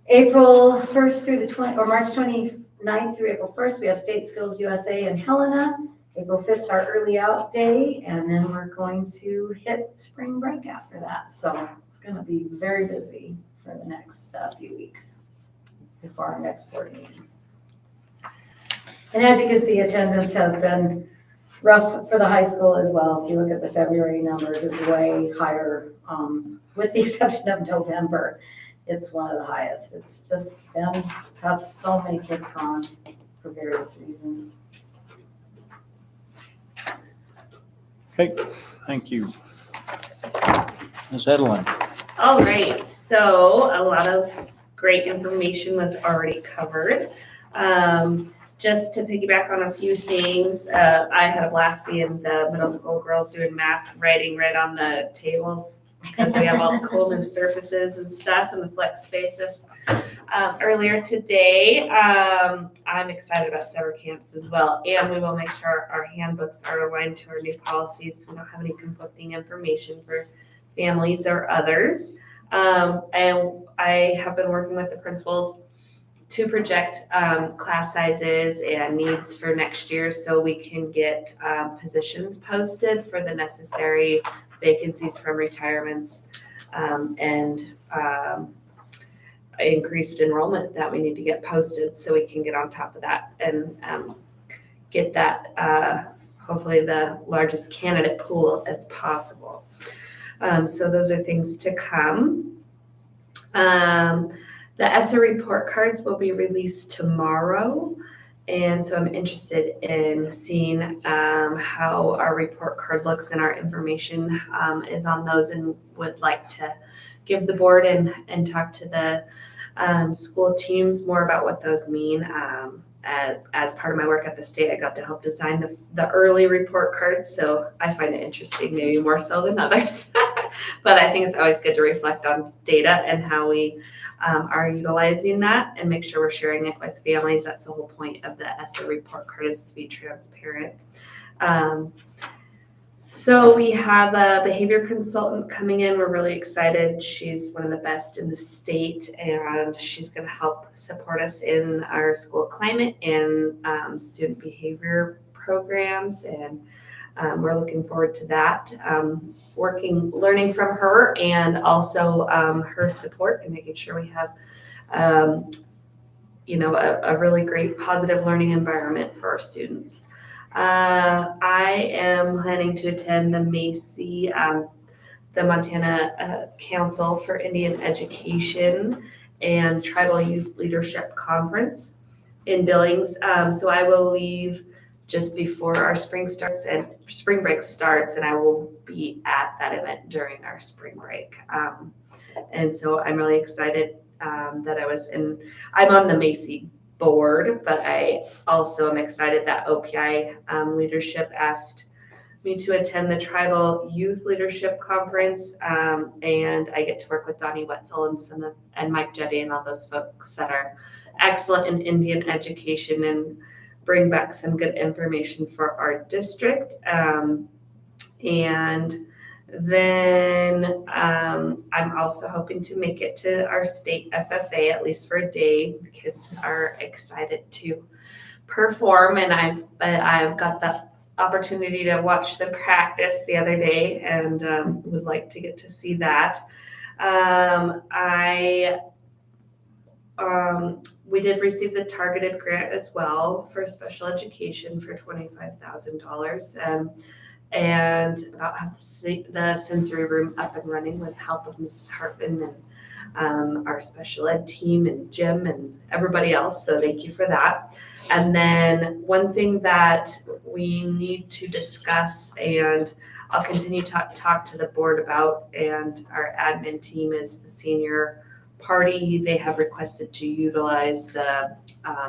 April 1st through or March 29th through April 1st, we have State Skills USA in Helena. April 5th is our early out day, and then we're going to hit spring break after that. So it's going to be very busy for the next few weeks before our next board meeting. And as you can see, attendance has been rough for the high school as well. If you look at the February numbers, it's way higher, with the exception of November. It's one of the highest. It's just been tough. So many kids gone for various reasons. Okay, thank you. Ms. Edelin. All right, so a lot of great information was already covered. Just to piggyback on a few things, I had a blast seeing the middle school girls doing math, writing right on the tables because we have all the cool new surfaces and stuff and the flex spaces. Earlier today, I'm excited about summer camps as well, and we will make sure our handbooks are aligned to our new policies so we don't have any conflicting information for families or others. And I have been working with the principals to project class sizes and needs for next year so we can get positions posted for the necessary vacancies from retirements and increased enrollment that we need to get posted so we can get on top of that and get that hopefully the largest candidate pool as possible. So those are things to come. The ESSA report cards will be released tomorrow. And so I'm interested in seeing how our report card looks and our information is on those, and would like to give the board and talk to the school teams more about what those mean. As part of my work at the state, I got to help design the early report cards, so I find it interesting, maybe more so than others. But I think it's always good to reflect on data and how we are utilizing that and make sure we're sharing it with families. That's the whole point of the ESSA report card, is to be transparent. So we have a behavior consultant coming in. We're really excited. She's one of the best in the state, and she's going to help support us in our school climate and student behavior programs. And we're looking forward to that. Learning from her, and also her support, and making sure we have a really great positive learning environment for our students. I am planning to attend the MACI, the Montana Council for Indian Education and Tribal Youth Leadership Conference in Billings. So I will leave just before our spring break starts, and I will be at that event during our spring break. And so I'm really excited that I'm on the MACI board, but I also am excited that OPI leadership asked me to attend the Tribal Youth Leadership Conference, and I get to work with Donnie Wetzel and Mike Jetty and all those folks that are excellent in Indian education and bring back some good information for our district. And then I'm also hoping to make it to our state FFA, at least for a day. The kids are excited to perform, and I've got the opportunity to watch them practice the other day, and would like to get to see that. We did receive the targeted grant as well for special education for $25,000. And about have the sensory room up and running with help of Mrs. Hartman and our special ed team and Jim and everybody else. So thank you for that. And then one thing that we need to discuss, and I'll continue to talk to the board about, and our admin team, is the senior party. They have requested to utilize the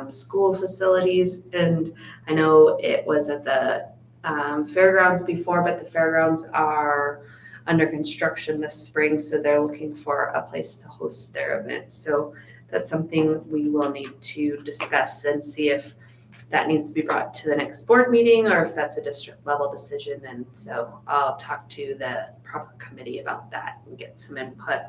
school facilities, and I know it was at the fairgrounds before, but the fairgrounds are under construction this spring, so they're looking for a place to host their event. So that's something we will need to discuss and see if that needs to be brought to the next board meeting or if that's a district level decision. And so I'll talk to the proper committee about that and get some input.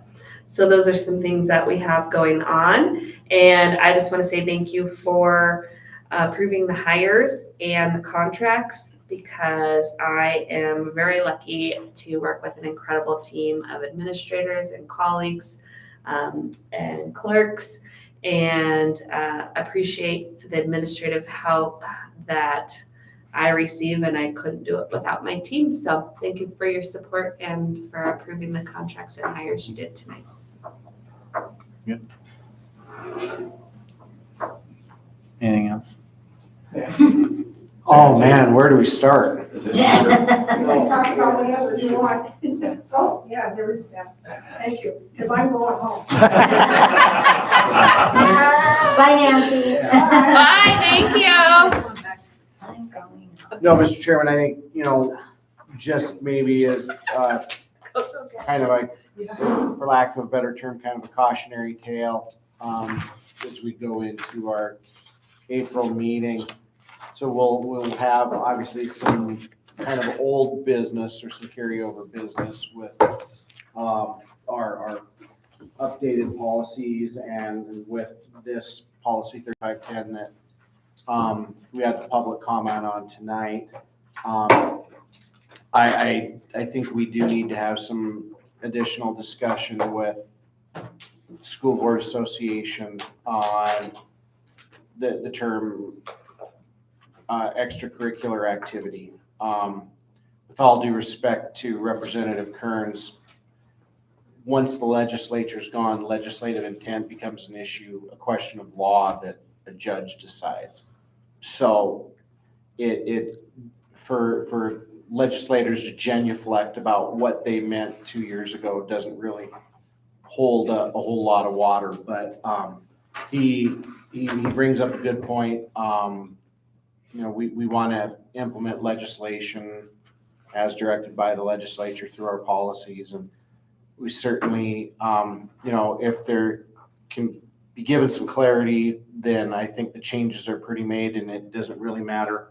So those are some things that we have going on. And I just want to say thank you for approving the hires and the contracts, because I am very lucky to work with an incredible team of administrators and colleagues and clerks, and appreciate the administrative help that I receive, and I couldn't do it without my team. So thank you for your support and for approving the contracts and hires you did tonight. Anything else? Oh, man, where do we start? You can talk about whatever you want. Oh, yeah, there is that. Thank you, because I'm going home. Bye, Nancy. Bye, thank you. I'm going. No, Mr. Chairman, I think, just maybe as kind of like, for lack of a better term, kind of a cautionary tale, as we go into our April meeting. So we'll have obviously some kind of old business or some carryover business with our updated policies, and with this policy 3510 that we had the public comment on tonight. I think we do need to have some additional discussion with School Board Association on the term extracurricular activity. With all due respect to Representative Kearns, once the legislature's gone, legislative intent becomes an issue, a question of law that a judge decides. So for legislators to genuflect about what they meant 2 years ago doesn't really hold a whole lot of water. But he brings up a good point. We want to implement legislation as directed by the legislature through our policies, and we certainly, if there can be given some clarity, then I think the changes are pretty made, and it doesn't really matter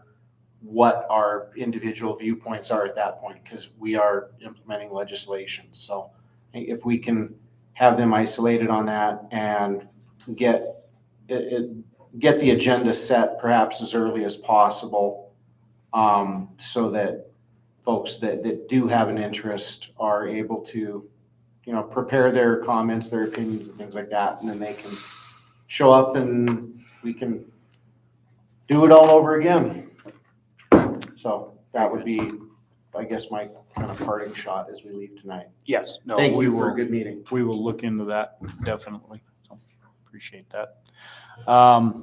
what our individual viewpoints are at that point, because we are implementing legislation. So if we can have them isolated on that and get the agenda set perhaps as early as possible, so that folks that do have an interest are able to, prepare their comments, their opinions and things like that, and then they can show up and we can do it all over again. So that would be, I guess, my kind of parting shot as we leave tonight. Yes. No, Thank we you for a will- good meeting. We will look into that, definitely. So appreciate that.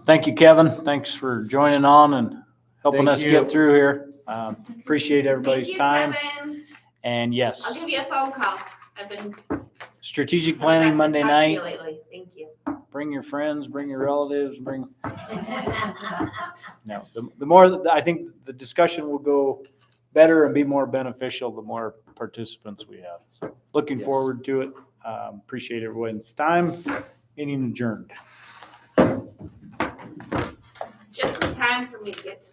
Thank you, Kevin. Thanks for joining on and helping Thank us you. get through here. Appreciate everybody's Thank you, time. Kevin. And I'll yes, give you a phone call. I've been strategic I've planning gotten to Monday talk to night. you lately. Thank you. Bring your friends, bring your relatives, no, the more, I think the discussion will go better and be more beneficial the more participants we have. So looking Yes. forward to it. Appreciate everyone's time. Meeting adjourned. Just in time for me to get to